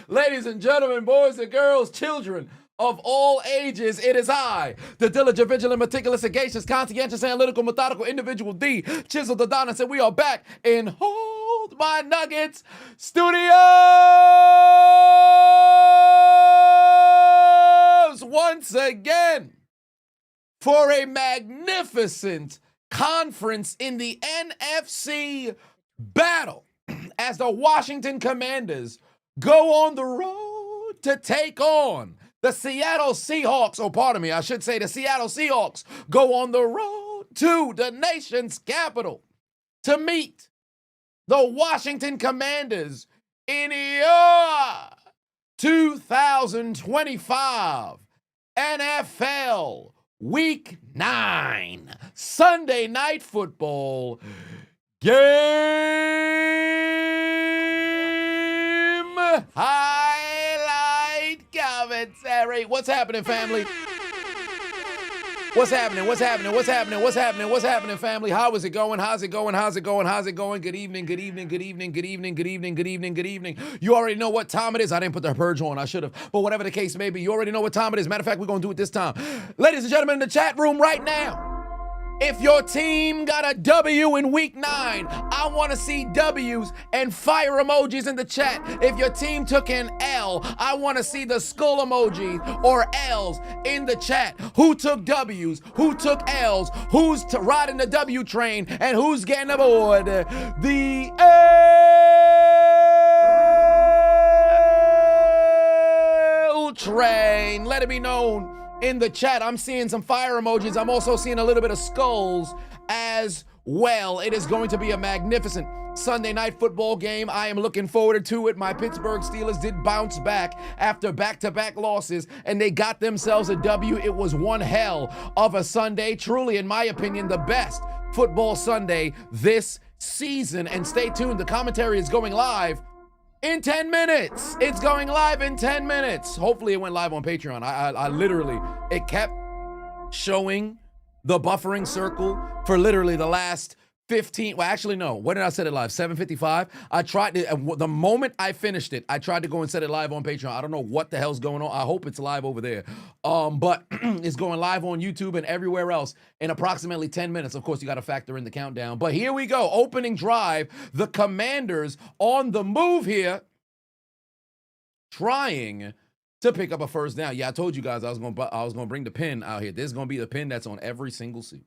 Ladies and gentlemen, boys and girls, children of all ages, it is I, the diligent, vigilant, meticulous, sagacious, conscientious, analytical, methodical individual, D, Chiseled, Adonis, and we are back in Hold My Nuggets Studios once again for a magnificent conference in the NFC battle as the Washington Commanders go on the road to take on the Seattle Seahawks. Oh, pardon me, I should say the Seattle Seahawks go on the road to the nation's capital to meet the Washington Commanders in your 2025 NFL Week 9 Sunday Night Football game highlight commentary. What's happening, family? What's happening, family? How is it going? How's it going? Good evening. You already know what time it is. I didn't put the purge on. I should have. But whatever the case may be, you already know what time it is. Matter of fact, we're going to do it this time. Ladies and gentlemen in the chat room right now, if your team got a W in week 9, I want to see W's and fire emojis in the chat. If your team took an L, I want to see the skull emoji or L's in the chat. Who took W's? Who took L's? Who's riding the W train? And who's getting aboard the L train? Let it be known in the chat. I'm seeing some fire emojis. I'm also seeing a little bit of skulls as well. It is going to be a magnificent Sunday night football game. I am looking forward to it. My Pittsburgh Steelers did bounce back after back-to-back losses, and they got themselves a W. It was one hell of a Sunday. Truly, in my opinion, the best football Sunday this season. And stay tuned. The commentary is going live in 10 minutes. It's going live in 10 minutes. Hopefully it went live on Patreon. I literally, it kept showing the buffering circle for literally the last 15, well, actually, no. When did I set it live? 7:55? I tried to, the moment I finished it, I tried to go and set it live on Patreon. I don't know what the hell's going on. I hope it's live over there. But it's going live on YouTube and everywhere else in approximately 10 minutes. Of course, you got to factor in the countdown. But here we go. Opening drive. The Commanders on the move here, trying to pick up a first down. Yeah, I told you guys I was going to bring the pin out here. This is going to be the pin that's on every single suit.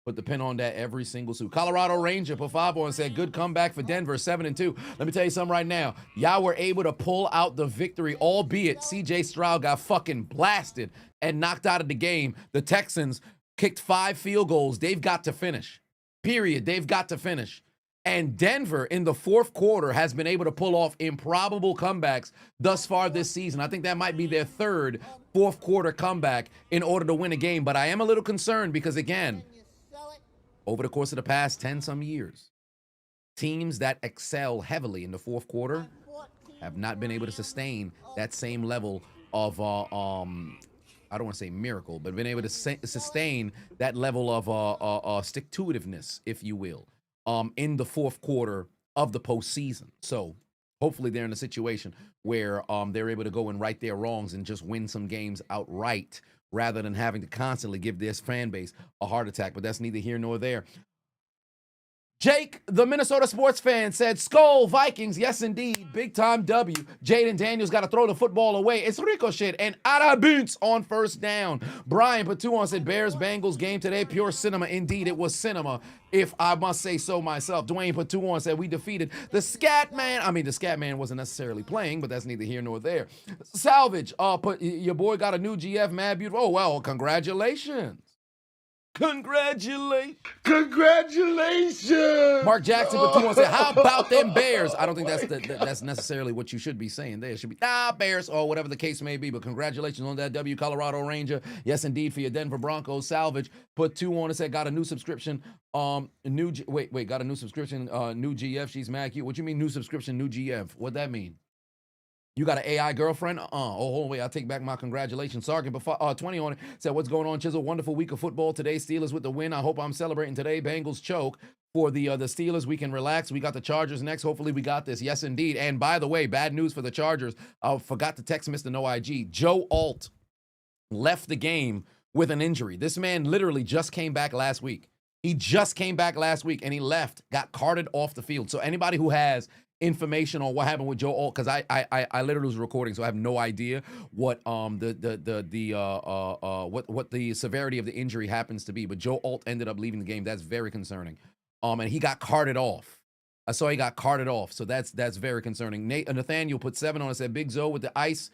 Put the pin on that every single suit. Colorado Ranger put 5 on and said, good comeback for Denver, 7-2. Let me tell you something right now. Y'all were able to pull out the victory, albeit CJ Stroud got fucking blasted and knocked out of the game. The Texans kicked 5 field goals. They've got to finish. Period. They've got to finish. And Denver in the fourth quarter has been able to pull off improbable comebacks thus far this season. I think that might be their third fourth quarter comeback in order to win a game. But I am a little concerned because, again, over the course of the past 10-some years, teams that excel heavily in the fourth quarter have not been able to sustain that same level of, I don't want to say miracle, but been able to sustain that level of stick-to-itiveness, if you will, in the fourth quarter of the postseason. So hopefully they're in a situation where they're able to go and right their wrongs and just win some games outright, rather than having to constantly give this fan base a heart attack. But that's neither here nor there. Jake, the Minnesota sports fan, said, Skull Vikings, yes indeed, big time W. Jaden Daniels got to throw the football away. It's Ricochet and Arabunts on first down. Brian put 2 on, said, Bears Bengals game today, pure cinema. Indeed, it was cinema, if I must say so myself. Dwayne put 2 on, said, we defeated the Scat Man. I mean, the Scat Man wasn't necessarily playing, but that's neither here nor there. Salvage, put, your boy got a new GF, mad beautiful. Oh, well, congratulations. Congratulations. Mark Jackson put 2 on, said, how about them Bears? I don't think that's necessarily what you should be saying there. It should be, Bears, or whatever the case may be. But congratulations on that W, Colorado Ranger. Yes, indeed, for your Denver Broncos. Salvage put 2 on and said, got a new subscription. Got a new subscription, new GF. She's mad cute. What you mean new subscription, new GF? What'd that mean? You got an AI girlfriend? Hold on, wait, I'll take back my congratulations. Sergeant 20 on it said, what's going on, Chisel? Wonderful week of football today. Steelers with the win. I hope I'm celebrating today. Bengals choke. for the Steelers. We can relax. We got the Chargers next. Hopefully we got this. Yes, indeed. And by the way, bad news for the Chargers. I forgot to text Mr. No IG. Joe Alt left the game with an injury. This man literally just came back last week. He just came back last week and he left, got carted off the field. So anybody who has information on what happened with Joe Alt, because I literally was recording, so I have no idea what what the severity of the injury happens to be. But Joe Alt ended up leaving the game. That's very concerning. And he got carted off. I saw he got carted off, so that's very concerning. Nathaniel put 7 on and said Big Zoe with the ice,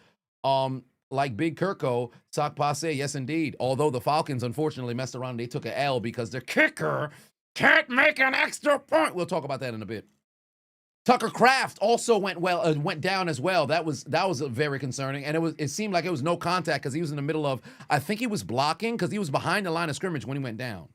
like Big Kirko, sock passe. Yes, indeed. Although the Falcons unfortunately messed around, they took an L because their kicker can't make an extra point. We'll talk about that in a bit. Tucker Kraft also went down as well. That was very concerning, and it seemed like it was no contact because he was in the middle of, I think he was blocking because he was behind the line of scrimmage when he went down.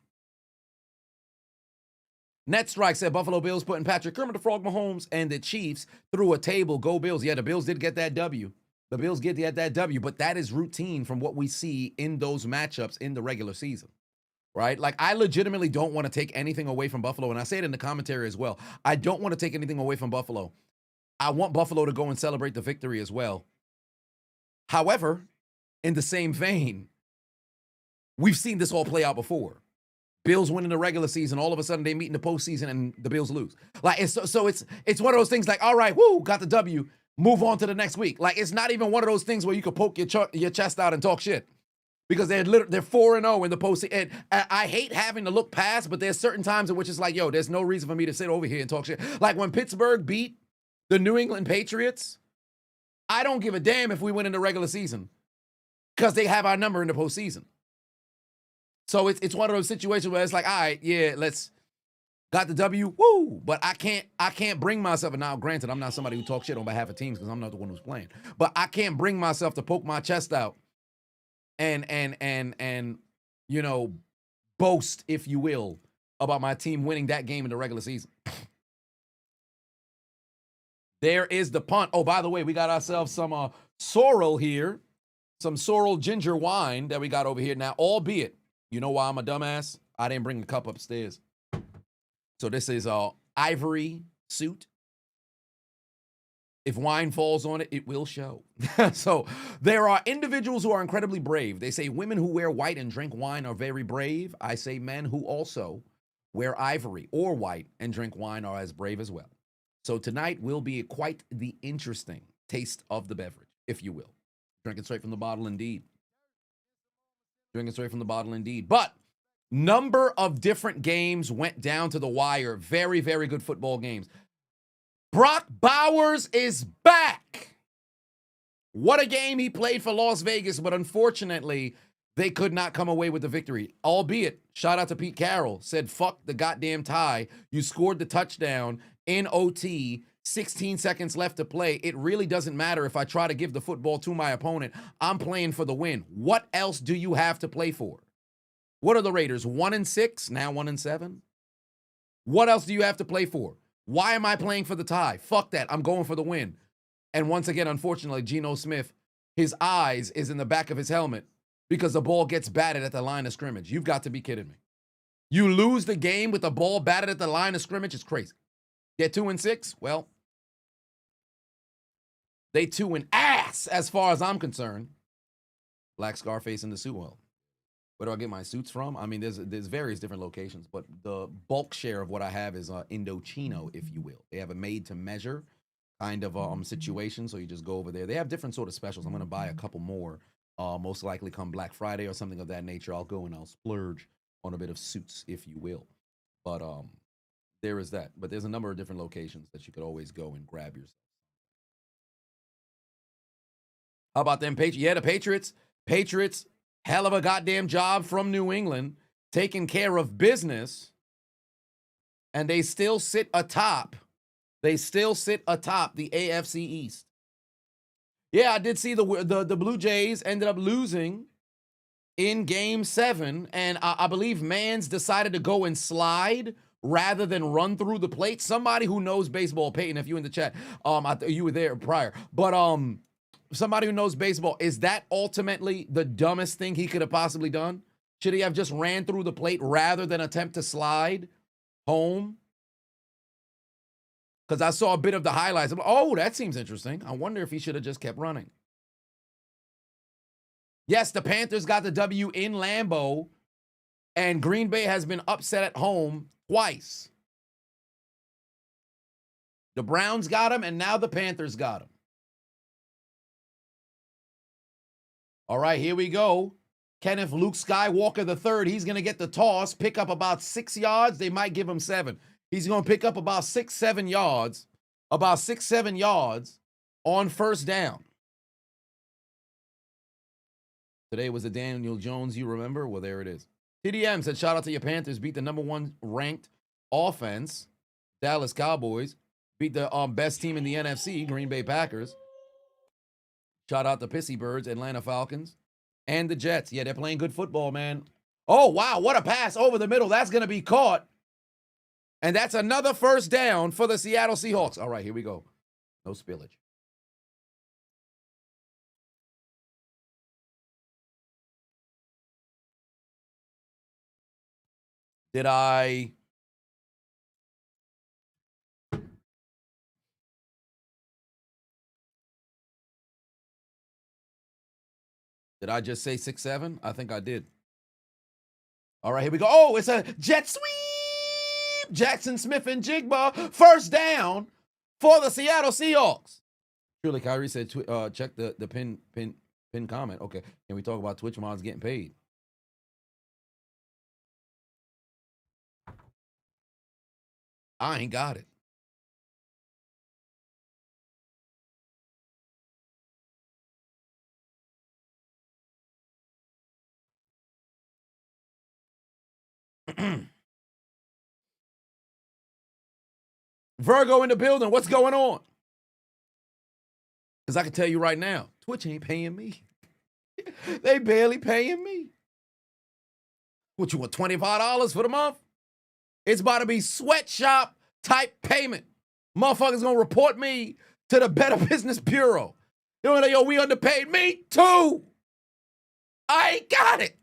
Net Strike said Buffalo Bills putting Patrick Kermit the Frog Mahomes and the Chiefs through a table. Go Bills. Yeah, the Bills did get that W. The Bills get that W, but that is routine from what we see in those matchups in the regular season, right? Like, I legitimately don't want to take anything away from Buffalo, and I say it in the commentary as well. I don't want to take anything away from Buffalo. I want Buffalo to go and celebrate the victory as well. However, in the same vein, we've seen this all play out before. Bills win in the regular season, all of a sudden they meet in the postseason and the Bills lose. Like, it's one of those things like, all right, woo, got the W, move on to the next week. Like, it's not even one of those things where you could poke your chest out and talk shit because they're 4-0 in the postseason. And I hate having to look past, but there's certain times in which it's like, yo, there's no reason for me to sit over here and talk shit. Like when Pittsburgh beat the New England Patriots, I don't give a damn if we win in the regular season because they have our number in the postseason. So it's one of those situations where it's like, all right, yeah, got the W, woo. But I can't bring myself, and now granted, I'm not somebody who talks shit on behalf of teams because I'm not the one who's playing. But I can't bring myself to poke my chest out and you know, boast, if you will, about my team winning that game in the regular season. There is the punt. Oh, by the way, we got ourselves some sorrel here, some sorrel ginger wine that we got over here now, albeit, you know why I'm a dumbass? I didn't bring the cup upstairs. So this is a ivory suit. If wine falls on it, it will show. So there are individuals who are incredibly brave. They say women who wear white and drink wine are very brave. I say men who also wear ivory or white and drink wine are as brave as well. So tonight will be quite the interesting taste of the beverage, if you will. Drinking straight from the bottle indeed. Drinking straight from the bottle indeed. But number of different games went down to the wire. Very, very good football games. Brock Bowers is back. What a game he played for Las Vegas, but unfortunately, they could not come away with the victory. Albeit, shout out to Pete Carroll, said, fuck the goddamn tie. You scored the touchdown in OT. 16 seconds left to play. It really doesn't matter if I try to give the football to my opponent. I'm playing for the win. What else do you have to play for? What are the Raiders? 1-6, now 1-7. What else do you have to play for? Why am I playing for the tie? Fuck that. I'm going for the win. And once again, unfortunately, Geno Smith, his eyes is in the back of his helmet because the ball gets batted at the line of scrimmage. You've got to be kidding me. You lose the game with the ball batted at the line of scrimmage? It's crazy. Get 2-6? Well, they 2-ass as far as I'm concerned. Black Scarface in the suit. Well, where do I get my suits from? I mean, there's various different locations, but the bulk share of what I have is Indochino, if you will. They have a made-to-measure kind of situation, so you just go over there. They have different sort of specials. I'm going to buy a couple more, most likely come Black Friday or something of that nature. I'll go and I'll splurge on a bit of suits, if you will. But there is that. But there's a number of different locations that you could always go and grab yourself. How about them Patriots? Yeah, the Patriots, hell of a goddamn job from New England, taking care of business, and they still sit atop. They still sit atop the AFC East. Yeah, I did see the Blue Jays ended up losing in Game 7, and I believe Mans decided to go and slide rather than run through the plate. Somebody who knows baseball, Peyton, if you in the chat, you were there prior, but somebody who knows baseball, is that ultimately the dumbest thing he could have possibly done? Should he have just ran through the plate rather than attempt to slide home. Because I saw a bit of the highlights. I'm like, oh, that seems interesting. I wonder if he should have just kept running. Yes, the Panthers got the W in Lambeau, and Green Bay has been upset at home twice. The Browns got him, and now the Panthers got him. All right, here we go. Kenneth Luke Skywalker III, he's going to get the toss, pick up about 6 yards. They might give him 7. He's going to pick up about 6-7 yards, on first down. Today was a Daniel Jones, you remember? Well, there it is. TDM said, shout out to your Panthers, beat the #1 ranked offense, Dallas Cowboys, beat the best team in the NFC, Green Bay Packers. Shout out to Pissy Birds, Atlanta Falcons, and the Jets. Yeah, they're playing good football, man. Oh, wow, what a pass over the middle. That's going to be caught. And that's another first down for the Seattle Seahawks. All right, here we go. No spillage. Did I just say 6-7? I think I did. All right, here we go. Oh, it's a jet sweep. Jackson Smith and Jigba. First down for the Seattle Seahawks. Truly, Kyrie said, check the pin comment. Okay, can we talk about Twitch mods getting paid? I ain't got it. Virgo in the building. What's going on? Because I can tell you right now, Twitch ain't paying me. They barely paying me. What, you want $25 for the month? It's about to be sweatshop type payment. Motherfuckers gonna report me to the Better Business Bureau. You know, yo, we underpaid. Me too. I ain't got it.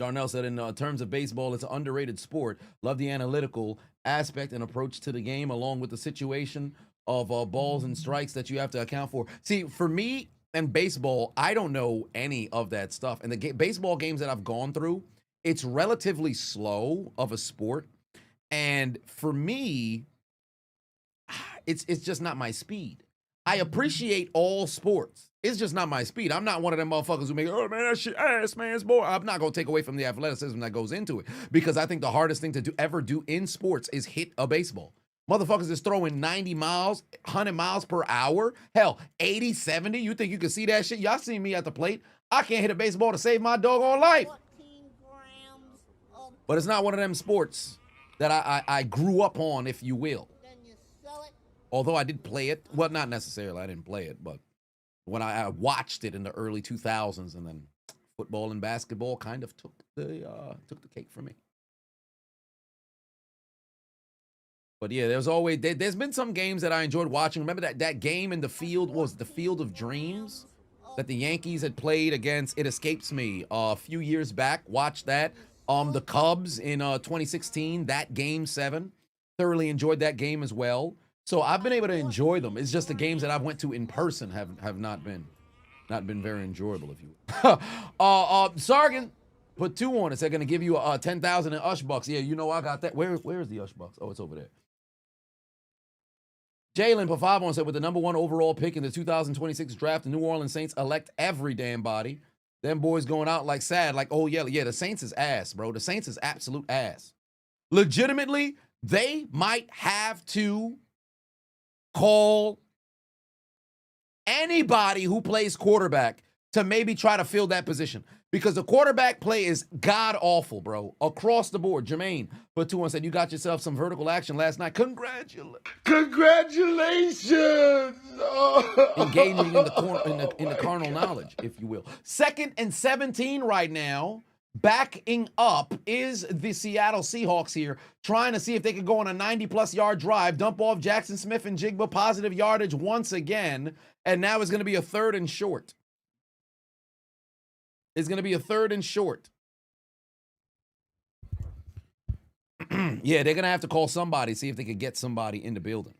Darnell said, in terms of baseball, it's an underrated sport. Love the analytical aspect and approach to the game, along with the situation of balls and strikes that you have to account for. See, for me and baseball, I don't know any of that stuff. And the baseball games that I've gone through, it's relatively slow of a sport. And for me, it's just not my speed. I appreciate all sports. It's just not my speed. I'm not one of them motherfuckers who make, oh, man, that shit ass, man, it's boring. I'm not going to take away from the athleticism that goes into it, because I think the hardest thing to ever do in sports is hit a baseball. Motherfuckers is throwing 90 miles, 100 miles per hour. Hell, 80, 70. You think you can see that shit? Y'all seen me at the plate. I can't hit a baseball to save my doggone life. But it's not one of them sports that I grew up on, if you will. Although I did play it. Well, not necessarily. I didn't play it, but when I watched it in the early 2000s, and then football and basketball kind of took the cake for me. But yeah, there's been some games that I enjoyed watching. Remember that game in the field was the Field of Dreams that the Yankees had played against, it escapes me, a few years back. Watched that. The Cubs in 2016, that Game 7. Thoroughly enjoyed that game as well. So I've been able to enjoy them. It's just the games that I've went to in person have not been very enjoyable, if you will. Sargon put 2 on it. They're gonna give you 10,000 in Ush bucks. Yeah, you know I got that. Where is the Ush bucks? Oh, it's over there. Jalen put 5 on, said, with the #1 overall pick in the 2026 draft, the New Orleans Saints elect every damn body. Them boys going out like sad, like, oh yeah, the Saints is ass, bro. The Saints is absolute ass. Legitimately, they might have to call anybody who plays quarterback to maybe try to fill that position, because the quarterback play is god awful, bro, across the board. Jermaine put 2 on, said, you got yourself some vertical action last night. Congratulations. Engaging in the carnal knowledge, if you will. 2nd and 17 right now. Backing up is the Seattle Seahawks here, trying to see if they can go on a 90-plus yard drive, dump off Jackson Smith and Jigba, positive yardage once again, and now it's going to be a 3rd and short. It's going to be a 3rd and short. Yeah, they're going to have to call somebody, see if they can get somebody in the building.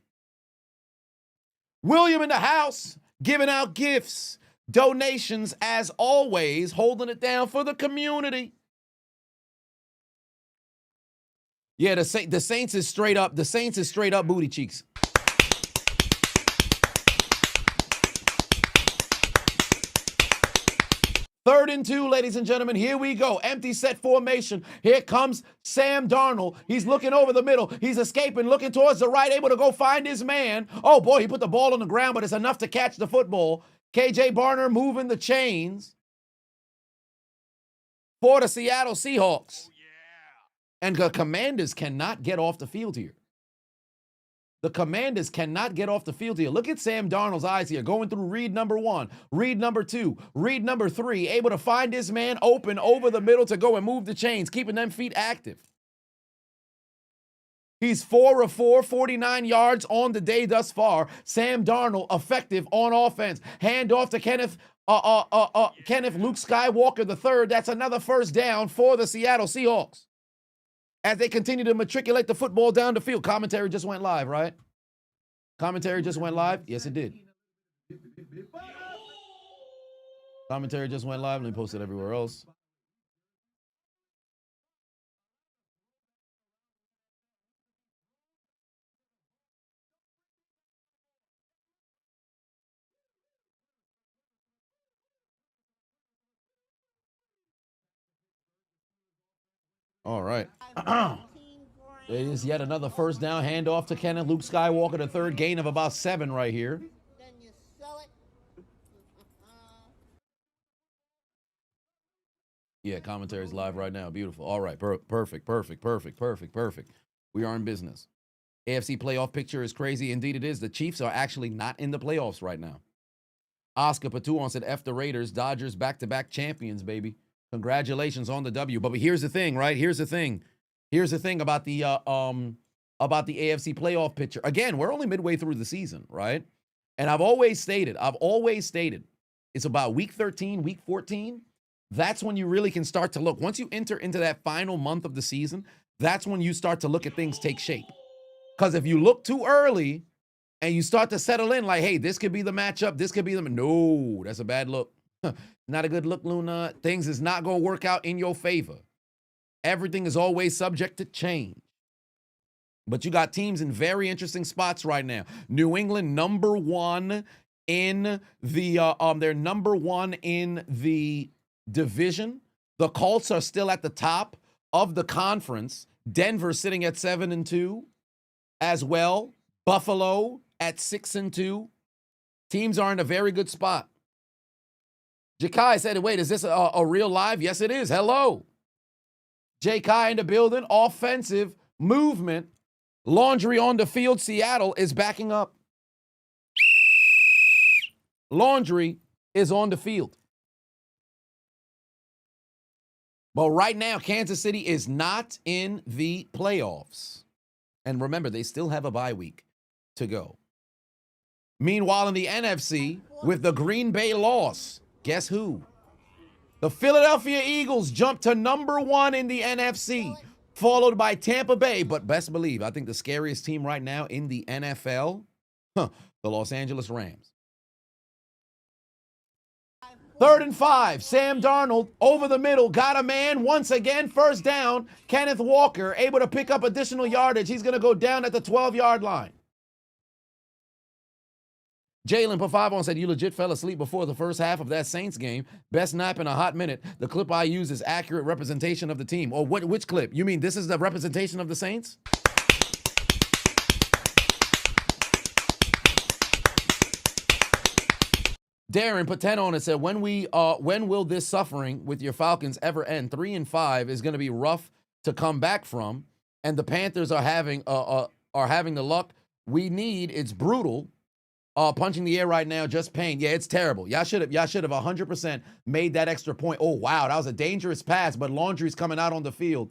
William in the house, giving out gifts, donations, as always, holding it down for the community. Yeah, the Saints is straight up. The Saints is straight up booty cheeks. Third and 2, ladies and gentlemen. Here we go. Empty set formation. Here comes Sam Darnold. He's looking over the middle. He's escaping, looking towards the right, able to go find his man. Oh, boy, he put the ball on the ground, but it's enough to catch the football. KJ Barner moving the chains for the Seattle Seahawks. And the Commanders cannot get off the field here. The Commanders cannot get off the field here. Look at Sam Darnold's eyes here, going through read number 1, read number 2, read number 3, able to find his man open over the middle to go and move the chains, keeping them feet active. He's 4 of 4, 49 yards on the day thus far. Sam Darnold effective on offense. Hand off to Kenneth Luke Skywalker III. That's another first down for the Seattle Seahawks as they continue to matriculate the football down the field. Commentary just went live, right? Commentary just went live? Yes, it did. Commentary just went live. Let me post it everywhere else. All right. It is yet another first down handoff to Kenneth Luke Skywalker, the third gain of about 7 right here. Yeah, commentary is live right now. Beautiful. All right. Perfect. We are in business. AFC playoff picture is crazy. Indeed it is. The Chiefs are actually not in the playoffs right now. Oscar Patuan said, F the Raiders. Dodgers back-to-back champions, baby. Congratulations on the W. But here's the thing, right? Here's the thing about the AFC playoff picture. Again, we're only midway through the season, right? And I've always stated, it's about week 13, week 14. That's when you really can start to look. Once you enter into that final month of the season, that's when you start to look at things take shape. Because if you look too early and you start to settle in like, hey, this could be the matchup, this could be the... No, that's a bad look. Not a good look, Luna. Things is not going to work out in your favor. Everything is always subject to change. But you got teams in very interesting spots right now. New England, number 1 in the they're number 1 in the division. The Colts are still at the top of the conference. Denver sitting at 7-2 as well. Buffalo at 6-2. Teams are in a very good spot. Jakai said, wait, is this a real live? Yes, it is. Hello. Jakai in the building. Offensive movement. Laundry on the field. Seattle is backing up. Laundry is on the field. But right now, Kansas City is not in the playoffs. And remember, they still have a bye week to go. Meanwhile, in the NFC, with the Green Bay loss, guess who? The Philadelphia Eagles jump to number 1 in the NFC, followed by Tampa Bay. But best believe, I think the scariest team right now in the NFL, the Los Angeles Rams. 3rd and 5, Sam Darnold over the middle, got a man once again, first down. Kenneth Walker able to pick up additional yardage. He's going to go down at the 12-yard line. Jalen put 5 on, said, you legit fell asleep before the first half of that Saints game. Best nap in a hot minute. The clip I use is accurate representation of the team. Or which clip? You mean this is the representation of the Saints? Darren put 10 on it, said, when will this suffering with your Falcons ever end? 3-5 is going to be rough to come back from, and the Panthers are having the luck we need. It's brutal. Punching the air right now, just pain. Yeah, it's terrible. Y'all should have 100% made that extra point. Oh, wow, that was a dangerous pass, but Laundry's coming out on the field.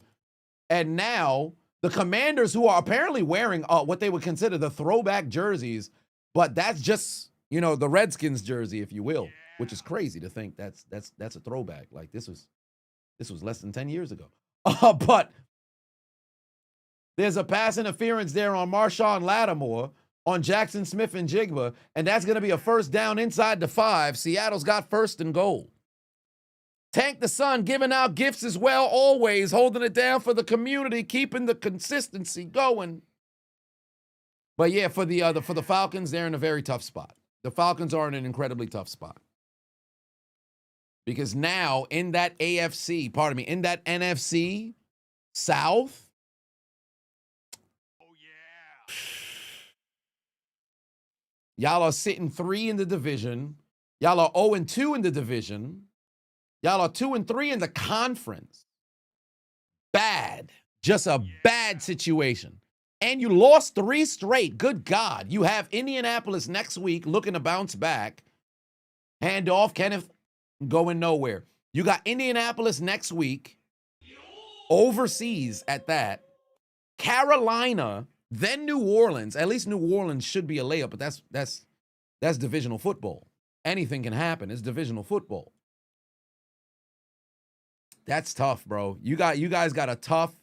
And now the Commanders, who are apparently wearing what they would consider the throwback jerseys, but that's just, the Redskins jersey, if you will. which is crazy to think that's a throwback. Like this was less than 10 years ago. But there's a pass interference there on Marshawn Lattimore on Jackson Smith and Jigba, and that's going to be a first down inside the 5. Seattle's got first and goal. Tank the Sun giving out gifts as well, always holding it down for the community, keeping the consistency going. But yeah, for the Falcons, they're in a very tough spot. The Falcons are in an incredibly tough spot. Because now in that in that NFC South, y'all are sitting 3 in the division. Y'all are 0-2 in the division. Y'all are 2-3 in the conference. Bad. Just a bad situation. And you lost 3 straight. Good God. You have Indianapolis next week looking to bounce back. Hand off. Kenneth going nowhere. You got Indianapolis next week. Overseas at that. Carolina. Then New Orleans. At least New Orleans should be a layup, but that's divisional football. Anything can happen. It's divisional football. That's tough, bro. You guys got a tough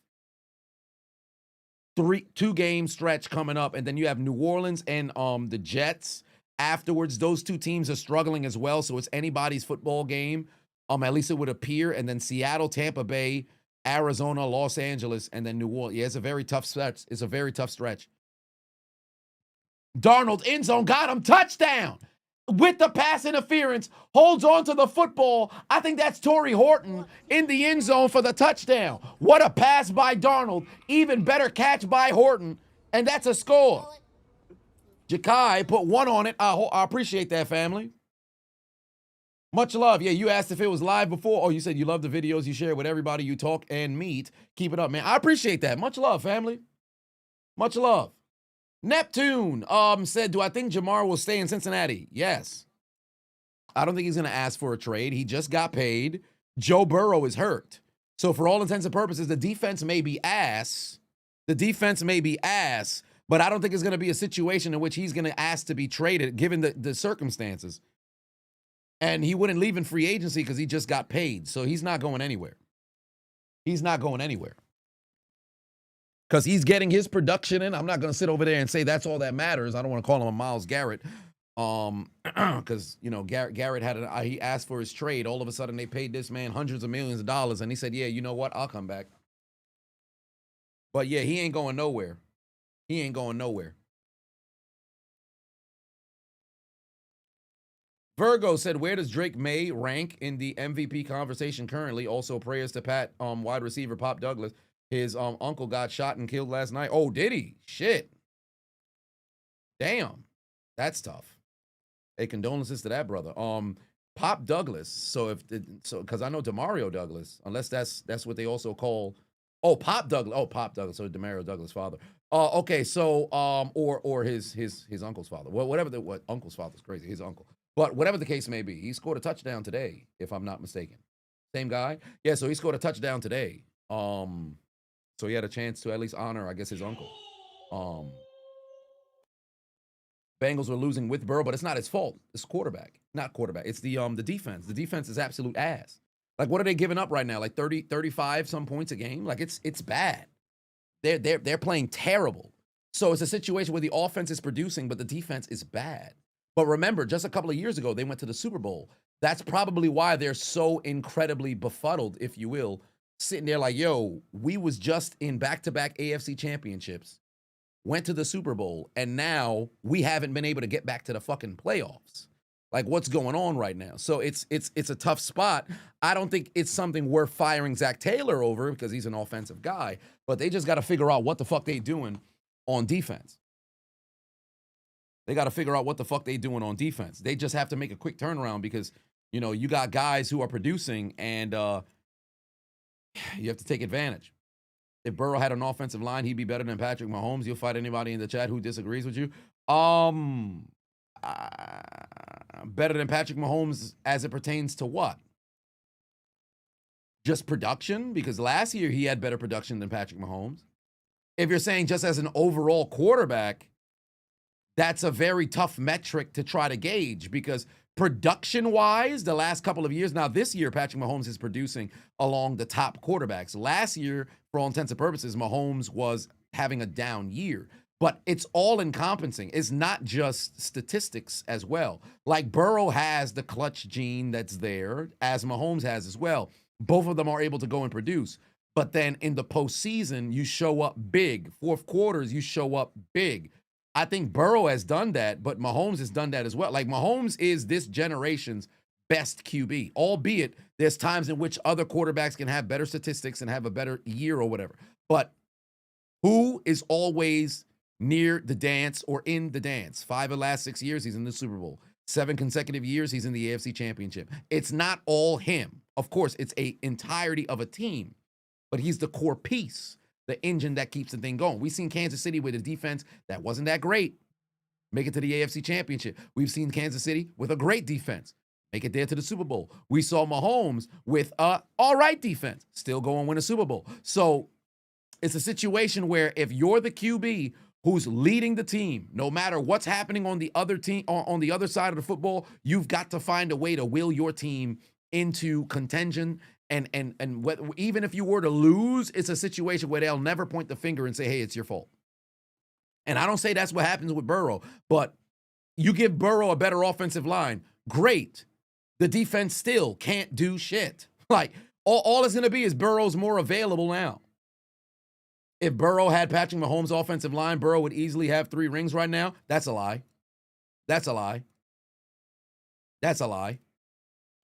2-game stretch coming up, and then you have New Orleans and the Jets afterwards. Those 2 teams are struggling as well, so it's anybody's football game. At least it would appear. And then Seattle, Tampa Bay, Arizona, Los Angeles, and then New Orleans. Yeah, it's a very tough stretch. It's a very tough stretch. Darnold, end zone, got him, touchdown. With the pass interference, holds on to the football. I think that's Torrey Horton in the end zone for the touchdown. What a pass by Darnold. Even better catch by Horton. And that's a score. Jakai put 1 on it. I appreciate that, family. Much love. Yeah, you asked if it was live before. Oh, you said you love the videos you share with everybody you talk and meet. Keep it up, man. I appreciate that. Much love, family. Much love. Neptune said, do I think Jamar will stay in Cincinnati? Yes. I don't think he's going to ask for a trade. He just got paid. Joe Burrow is hurt. So for all intents and purposes, the defense may be ass. The defense may be ass, but I don't think it's going to be a situation in which he's going to ask to be traded given the circumstances. And he wouldn't leave in free agency because he just got paid. So he's not going anywhere. He's not going anywhere. Because he's getting his production in. I'm not going to sit over there and say that's all that matters. I don't want to call him a Myles Garrett. Because, Garrett he asked for his trade. All of a sudden, they paid this man hundreds of millions of dollars. And he said, yeah, you know what? I'll come back. But, yeah, he ain't going nowhere. He ain't going nowhere. Virgo said, where does Drake May rank in the MVP conversation currently? Also, prayers to Pat, wide receiver Pop Douglas. His uncle got shot and killed last night. Oh, did he? Shit. Damn. That's tough. Hey, condolences to that brother. Pop Douglas. Because I know Demario Douglas, unless that's what they also call. Oh, Pop Douglas. Oh, Pop Douglas. So Demario Douglas' father. Okay. So or his uncle's father. Well, what uncle's father's crazy. His uncle. But whatever the case may be, he scored a touchdown today, if I'm not mistaken. Same guy. Yeah. So he scored a touchdown today. So he had a chance to at least honor, I guess, his uncle. Bengals were losing with Burrow, but it's not his fault. It's quarterback. Not quarterback. It's the defense. The defense is absolute ass. Like, what are they giving up right now? Like 30, 35 some points a game? Like, it's bad. They're playing terrible. So it's a situation where the offense is producing, but the defense is bad. But remember, just a couple of years ago, they went to the Super Bowl. That's probably why they're so incredibly befuddled, if you will, sitting there like, yo, we was just in back-to-back AFC championships, went to the Super Bowl, and now we haven't been able to get back to the fucking playoffs. Like, what's going on right now? So it's a tough spot. I don't think it's something worth firing Zach Taylor over because he's an offensive guy, but they just got to figure out what the fuck they doing on defense. They got to figure out what the fuck they doing on defense. They just have to make a quick turnaround because, you got guys who are producing and you have to take advantage. If Burrow had an offensive line, he'd be better than Patrick Mahomes. You'll fight anybody in the chat who disagrees with you. Better than Patrick Mahomes as it pertains to what? Just production? Because last year he had better production than Patrick Mahomes. If you're saying just as an overall quarterback, that's a very tough metric to try to gauge because production-wise, the last couple of years, now this year, Patrick Mahomes is producing along the top quarterbacks. Last year, for all intents and purposes, Mahomes was having a down year. But it's all encompassing. It's not just statistics as well. Like Burrow has the clutch gene that's there, as Mahomes has as well. Both of them are able to go and produce. But then in the postseason, you show up big. Fourth quarters, you show up big. I think Burrow has done that, but Mahomes has done that as well. Like Mahomes is this generation's best QB, albeit there's times in which other quarterbacks can have better statistics and have a better year or whatever. But who is always near the dance or in the dance? 5 of the last 6 years, he's in the Super Bowl. 7 consecutive years, he's in the AFC Championship. It's not all him. Of course, it's an entirety of a team, but he's the core piece, the engine that keeps the thing going. We've seen Kansas City with a defense that wasn't that great make it to the AFC Championship. We've seen Kansas City with a great defense make it there to the Super Bowl. We saw Mahomes with a all right defense still go and win a Super Bowl. So it's a situation where if you're the QB who's leading the team, no matter what's happening on the other team, on the other side of the football, you've got to find a way to will your team into contention. And even if you were to lose, it's a situation where they'll never point the finger and say, hey, it's your fault. And I don't say that's what happens with Burrow, but you give Burrow a better offensive line, great. The defense still can't do shit. Like, all it's going to be is Burrow's more available now. If Burrow had Patrick Mahomes' offensive line, Burrow would easily have 3 rings right now. That's a lie. That's a lie. That's a lie.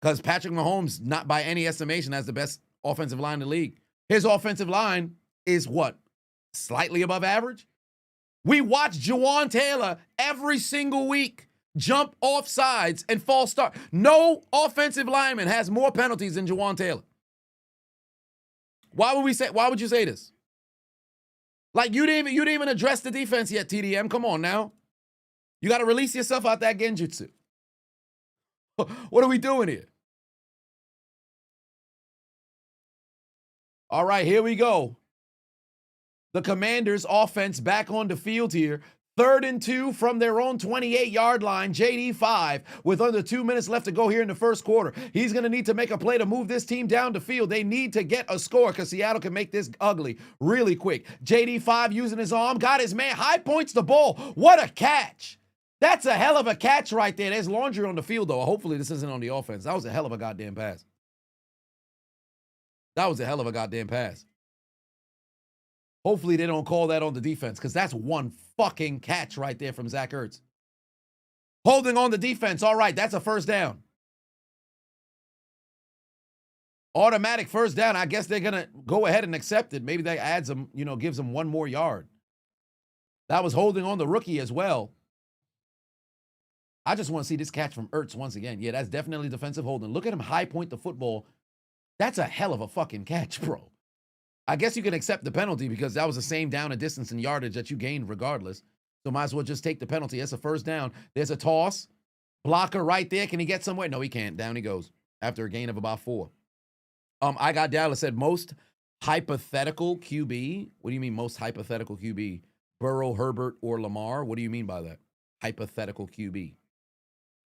Because Patrick Mahomes, not by any estimation, has the best offensive line in the league. His offensive line is what? Slightly above average? We watch Jawan Taylor every single week jump off sides and false start. No offensive lineman has more penalties than Jawan Taylor. Why would you say this? Like, you didn't even address the defense yet, TDM. Come on now. You got to release yourself out that genjutsu. What are we doing here? All right, here we go. The Commanders' offense back on the field here. 3rd and 2 from their own 28-yard line. JD5 with under 2 minutes left to go here in the first quarter. He's going to need to make a play to move this team down the field. They need to get a score because Seattle can make this ugly really quick. JD5 using his arm. Got his man. High points the ball. What a catch. That's a hell of a catch right there. There's laundry on the field, though. Hopefully this isn't on the offense. That was a hell of a goddamn pass. That was a hell of a goddamn pass. Hopefully they don't call that on the defense because that's one fucking catch right there from Zach Ertz. Holding on the defense. All right, that's a first down. Automatic first down. I guess they're going to go ahead and accept it. Maybe that adds them, gives them 1 more yard. That was holding on the rookie as well. I just want to see this catch from Ertz once again. Yeah, that's definitely defensive holding. Look at him high point the football. That's a hell of a fucking catch, bro. I guess you can accept the penalty because that was the same down and distance and yardage that you gained regardless. So might as well just take the penalty. That's a first down. There's a toss. Blocker right there. Can he get somewhere? No, he can't. Down he goes after a gain of about 4. I got Dallas said most hypothetical QB. What do you mean most hypothetical QB? Burrow, Herbert, or Lamar? What do you mean by that? Hypothetical QB.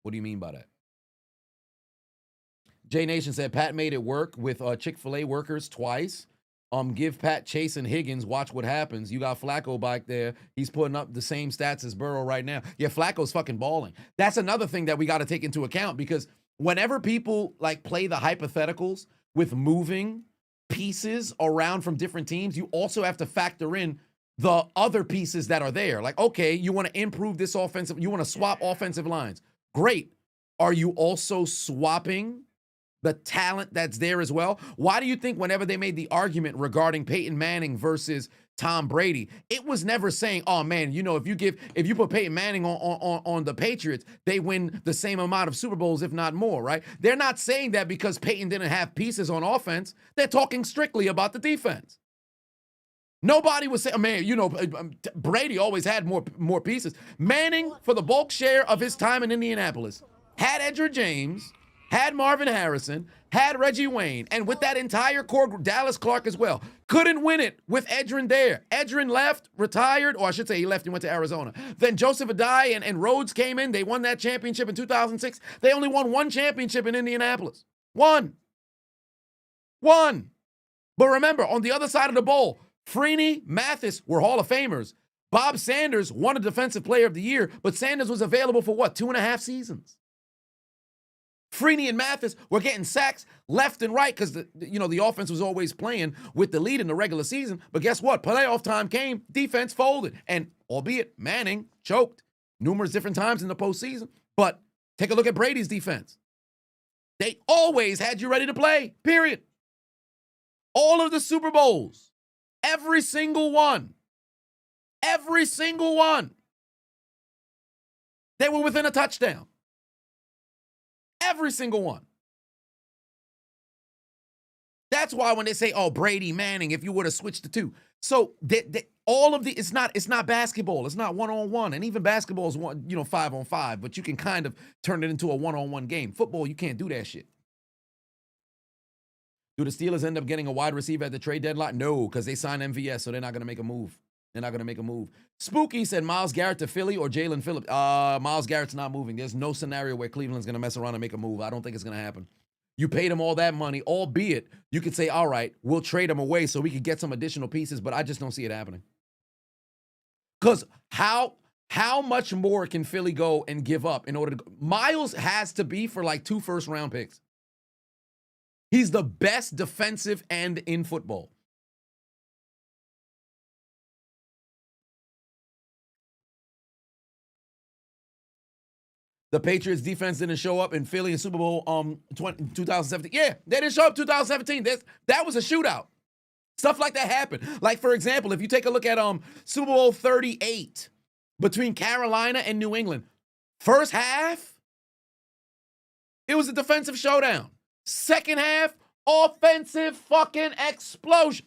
What do you mean by that? J Nation said Pat made it work with Chick-fil-A workers twice. Give Pat Chase and Higgins, watch what happens. You got Flacco back there. He's putting up the same stats as Burrow right now. Yeah, Flacco's fucking balling. That's another thing that we got to take into account because whenever people play the hypotheticals with moving pieces around from different teams, you also have to factor in the other pieces that are there. Like, okay, you want to improve this offensive, you want to swap offensive lines. Great. Are you also swapping the talent that's there as well? Why do you think whenever they made the argument regarding Peyton Manning versus Tom Brady, it was never saying, oh man, if you put Peyton Manning on the Patriots, they win the same amount of Super Bowls, if not more, right? They're not saying that because Peyton didn't have pieces on offense. They're talking strictly about the defense. Nobody was saying, man, Brady always had more pieces. Manning, for the bulk share of his time in Indianapolis, had Edgerrin James, had Marvin Harrison, had Reggie Wayne, and with that entire core group, Dallas Clark as well, couldn't win it with Edgerrin there. Edgerrin left, retired, or I should say he left and went to Arizona. Then Joseph Adai and Rhodes came in. They won that championship in 2006. They only won one championship in Indianapolis. One. But remember, on the other side of the bowl, Freeney, Mathis were Hall of Famers. Bob Sanders won a Defensive Player of the Year, but Sanders was available for what, 2.5 seasons? Freeney and Mathis were getting sacks left and right because the offense was always playing with the lead in the regular season. But guess what? Playoff time came, defense folded. And albeit Manning choked numerous different times in the postseason, but take a look at Brady's defense. They always had you ready to play, period. All of the Super Bowls, every single one, they were within a touchdown. Every single one. That's why when they say, oh, Brady, Manning, if you would have switched the two. So all of the, it's not basketball. It's not one-on-one. And even basketball is 5-on-5, but you can kind of turn it into a one-on-one game. Football, you can't do that shit. Do the Steelers end up getting a wide receiver at the trade deadline? No, because they signed MVS, so they're not going to make a move. Spooky said Myles Garrett to Philly or Jalen Phillips. Myles Garrett's not moving. There's no scenario where Cleveland's going to mess around and make a move. I don't think it's going to happen. You paid him all that money, albeit you could say, all right, we'll trade him away so we could get some additional pieces, but I just don't see it happening. Because how much more can Philly go and give up in order to go? Myles has to be for like 2 first-round picks. He's the best defensive end in football. The Patriots defense didn't show up in Philly in Super Bowl 2017. Yeah, they didn't show up 2017. That was a shootout. Stuff like that happened. Like, for example, if you take a look at Super Bowl 38 between Carolina and New England, first half, it was a defensive showdown. Second half, offensive fucking explosion.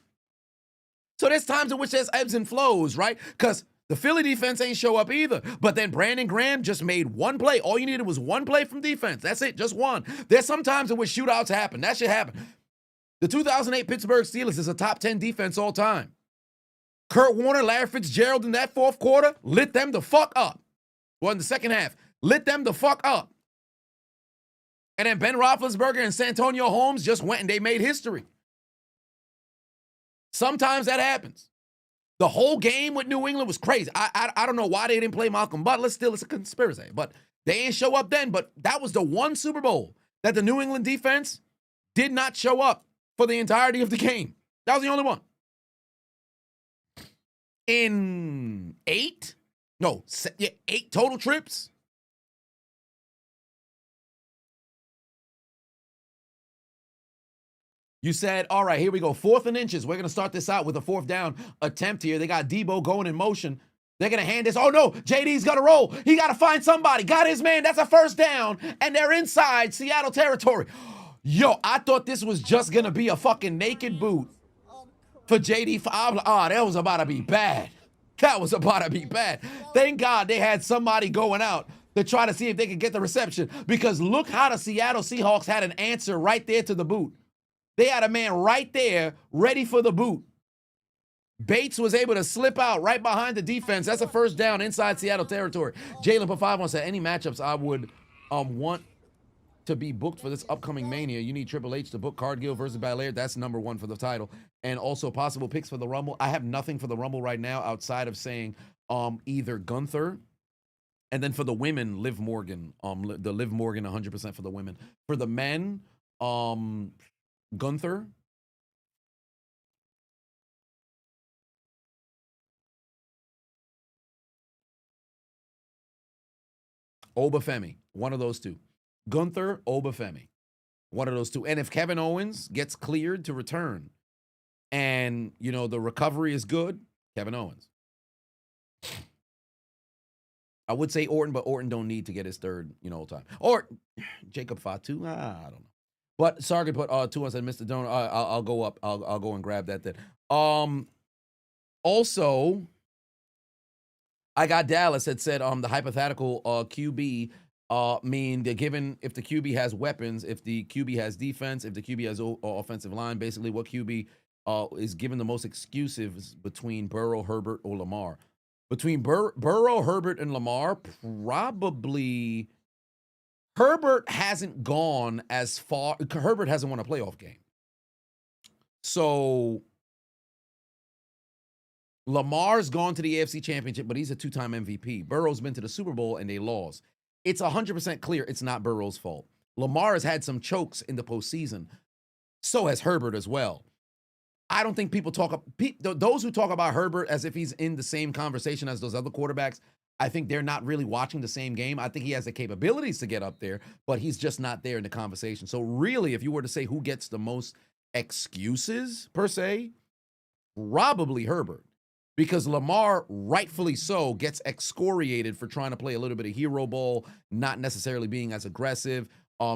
So there's times in which there's ebbs and flows, right? Because the Philly defense ain't show up either. But then Brandon Graham just made one play. All you needed was one play from defense. That's it, just one. There's some times in which shootouts happen. That shit happen. The 2008 Pittsburgh Steelers is a top 10 defense all time. Kurt Warner, Larry Fitzgerald in that fourth quarter lit them the fuck up. Well, in the second half, lit them the fuck up. And then Ben Roethlisberger and Santonio Holmes just went and they made history. Sometimes that happens. The whole game with New England was crazy. I don't know why they didn't play Malcolm Butler. Still, it's a conspiracy. But they ain't show up then. But that was the one Super Bowl that the New England defense did not show up for the entirety of the game. That was the only one. In 8 total trips. You said, all right, here we go. 4th and inches. We're going to start this out with a 4th down attempt here. They got Debo going in motion. They're going to hand this. Oh, no. JD's going to roll. He got to find somebody. Got his man. That's a first down. And they're inside Seattle territory. Yo, I thought this was just going to be a fucking naked boot for JD. That was about to be bad. Thank God they had somebody going out to try to see if they could get the reception. Because look how the Seattle Seahawks had an answer right there to the boot. They had a man right there ready for the boot. Bates was able to slip out right behind the defense. That's a first down inside Seattle territory. Jalen put 5 on said, any matchups I would want to be booked for this upcoming Mania. You need Triple H to book Cargill versus Belair. That's number 1 for the title. And also possible picks for the Rumble. I have nothing for the Rumble right now outside of saying either Gunther, and then for the women, Liv Morgan. The Liv Morgan 100% for the women. For the men, Gunther. Obafemi. One of those two. Gunther, Obafemi. One of those two. And if Kevin Owens gets cleared to return and, the recovery is good, Kevin Owens. I would say Orton, but Orton don't need to get his third, time. Or Jacob Fatu. I don't know. But Sargon put 2 on said, Mr. Donor. I'll go up. I'll go and grab that then. Also, I got Dallas that said the hypothetical QB Mean they're given if the QB has weapons, if the QB has defense, if the QB has offensive line, basically what QB is given the most excuses between Burrow, Herbert, or Lamar. Between Burrow, Herbert, and Lamar, probably Herbert hasn't gone as far. Herbert hasn't won a playoff game. So Lamar's gone to the AFC Championship, but he's a two-time MVP. Burrow's been to the Super Bowl, and they lost. It's 100% clear it's not Burrow's fault. Lamar has had some chokes in the postseason. So has Herbert as well. I don't think people those who talk about Herbert as if he's in the same conversation as those other quarterbacks, I think they're not really watching the same game. I think he has the capabilities to get up there, but he's just not there in the conversation. So really, if you were to say who gets the most excuses, per se, probably Herbert. Because Lamar, rightfully so, gets excoriated for trying to play a little bit of hero ball, not necessarily being as aggressive,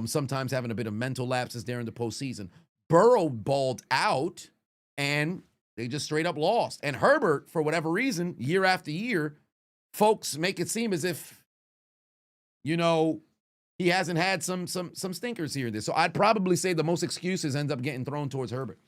sometimes having a bit of mental lapses during the postseason. Burrow balled out, and they just straight up lost. And Herbert, for whatever reason, year after year, folks make it seem as if, you know, he hasn't had some stinkers here and there. So I'd probably say the most excuses end up getting thrown towards Herbert.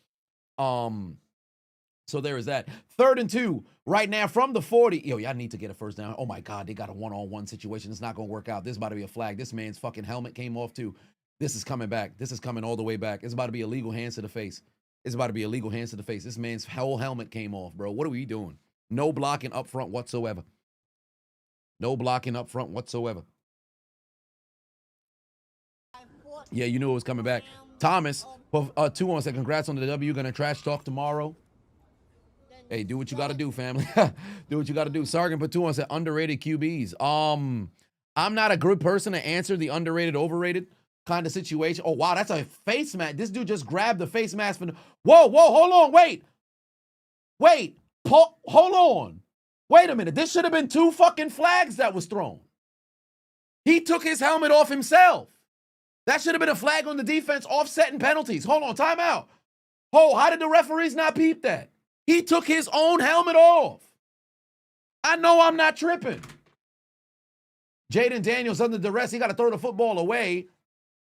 So there is that. 3rd and 2 right now from the 40. Yo, y'all need to get a first down. Oh, my God, they got a one-on-one situation. It's not going to work out. This is about to be a flag. This man's fucking helmet came off, too. This is coming back. This is coming all the way back. It's about to be illegal hands to the face. It's about to be illegal hands to the face. This man's whole helmet came off, bro. What are we doing? No blocking up front whatsoever. No blocking up front whatsoever. Yeah, you knew it was coming back. Thomas, 2-1 said, congrats on the W. Gonna trash talk tomorrow. Hey, do what you got to do, family. Do what you got to do. Sargon put 2-1 said underrated QBs. I'm not a good person to answer the underrated, overrated kind of situation. Oh, wow, that's a face mask. This dude just grabbed the face mask from Whoa, hold on, wait. Hold on. Wait a minute. This should have been 2 fucking flags that was thrown. He took his helmet off himself. That should have been a flag on the defense, offsetting penalties. Hold on, timeout. Oh, how did the referees not peep that? He took his own helmet off. I know I'm not tripping. Jaden Daniels under duress. He got to throw the football away.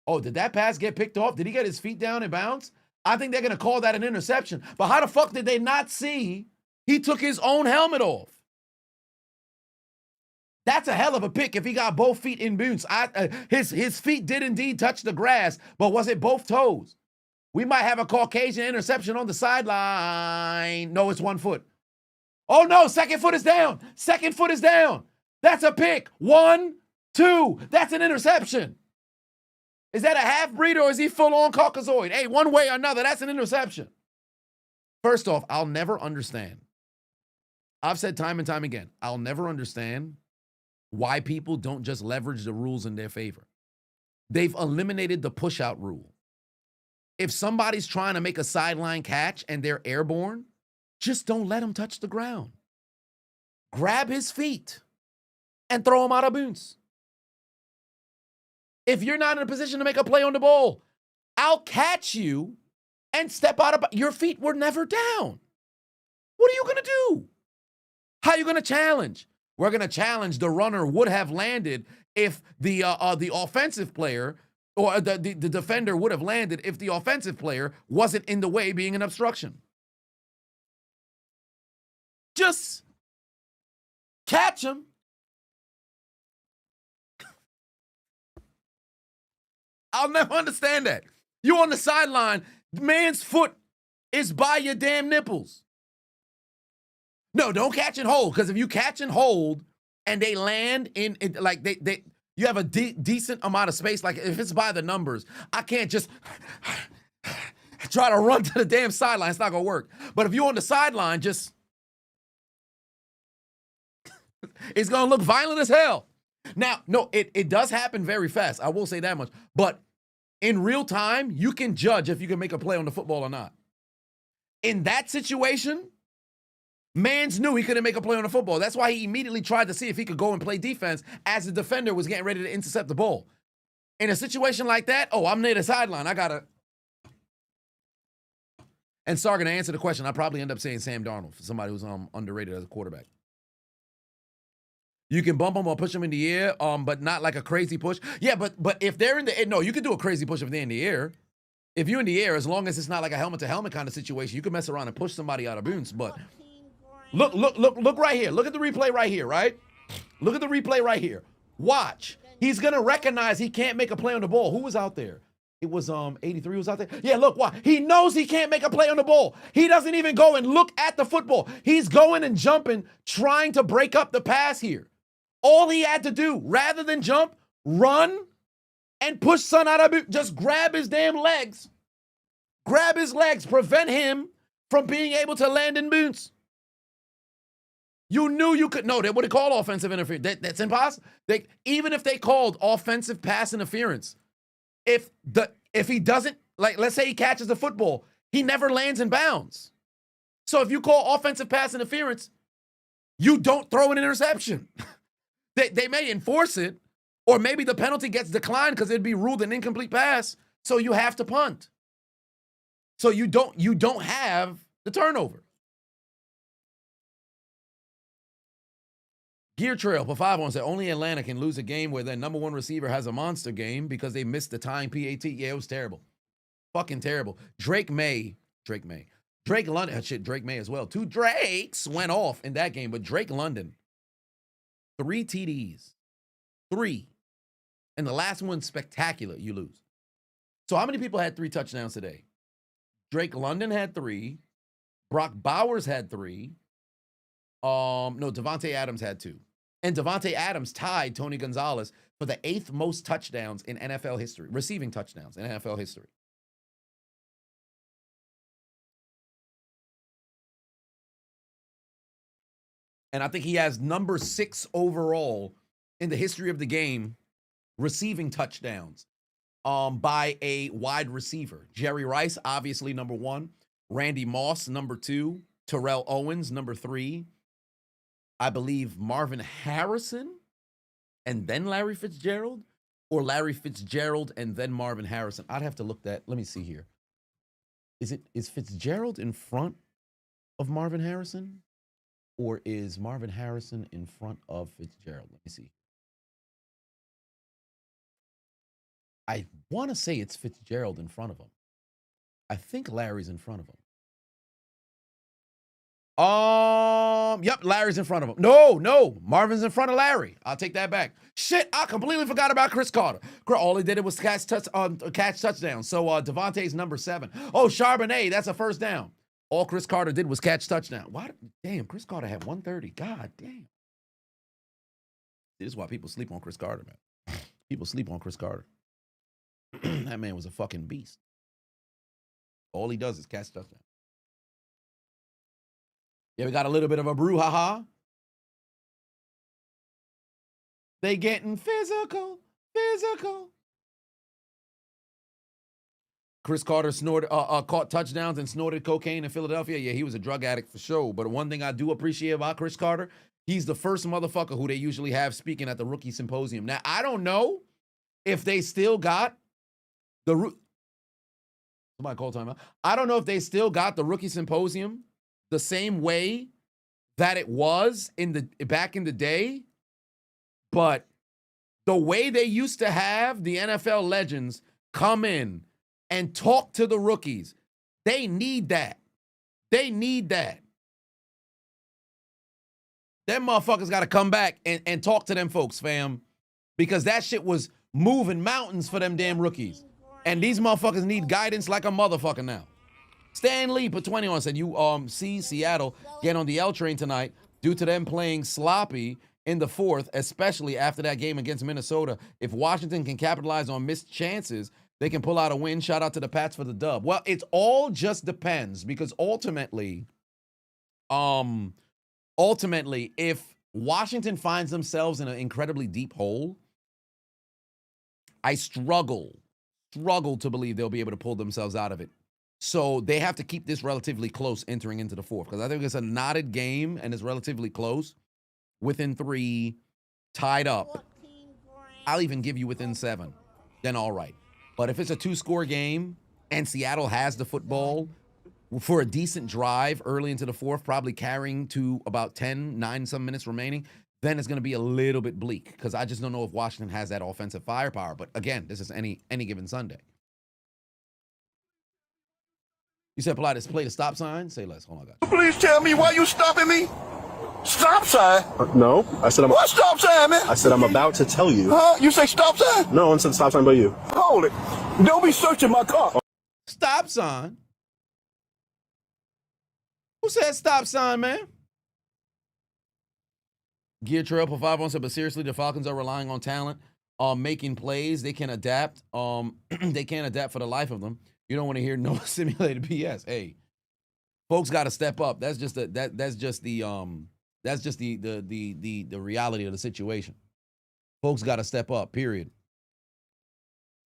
Oh, did that pass get picked off? Did he get his feet down and bounce? I think they're going to call that an interception. But how the fuck did they not see he took his own helmet off? That's a hell of a pick if he got both feet in bounds. His feet did indeed touch the grass, but was it both toes? We might have a Caucasian interception on the sideline. No, it's 1 foot. Oh, no, second foot is down. Second foot is down. That's a pick. 1, 2. That's an interception. Is that a half-breed or is he full-on Caucasoid? Hey, one way or another, that's an interception. First off, I'll never understand. I've said time and time again, I'll never understand why people don't just leverage the rules in their favor. They've eliminated the push-out rule. If somebody's trying to make a sideline catch and they're airborne, just don't let them touch the ground. Grab his feet and throw him out of bounds. If you're not in a position to make a play on the ball, I'll catch you and step out of your feet were never down. What are you going to do? How are you going to challenge? We're going to challenge the runner would have landed if the offensive player or the defender would have landed if the offensive player wasn't in the way being an obstruction. Just catch him. I'll never understand that. You on the sideline, the man's foot is by your damn nipples. No, don't catch and hold, because if you catch and hold and they land in like they you have a decent amount of space. Like if it's by the numbers, I can't just try to run to the damn sideline. It's not gonna work. But if you're on the sideline, just it's gonna look violent as hell. Now, no, it does happen very fast. I will say that much. But in real time, you can judge if you can make a play on the football or not. In that situation, Mans knew he couldn't make a play on the football. That's why he immediately tried to see if he could go and play defense as the defender was getting ready to intercept the ball. In a situation like that, oh, I'm near the sideline. I got to. And Sargon, to answer the question, I probably end up saying Sam Darnold for somebody who's underrated as a quarterback. You can bump them or push them in the air, but not like a crazy push. Yeah, but if they're in the air, no, you can do a crazy push if they're in the air. If you're in the air, as long as it's not like a helmet-to-helmet kind of situation, you can mess around and push somebody out of bounds. But look right here. Look at the replay right here, right? Look at the replay right here. Watch. He's going to recognize he can't make a play on the ball. Who was out there? It was 83 was out there. Yeah, look, why? He knows he can't make a play on the ball. He doesn't even go and look at the football. He's going and jumping, trying to break up the pass here. All he had to do, rather than jump, run and push son out of it. Just grab his damn legs. Grab his legs. Prevent him from being able to land in bounds. You knew you could. No, they would have called offensive interference. That's impossible. Even if they called offensive pass interference, if he doesn't, like, let's say he catches the football, he never lands in bounds. So if you call offensive pass interference, you don't throw an interception. They may enforce it, or maybe the penalty gets declined because it'd be ruled an incomplete pass, so you have to punt. So you don't have the turnover. Gear Trail for 5-1 said only Atlanta can lose a game where their number one receiver has a monster game because they missed the tying PAT. Yeah, it was terrible. Fucking terrible. Drake May. Drake London. Shit, Drake May as well. 2 Drakes went off in that game, but Drake London, 3 TDs. 3. And the last one, spectacular. You lose. So how many people had 3 touchdowns today? Drake London had 3. Brock Bowers had 3. No, Devontae Adams had 2. And Devontae Adams tied Tony Gonzalez for the 8th most touchdowns in NFL history, receiving touchdowns in NFL history. And I think he has number 6 overall in the history of the game, receiving touchdowns by a wide receiver. Jerry Rice, obviously number 1. Randy Moss, number 2. Terrell Owens, number 3. I believe Marvin Harrison and then Larry Fitzgerald, or Larry Fitzgerald and then Marvin Harrison. I'd have to look that. Let me see here. Is Fitzgerald in front of Marvin Harrison, or is Marvin Harrison in front of Fitzgerald? Let me see. I want to say it's Fitzgerald in front of him. I think Larry's in front of him. Yep, Larry's in front of him. No, Marvin's in front of Larry. I'll take that back. Shit, I completely forgot about Chris Carter. All he did was catch touchdowns. So Devontae's number 7. Oh, Charbonnet, that's a first down. All Chris Carter did was catch touchdown. What? Damn, Chris Carter had 130. God damn. This is why people sleep on Chris Carter, man. People sleep on Chris Carter. That man was a fucking beast. All he does is catch touchdown. Yeah, we got a little bit of a brouhaha. They getting physical. Chris Carter caught touchdowns and snorted cocaine in Philadelphia. Yeah, he was a drug addict for sure. But one thing I do appreciate about Chris Carter, he's the first motherfucker who they usually have speaking at the rookie symposium. Now, I don't know if they still got the somebody call timeout. I don't know if they still got the rookie symposium the same way that it was back in the day, but the way they used to have the NFL legends come in and talk to the rookies, they need that. Them motherfuckers got to come back and talk to them folks, fam, because that shit was moving mountains for them damn rookies. And these motherfuckers need guidance like a motherfucker now. Stan Lee put 20 on, said, you see Seattle get on the L train tonight due to them playing sloppy in the 4th, especially after that game against Minnesota. If Washington can capitalize on missed chances, they can pull out a win. Shout out to the Pats for the dub. Well, it all just depends, because ultimately, if Washington finds themselves in an incredibly deep hole, I struggle to believe they'll be able to pull themselves out of it. So they have to keep this relatively close entering into the 4th, because I think it's a knotted game and it's relatively close. Within 3, tied up. I'll even give you within 7. Then all right. But if it's a 2-score game and Seattle has the football for a decent drive early into the 4th, probably carrying to about 9 some minutes remaining, then it's going to be a little bit bleak because I just don't know if Washington has that offensive firepower. But again, this is any given Sunday. You said, Pilates, play the stop sign? Say less. Hold on, guys. Please tell me why you stopping me? Stop sign? No, I said What stop sign, man? I said I'm about to tell you. Huh? You say stop sign? No one said stop sign but you. Hold it. Don't be searching my car. Stop sign? Who said stop sign, man? Gear Trail for 5 on said, but seriously, the Falcons are relying on talent, making plays. They can adapt. They can't adapt for the life of them. You don't want to hear no simulated BS. Hey, folks got to step up. That's just the reality of the situation. Folks got to step up. Period.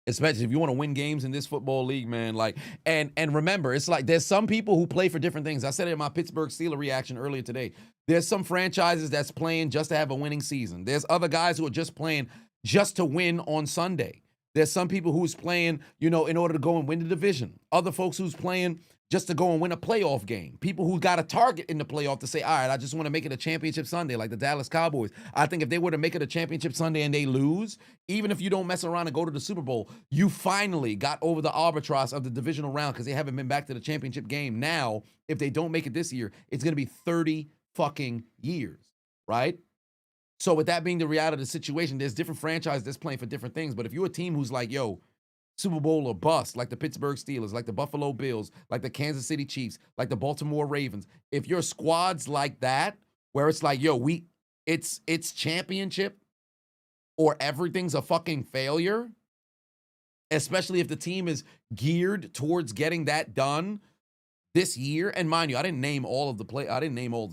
Especially if you want to win games in this football league, man. Like, and remember, it's like there's some people who play for different things. I said it in my Pittsburgh Steelers reaction earlier today. There's some franchises that's playing just to have a winning season. There's other guys who are just playing just to win on Sunday. There's some people who's playing, in order to go and win the division. Other folks who's playing just to go and win a playoff game. People who got a target in the playoff to say, all right, I just want to make it a championship Sunday, like the Dallas Cowboys. I think if they were to make it a championship Sunday and they lose, even if you don't mess around and go to the Super Bowl, you finally got over the albatross of the divisional round because they haven't been back to the championship game. Now, if they don't make it this year, it's going to be 30 fucking years, right? So with that being the reality of the situation, there's different franchises that's playing for different things. But if you're a team who's like, yo, Super Bowl or bust, like the Pittsburgh Steelers, like the Buffalo Bills, like the Kansas City Chiefs, like the Baltimore Ravens, if your squad's like that, where it's like, yo, it's championship or everything's a fucking failure, especially if the team is geared towards getting that done this year. And mind you, I didn't name all of the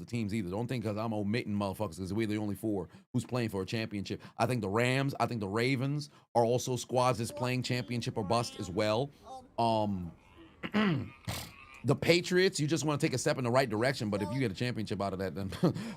teams either. Don't think because I'm omitting motherfuckers because we're the only 4 who's playing for a championship. I think the Rams, I think the Ravens are also squads that's playing championship or bust as well. The Patriots, you just want to take a step in the right direction, but if you get a championship out of that, then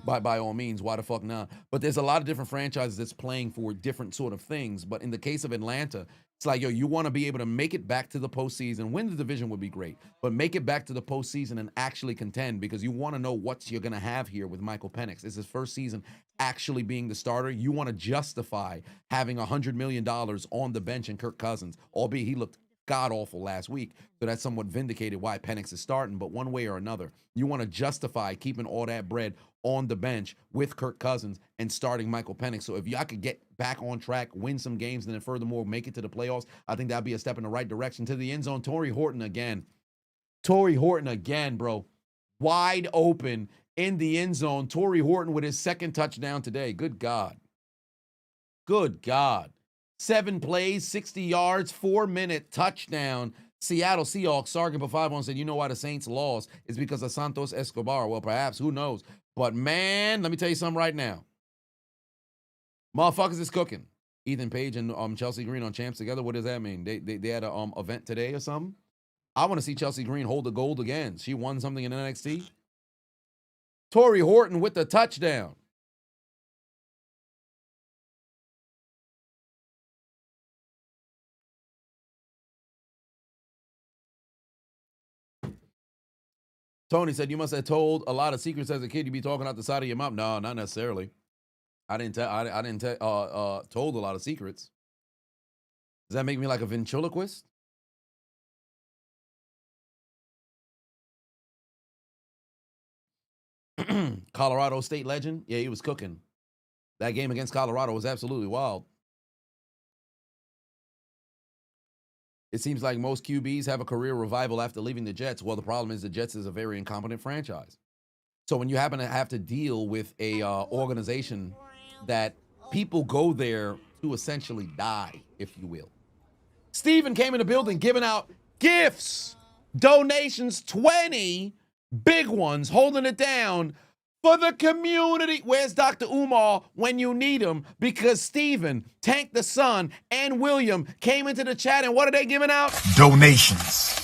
by all means, why the fuck not? But there's a lot of different franchises that's playing for different sort of things. But in the case of Atlanta, it's like, yo, you want to be able to make it back to the postseason. Win the division would be great, but make it back to the postseason and actually contend because you want to know what you're going to have here with Michael Penix. It's his first season actually being the starter. You want to justify having $100 million on the bench and Kirk Cousins, albeit he looked god-awful last week, so that's somewhat vindicated why Penix is starting, but one way or another, you want to justify keeping all that bread on the bench with Kirk Cousins and starting Michael Penix. So if I could get back on track, win some games, and then furthermore make it to the playoffs, I think that'd be a step in the right direction. To the end zone, Torrey Horton again, bro. Wide open in the end zone. Torrey Horton with his second touchdown today. Good God. 7 plays, 60 yards, 4-minute touchdown. Seattle Seahawks, Sargent for 5 on said, you know why the Saints lost? It's because of Santos Escobar. Well, perhaps, who knows? But man, let me tell you something right now. Motherfuckers is cooking. Ethan Page and Chelsea Green on champs together. What does that mean? They had a event today or something? I want to see Chelsea Green hold the gold again. She won something in NXT. Torrey Horton with the touchdown. Tony said, you must have told a lot of secrets as a kid. You be talking out the side of your mouth. No, not necessarily. I didn't told a lot of secrets. Does that make me like a ventriloquist? Colorado State legend. Yeah, he was cooking. That game against Colorado was absolutely wild. It seems like most QBs have a career revival after leaving the Jets. Well, the problem is the Jets is a very incompetent franchise. So when you happen to have to deal with a organization that people go there to essentially die, if you will. Steven came in the building giving out gifts, donations, 20 big ones, holding it down for the community. Where's Dr. Umar when you need him? Because Steven, Tank the Son, and William came into the chat, and what are they giving out? Donations.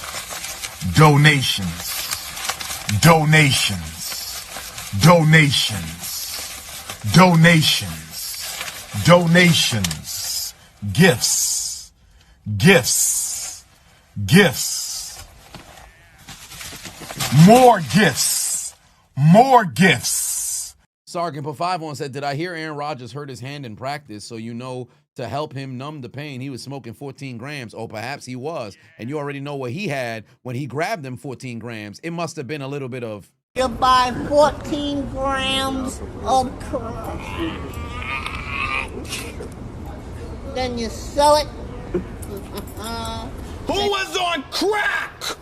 Gifts. More gifts. Sargent put 5 on, said, did I hear Aaron Rodgers hurt his hand in practice so you know to help him numb the pain he was smoking 14 grams? Or perhaps he was, and you already know what he had when he grabbed them 14 grams. It must have been a little bit of... You buy 14 grams of crack. Then you sell it. Who was on crack?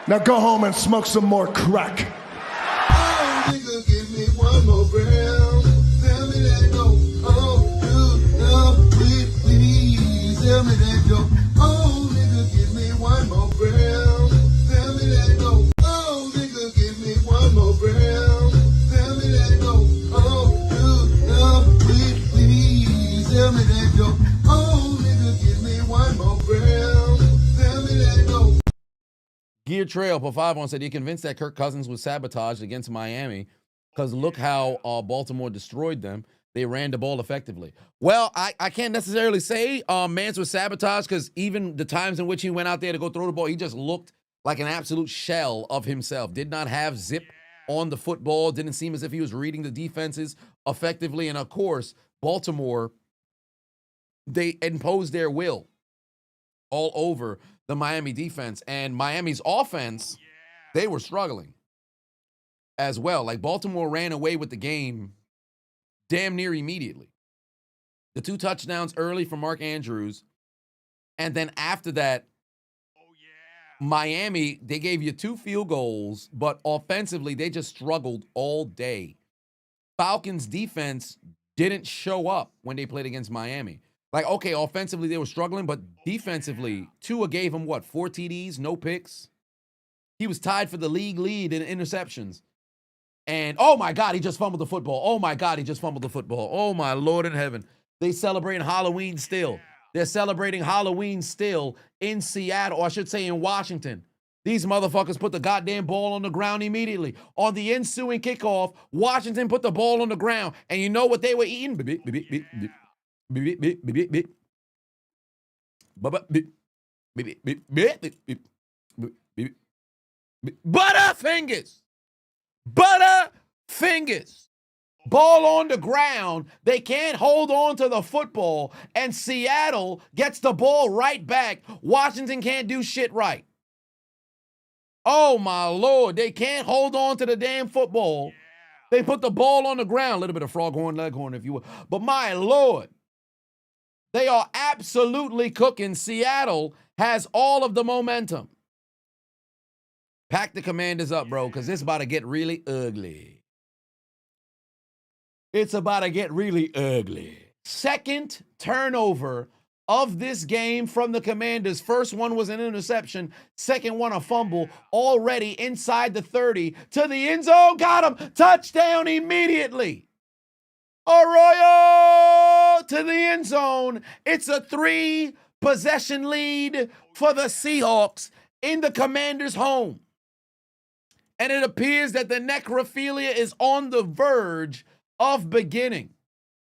Now go home and smoke some more crack. Oh, nigga, give me one more gram. Tell me that no. Oh, please. Tell me that no. Oh, nigga, give me one more gram. Tell me that no. Oh, nigga, give me one more gram. Tell me that no. Oh, please. Tell me that no. Oh, nigga, give me one more gram. Tell me that no. Gear Trail put 5 on, said, you're convinced that Kirk Cousins was sabotaged against Miami because look how Baltimore destroyed them. They ran the ball effectively. Well, I can't necessarily say Mance was sabotaged because even the times in which he went out there to go throw the ball, he just looked like an absolute shell of himself. Did not have zip on the football. Didn't seem as if he was reading the defenses effectively. And, of course, Baltimore, they imposed their will all over the Miami defense. And Miami's offense, they were struggling as well. Like, Baltimore ran away with the game damn near immediately. The 2 touchdowns early from Mark Andrews. And then after that, Miami, they gave you 2 field goals, but offensively, they just struggled all day. Falcons defense didn't show up when they played against Miami. Like, okay, offensively, they were struggling, but defensively, Tua gave him, 4 TDs, no picks? He was tied for the league lead in interceptions. And, oh, my God, he just fumbled the football. Oh, my God, he just fumbled the football. Oh, my Lord in heaven. They celebrating Halloween still. They're celebrating Halloween still in Seattle, or I should say in Washington. These motherfuckers put the goddamn ball on the ground immediately. On the ensuing kickoff, Washington put the ball on the ground. And you know what they were eating? Butterfingers. Butterfingers. Ball on the ground. They can't hold on to the football. And Seattle gets the ball right back. Washington can't do shit right. Oh, my Lord. They can't hold on to the damn football. They put the ball on the ground. A little bit of froghorn, leghorn, if you will. But my Lord, they are absolutely cooking. Seattle has all of the momentum. Pack the Commanders up, bro, because it's about to get really ugly. It's about to get really ugly. Second turnover of this game from the Commanders. First one was an interception. Second one, a fumble. Already inside the 30 to the end zone. Got him. Touchdown immediately. Arroyo to the end zone. It's a 3-possession lead for the Seahawks in the Commanders' home. And it appears that the necrophilia is on the verge of beginning.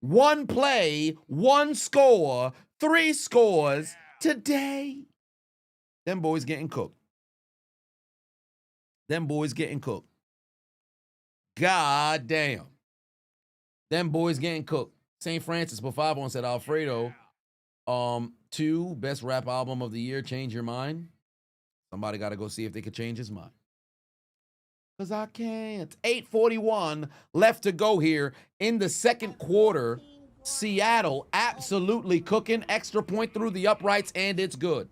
1 play, 1 score, 3 scores today. Them boys getting cooked. Them boys getting cooked. God damn. Them boys getting cooked. St. Francis put 5 on, said Alfredo. 2, best rap album of the year, Change Your Mind. Somebody got to go see if they could change his mind. Because I can't. 8:41 left to go here in the second quarter. Seattle absolutely cooking. Extra point through the uprights, and it's good.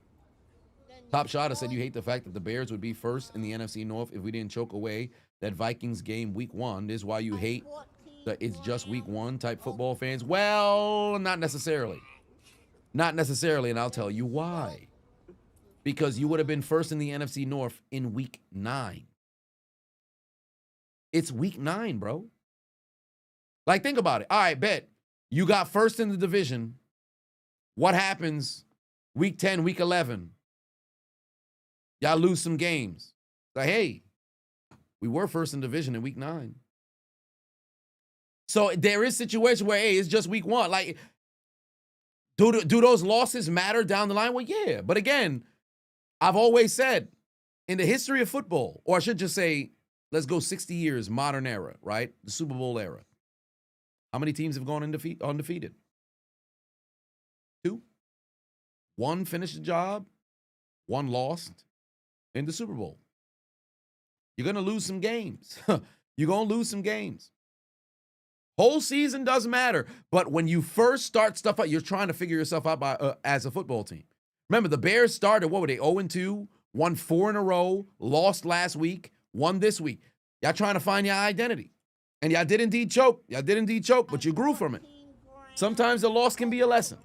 Top Shotter said you hate the fact that the Bears would be first in the NFC North if we didn't choke away that Vikings game week 1. This is why you hate the it's just week 1 type football fans. Well, not necessarily. Not necessarily, and I'll tell you why. Because you would have been first in the NFC North in week 9. It's week 9, bro. Like, think about it. All right, bet. You got first in the division. What happens week 10, week 11? Y'all lose some games. Like, hey, we were first in division in week 9. So there is a situation where, hey, it's just week 1. Like, do those losses matter down the line? Well, yeah. But again, I've always said, in the history of football, or I should just say, let's go 60 years, modern era, right? The Super Bowl era. How many teams have gone undefeated? 2. 1 finished the job, 1 lost in the Super Bowl. You're going to lose some games. You're going to lose some games. Whole season doesn't matter. But when you first start stuff out, you're trying to figure yourself out as a football team. Remember, the Bears started, what were they, 0-2, won 4 in a row, lost last week, won this week. Y'all trying to find your identity. And y'all did indeed choke. Y'all did indeed choke, but you grew from it. Sometimes the loss can be a lesson.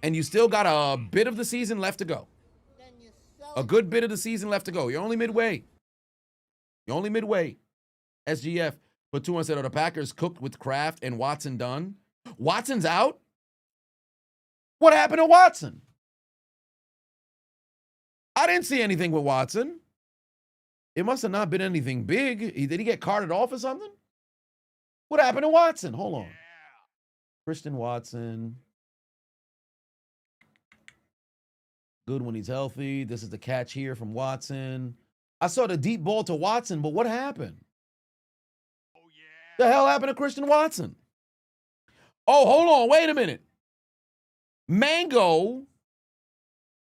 And you still got a bit of the season left to go. A good bit of the season left to go. You're only midway. You're only midway. SGF put 2 and said, the Packers cooked with Kraft and Watson done. Watson's out? What happened to Watson? I didn't see anything with Watson. It must have not been anything big. Did he get carted off or something? What happened to Watson? Hold on. Christian Watson. Good when he's healthy. This is the catch here from Watson. I saw the deep ball to Watson, but what happened? The hell happened to Christian Watson? Oh, hold on. Wait a minute. Mango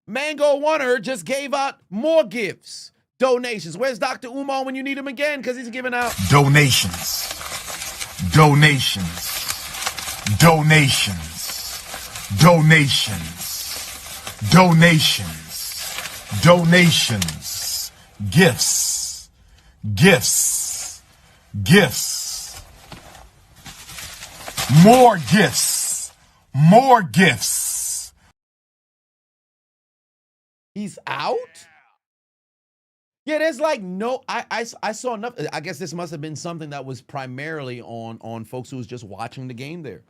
Warner just gave out more gifts. Donations. Where's Dr. Umar when you need him again? Because he's giving out donations. Donations. Donations. Donations. Donations. Donations. Gifts. Gifts. Gifts. More gifts. More gifts. He's out? Yeah, there's like no, I saw enough. I guess this must have been something that was primarily on folks who was just watching the game there.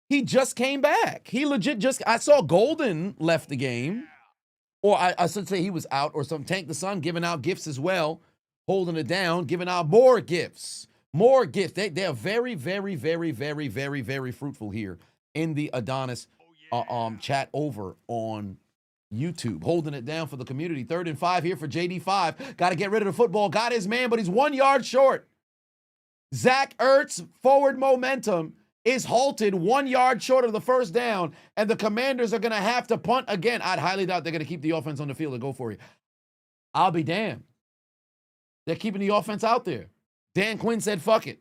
He just came back. He legit just, I saw Golden left the game. Or I should say he was out or something. Tank the Sun giving out gifts as well. Holding it down, giving out more gifts. More gifts. They are very, very, very, very, very, very fruitful here in the Adonis chat over on YouTube, holding it down for the community. 3rd and 5 here for JD5. Got to get rid of the football. Got his man, but he's 1 yard short. Zach Ertz forward momentum is halted 1 yard short of the first down, and the Commanders are going to have to punt again. I'd highly doubt they're going to keep the offense on the field and go for you. I'll be damned. They're keeping the offense out there. Dan Quinn said, fuck it.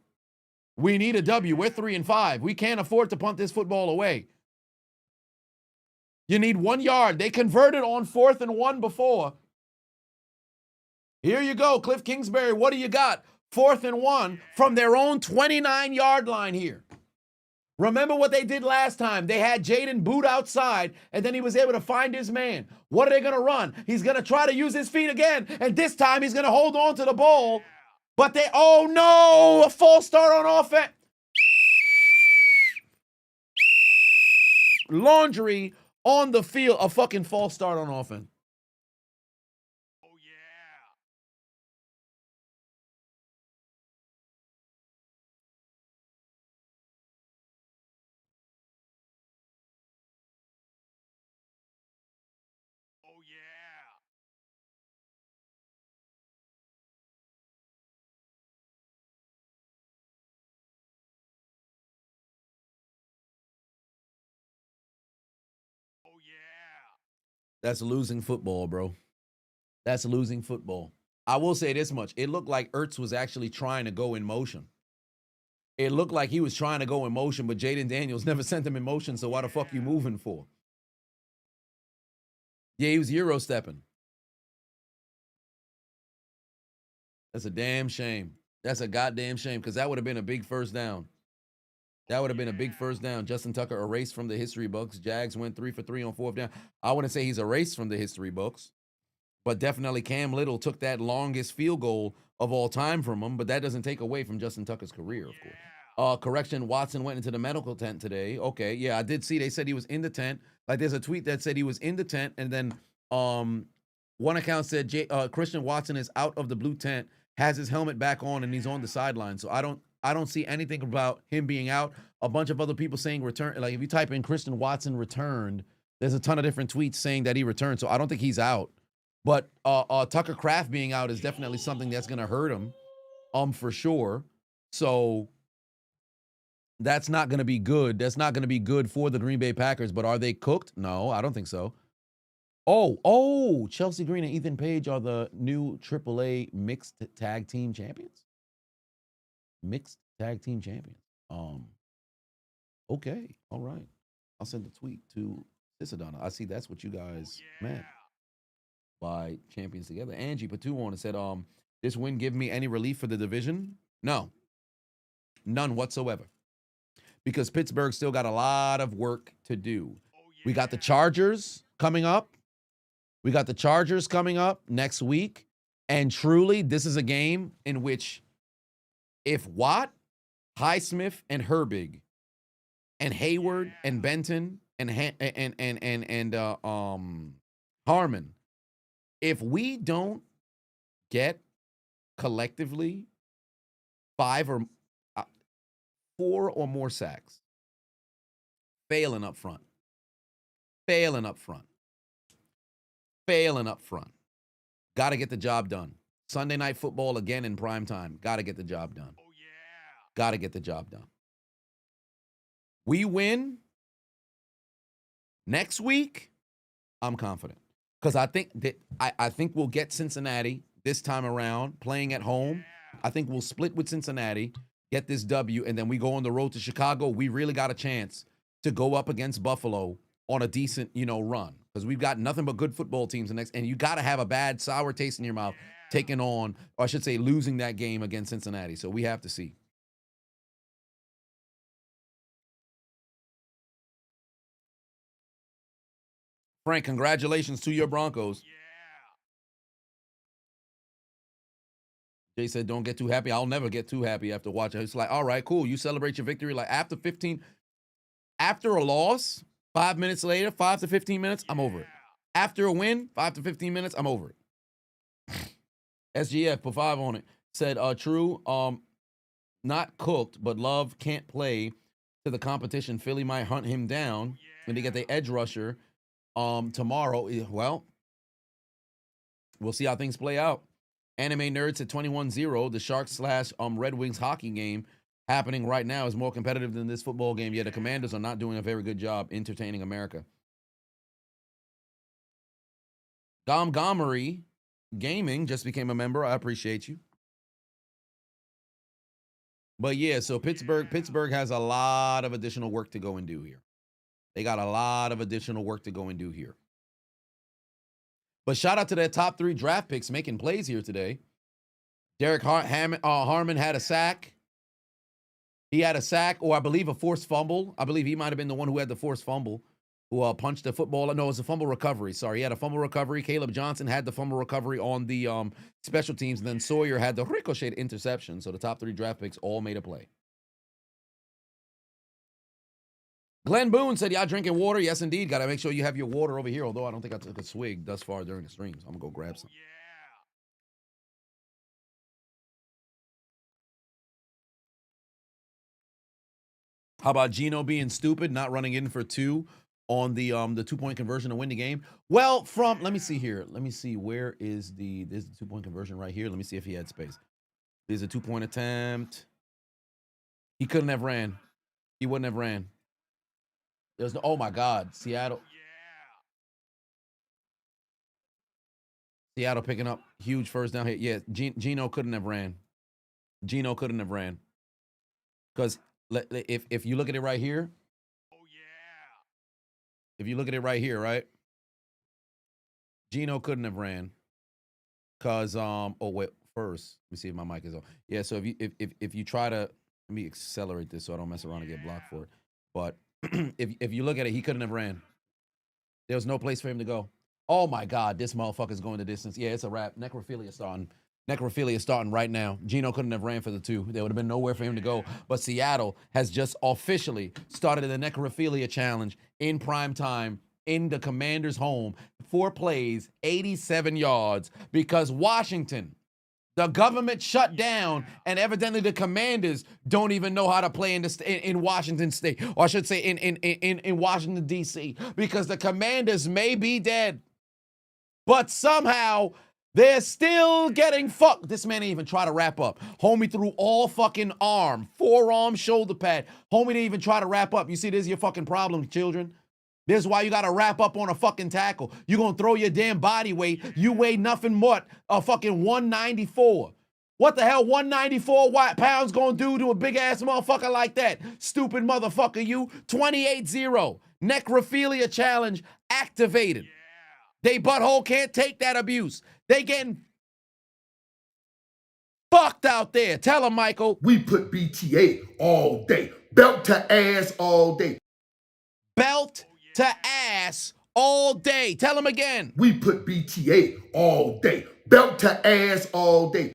We need a W. We're 3 and 5. We can't afford to punt this football away. You need 1 yard. They converted on 4th and 1 before. Here you go, Cliff Kingsbury. What do you got? 4th and 1 from their own 29-yard line here. Remember what they did last time. They had Jaden boot outside, and then he was able to find his man. What are they going to run? He's going to try to use his feet again, and this time he's going to hold on to the ball. But they, oh no, a false start on offense. Laundry on the field, a fucking false start on offense. Oh, yeah. Oh, yeah. Oh, yeah. That's losing football, bro. That's losing football. I will say this much. It looked like Ertz was actually trying to go in motion. It looked like he was trying to go in motion, but Jaden Daniels never sent him in motion, so why the fuck you moving for? Yeah, he was Euro stepping. That's a damn shame. That's a goddamn shame, because that would have been a big first down. That would have been a big first down. Justin Tucker erased from the history books. Jags went 3 for 3 on 4th down. I wouldn't say he's erased from the history books, but definitely Cam Little took that longest field goal of all time from him, but that doesn't take away from Justin Tucker's career, of course. Correction, Watson went into the medical tent today. Okay, yeah, I did see they said he was in the tent. Like, there's a tweet that said he was in the tent, and then one account said Christian Watson is out of the blue tent, has his helmet back on, and he's on the sideline. So I don't see anything about him being out. A bunch of other people saying return. Like, if you type in Christian Watson returned, there's a ton of different tweets saying that he returned. So I don't think he's out. But Tucker Kraft being out is definitely something that's going to hurt him. for sure. So that's not going to be good. That's not going to be good for the Green Bay Packers. But are they cooked? No, I don't think so. Oh, Chelsea Green and Ethan Page are the new AAA mixed tag team champions. Mixed tag team champions. Okay, all right. I'll send a tweet to Cisadonna. I see that's what you guys meant by champions together. Angie Patu on and said, this win give me any relief for the division? No. None whatsoever. Because Pittsburgh still got a lot of work to do. We got the Chargers coming up. We got the Chargers coming up next week. And truly, this is a game in which if Watt, Highsmith, and Herbig, and Hayward, and Benton, and Harmon, if we don't get collectively 4 or more sacks, failing up front, got to get the job done. Sunday Night Football again in prime time. Got to get the job done. Got to get the job done. We win next week, I'm confident. Because I think that I think we'll get Cincinnati this time around, playing at home. I think we'll split with Cincinnati, get this W, and then we go on the road to Chicago. We really got a chance to go up against Buffalo on a decent, run. Because we've got nothing but good football teams and you got to have a bad sour taste in your mouth taking on, or I should say losing that game against Cincinnati. So we have to see. Frank, congratulations to your Broncos. Jay said, don't get too happy. I'll never get too happy after watching. It's like, all right, cool. You celebrate your victory. Like after a loss, 5 minutes later, 5 to 15 minutes, I'm over it. After a win, 5 to 15 minutes, I'm over it. SGF, put 5 on it. Said, true, not cooked, but Love can't play to the competition. Philly might hunt him down when they get the edge rusher tomorrow. Well, we'll see how things play out. Anime Nerds at 21-0. The Sharks / Red Wings hockey game happening right now is more competitive than this football game, yet the Commanders are not doing a very good job entertaining America. Gomgomery Gaming just became a member. I appreciate you. But yeah, so Pittsburgh has a lot of additional work to go and do here. They got a lot of additional work to go and do here. But shout out to their top 3 draft picks making plays here today. Derek Harmon had a sack. He had a sack, or I believe a forced fumble. I believe he might have been the one who had the forced fumble, who punched the football. No, it was a fumble recovery. Sorry, he had a fumble recovery. Caleb Johnson had the fumble recovery on the special teams. And then Sawyer had the ricochet interception. So the top 3 draft picks all made a play. Glenn Boone said, y'all drinking water? Yes, indeed. Got to make sure you have your water over here, although I don't think I took a swig thus far during the stream. So I'm going to go grab some. How about Geno being stupid, not running in for 2 on the 2-point conversion to win the game? Well, let me see here. Let me see, where is there's the 2-point conversion right here. Let me see if he had space. There's a 2-point attempt. He couldn't have ran. He wouldn't have ran. There's no, oh my God, Seattle. Seattle picking up huge first down hit. Yeah, Geno couldn't have ran. Geno couldn't have ran. Because if you look at it right here. If you look at it right here, right? Geno couldn't have ran. Because, oh wait, first, let me see if my mic is on. Yeah, so if you try to, let me accelerate this so I don't mess around and get blocked for it. But if you look at it, he couldn't have ran. There was no place for him to go. Oh my God, this motherfucker's going the distance. Yeah, it's a wrap. Necrophilia starting. Necrophilia starting right now. Geno couldn't have ran for the 2. There would have been nowhere for him to go. But Seattle has just officially started the Necrophilia challenge in prime time in the Commanders' home. 4 plays, 87 yards, because Washington, the government shut down, and evidently the Commanders don't even know how to play in Washington State, or I should say in Washington, D.C., because the Commanders may be dead, but somehow They're still getting fucked. This man didn't even try to wrap up. Homie threw all fucking arm, forearm, shoulder pad. Homie didn't even try to wrap up. You see, this is your fucking problem, children. This is why you got to wrap up on a fucking tackle. You're going to throw your damn body weight. You weigh nothing but a fucking 194. What the hell 194 pounds going to do to a big-ass motherfucker like that? Stupid motherfucker, you. 28-0. Necrophilia challenge activated. They butthole can't take that abuse. They getting fucked out there. Tell them, Michael. We put BTA all day. Belt to ass all day. Belt to ass all day. Tell them again. We put BTA all day. Belt to ass all day.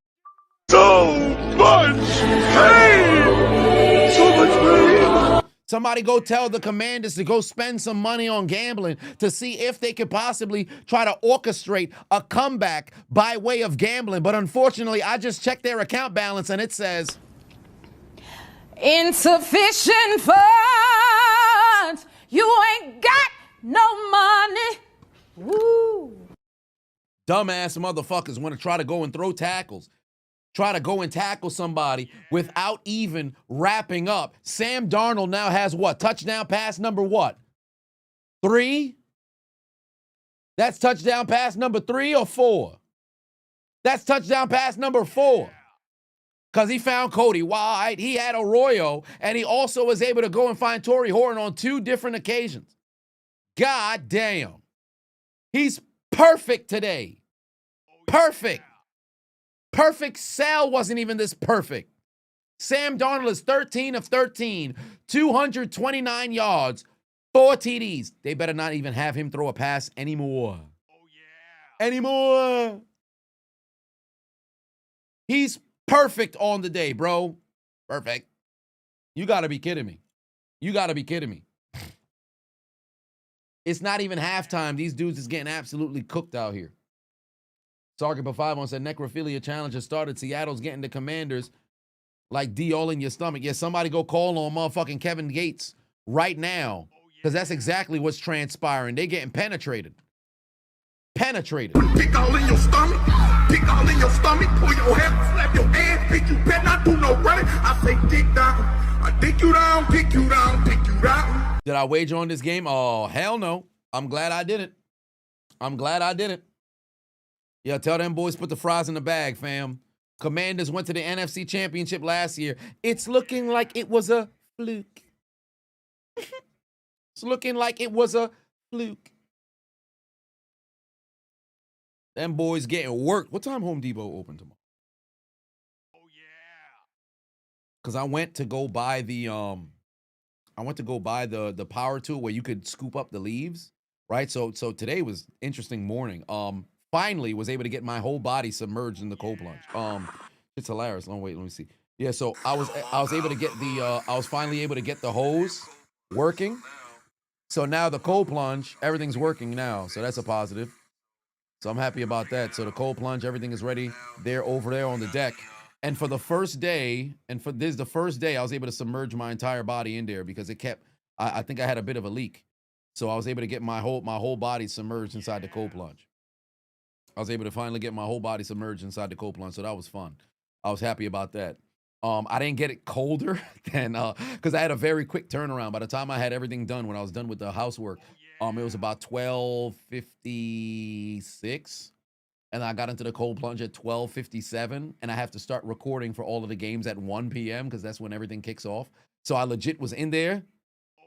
So much pain! So much pain! Somebody go tell the Commanders to go spend some money on gambling to see if they could possibly try to orchestrate a comeback by way of gambling. But unfortunately, I just checked their account balance and it says insufficient funds. You ain't got no money. Woo. Dumbass motherfuckers want to try to go and throw tackles. Try to go and tackle somebody without even wrapping up. Sam Darnold now has what? Touchdown pass number what? 3? That's touchdown pass number 3 or 4? That's touchdown pass number 4. Because he found Cody White, he had Arroyo, and he also was able to go and find Torrey Horton on 2 different occasions. God damn. He's perfect today. Perfect. Perfect Sal wasn't even this perfect. Sam Darnold is 13 of 13, 229 yards, 4 TDs. They better not even have him throw a pass anymore. Oh, yeah. Anymore. He's perfect on the day, bro. Perfect. You got to be kidding me. You got to be kidding me. It's not even halftime. These dudes is getting absolutely cooked out here. Target for 5 on said necrophilia challenge has started. Seattle's getting the Commanders like D all in your stomach. Yeah, somebody go call on motherfucking Kevin Gates right now. Because that's exactly what's transpiring. They getting penetrated. Penetrated. Pick all in your stomach. Pick all in your stomach. Pull your hair, slap your ass. Pick you better not do no running. I say dick down. I dick you down, pick you down, pick you down. Did I wager on this game? Oh, hell no. I'm glad I didn't. I'm glad I didn't. Yeah, tell them boys put the fries in the bag, fam. Commanders went to the NFC Championship last year. It's looking like it was a fluke. It's looking like it was a fluke. Them boys getting worked. What time Home Depot open tomorrow? Oh, yeah. Because I went to go buy the the power tool where you could scoop up the leaves, right? So today was interesting morning. Finally was able to get my whole body submerged in the cold plunge. It's hilarious. Let me see. Yeah, so I was able to get I was finally able to get the hose working. So now the cold plunge, everything's working now. So that's a positive. So I'm happy about that. So the cold plunge, everything is ready. They're over there on the deck. And for the first day, this is the first day I was able to submerge my entire body in there because it kept, I think I had a bit of a leak. So I was able to get my whole body submerged inside the cold plunge. I was able to finally get my whole body submerged inside the cold plunge. So that was fun. I was happy about that. I didn't get it colder than, because I had a very quick turnaround. By the time I had everything done, when I was done with the housework, it was about 12:56. And I got into the cold plunge at 12:57. And I have to start recording for all of the games at 1 p.m. because that's when everything kicks off. So I legit was in there Oh,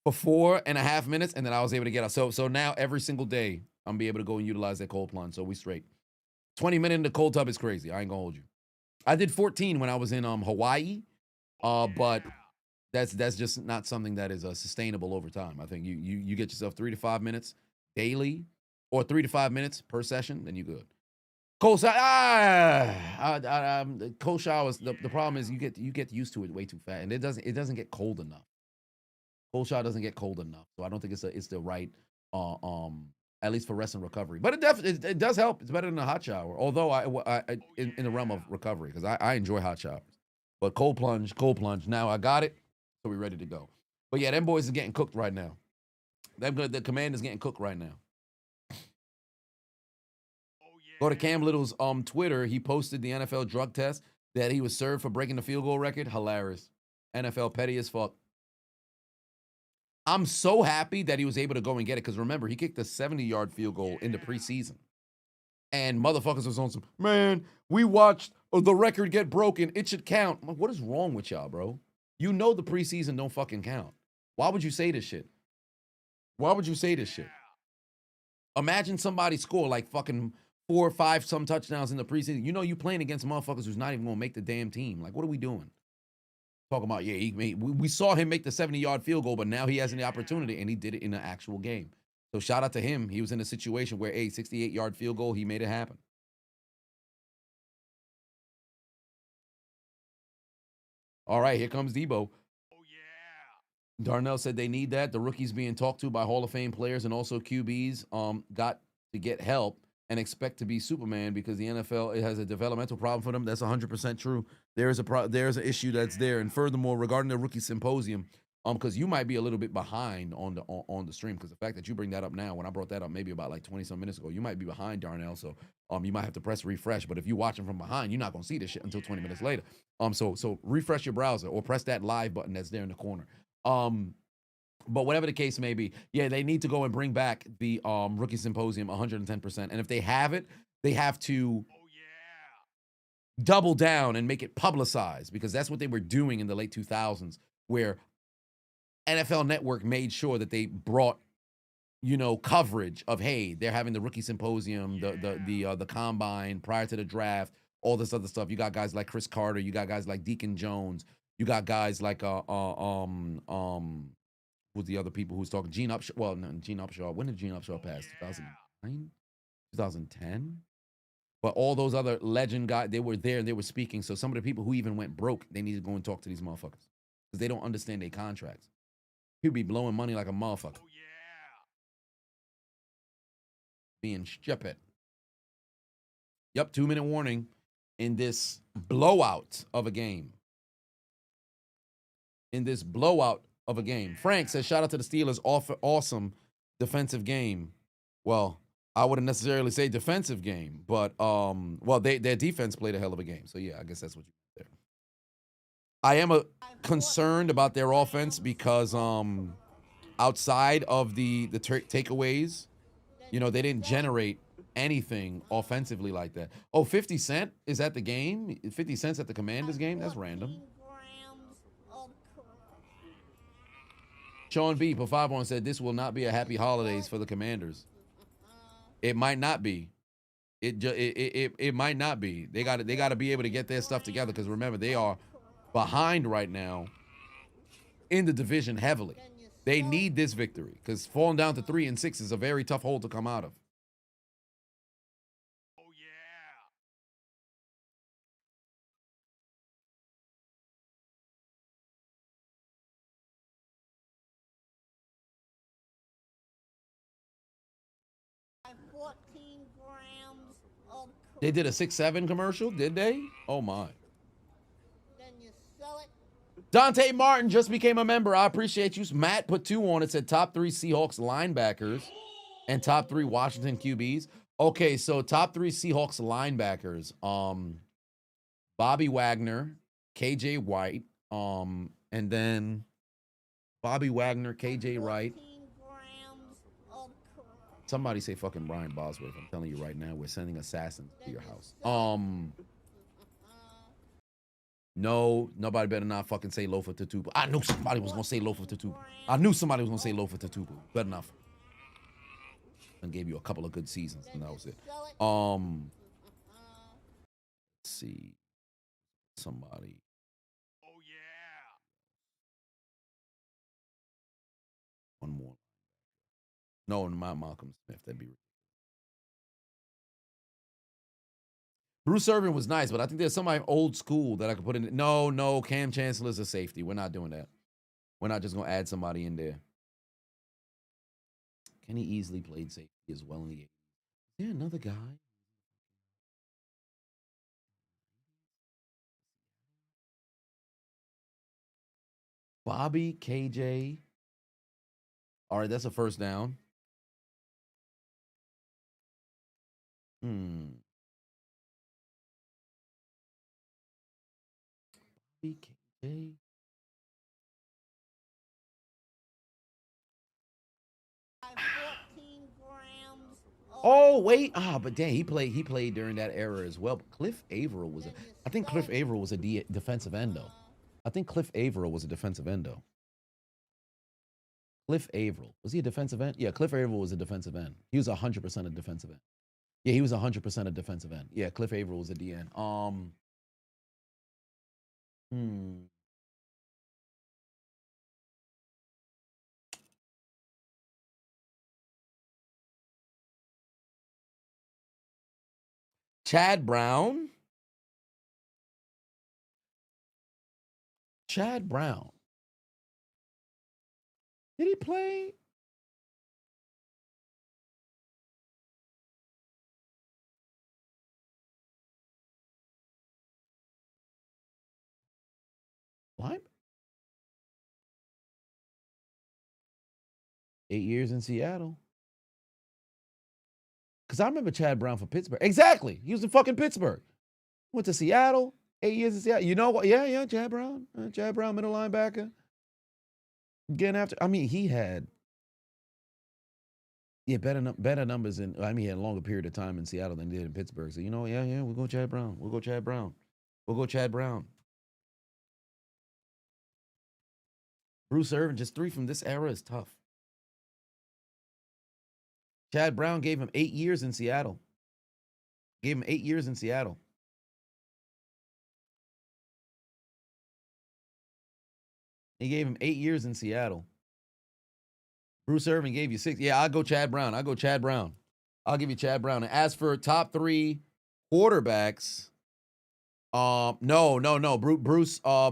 yeah. for 4.5 minutes. And then I was able to get out. So now every single day, I'm be able to go and utilize that cold plunge. So we straight. 20 minutes in the cold tub is crazy. I ain't gonna hold you. I did 14 when I was in Hawaii, but that's just not something that is sustainable over time. I think you get yourself 3 to 5 minutes daily, or 3 to 5 minutes per session, then you good. Cold showers. Cold showers. The problem is you get used to it way too fast, and it doesn't get cold enough. Cold shower doesn't get cold enough, so I don't think it's the right at least for rest and recovery. But it does help. It's better than a hot shower. Although I in the realm of recovery, because I enjoy hot showers. But cold plunge. Now I got it, so we're ready to go. But yeah, them boys are getting cooked right now. The Commanders getting cooked right now. Oh, Go to Cam Little's Twitter. He posted the NFL drug test that he was served for breaking the field goal record. Hilarious. NFL petty as fuck. I'm so happy that he was able to go and get it because remember, he kicked a 70-yard field goal in the preseason. And motherfuckers was on some, man, we watched the record get broken. It should count. I'm like, what is wrong with y'all, bro? You know the preseason don't fucking count. Why would you say this shit? Why would you say this shit? Imagine somebody score like fucking 4 or 5 some touchdowns in the preseason. You know you playing against motherfuckers who's not even going to make the damn team. Like, what are we doing? Talking about, yeah, we saw him make the 70-yard field goal, but now he has the opportunity, and he did it in an actual game. So shout out to him. He was in a situation where a 68-yard field goal, he made it happen. All right, here comes Debo. Darnell said they need that. The rookies being talked to by Hall of Fame players and also QBs got to get help and expect to be Superman because the NFL it has a developmental problem for them. That's 100% true. There's an issue that's there. And furthermore, regarding the rookie symposium, because you might be a little bit behind on the stream because the fact that you bring that up now, when I brought that up maybe about like 20 some minutes ago, you might be behind, Darnell. So you might have to press refresh. But if you're watching from behind, you're not gonna see this shit until 20 minutes later. So refresh your browser or press that live button that's there in the corner. But whatever the case may be, yeah, they need to go and bring back the rookie symposium 110%. And if they have it, they have to double down and make it publicized because that's what they were doing in the late 2000s, where NFL Network made sure that they brought, coverage of, hey, they're having the rookie symposium, the combine prior to the draft, all this other stuff. You got guys like Chris Carter, you got guys like Deacon Jones, you got guys like who's the other people who's talking? Gene Upshaw. Well, no, Gene Upshaw. When did Gene Upshaw pass? 2009, 2010. But all those other legend guys, they were there and they were speaking. So some of the people who even went broke, they need to go and talk to these motherfuckers because they don't understand their contracts. He'll be blowing money like a motherfucker. Being stupid. Yep, 2-minute warning in this blowout of a game. Frank says, shout out to the Steelers. Awesome defensive game. Well, I wouldn't necessarily say defensive game, but their defense played a hell of a game. So yeah, I guess that's what you did there. I am concerned about their offense because outside of the takeaways, they didn't generate anything offensively like that. Oh, 50 Cent is at the game? 50 Cent's at the Commanders game? That's random. Sean B. for 5-1 said this will not be a happy holidays for the Commanders. It might not be. It might not be. They got to be able to get their stuff together because remember they are behind right now in the division heavily. They need this victory because falling down to 3-6 is a very tough hole to come out of. They did a 6-7 commercial, did they? Oh my. Then you sell it. Dante Martin just became a member. I appreciate you. Matt put 2 on it. Said top 3 Seahawks linebackers and top 3 Washington QBs. Okay, so top 3 Seahawks linebackers. Bobby Wagner, KJ White, and then Bobby Wagner, KJ Wright. Somebody say fucking Brian Bosworth. I'm telling you right now, we're sending assassins to your house. No, nobody better not fucking say Lofa Tatupu. I knew somebody was gonna say Lofa Tatupu. Good enough. And gave you a couple of good seasons, and that was it. Let's see. Somebody. Oh yeah. One more. No, not Malcolm Smith. That'd be. Bruce Irvin was nice, but I think there's somebody old school that I could put in. No, Cam Chancellor's a safety. We're not doing that. We're not just gonna add somebody in there. Kenny easily played safety as well in the 80s. Is there another guy? Bobby, KJ. All right, that's a first down. BKJ. By 14 grams. Oh wait, but dang, he played during that era as well. But Cliff Averill was I think Cliff Averill was a defensive end though. I think Cliff Averill was a defensive end though. Cliff Averill, was he a defensive end? Yeah, Cliff Averill was a defensive end. He was 100% a defensive end. Yeah, he was 100% a defensive end. Yeah, Cliff Averill was a DN. Chad Brown. Chad Brown. Did he play? What? 8 years in Seattle. Because I remember Chad Brown for Pittsburgh. Exactly. He was in fucking Pittsburgh. Went to Seattle. 8 years in Seattle. You know what? Yeah, Chad Brown. Chad Brown, middle linebacker. Getting after. I mean, he had better numbers he had a longer period of time in Seattle than he did in Pittsburgh. So, we'll go Chad Brown. We'll go Chad Brown. We'll go Chad Brown. Bruce Irvin, just 3 from this era is tough. Chad Brown gave him 8 years in Seattle. Gave him 8 years in Seattle. He gave him 8 years in Seattle. Bruce Irvin gave you 6. Yeah, I'll go Chad Brown. I'll go Chad Brown. I'll give you Chad Brown. And as for top 3 quarterbacks, no. Bruce was a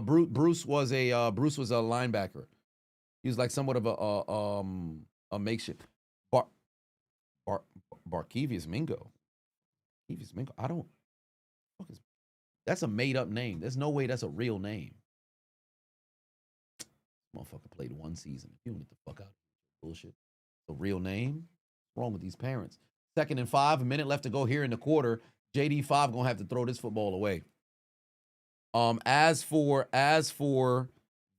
linebacker. He was like somewhat of a makeshift. Barkevius Mingo. I don't. That's a made up name. There's no way that's a real name. Motherfucker played 1 season. You don't get the fuck out of bullshit. A real name? What's wrong with these parents? 2nd and 5, a minute left to go here in the quarter. JD5 gonna have to throw this football away. As for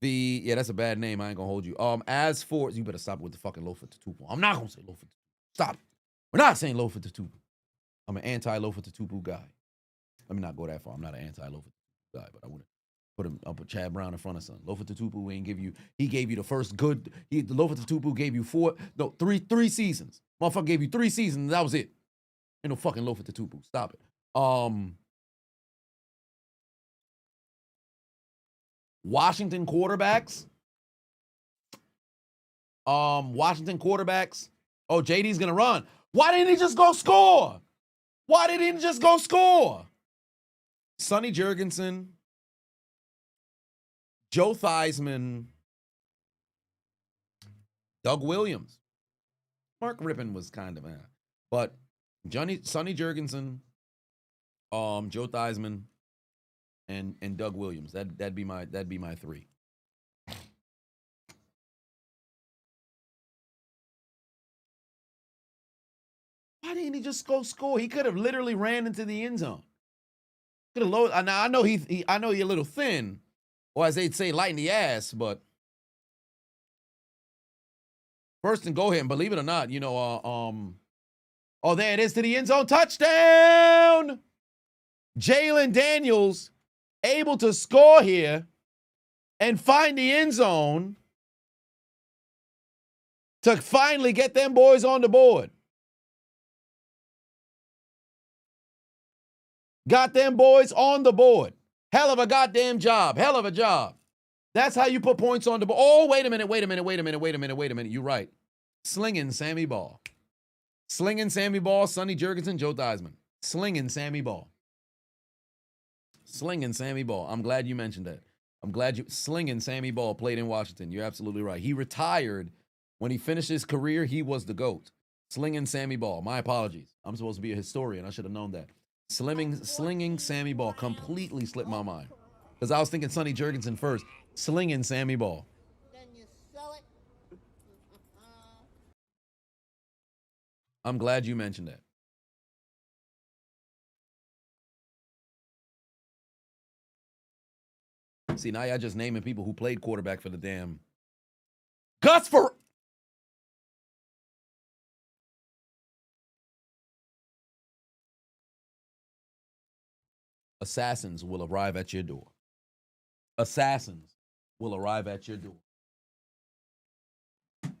the that's a bad name. I ain't gonna hold you. As for you better stop with the fucking low for Tatupu. I'm not gonna say low for Tatupu. Stop it. We're not saying low for Tatupu. I'm an anti-low for Tatupu guy. Let me not go that far. I'm not an anti-low for Tatupu guy, but I wouldn't put Chad Brown in front of something. Lofa Tatupu ain't give you. He gave you the first good. Lofa Tatupu gave you 3 seasons. Motherfucker gave you 3 seasons. And that was it. Ain't no fucking Lofa Tatupu. Stop it. Washington quarterbacks. Washington quarterbacks. Oh, JD's gonna run. Why didn't he just go score? Sonny Jurgensen, Joe Theismann, Doug Williams. Mark Rippon was kind of but Sonny Jurgensen, Joe Theismann, and Doug Williams. That'd be my 3. Why didn't he just go score? He could have literally ran into the end zone. Could have loaded. Now I know he's a little thin, or as they'd say, light in the ass. But first and go ahead, and believe it or not, oh, there it is to the end zone, touchdown! Jaden Daniels able to score here and find the end zone to finally get them boys on the board. Got them boys on the board. Hell of a goddamn job. Hell of a job. That's how you put points on the board. Oh, wait a minute. You're right. Slinging Sammy Ball. Sonny Jurgensen, Joe Theismann. Slinging Sammy Ball. I'm glad you mentioned that. Slinging Sammy Ball played in Washington. You're absolutely right. He retired. When he finished his career, he was the GOAT. Slinging Sammy Ball. My apologies. I'm supposed to be a historian. I should have known that. Slinging Sammy Ball completely slipped my mind. Because I was thinking Sonny Jurgensen first. Slinging Sammy Ball. Then you sell it. I'm glad you mentioned that. See, now y'all just naming people who played quarterback for the damn Gus for. Assassins will arrive at your door. Assassins will arrive at your door. It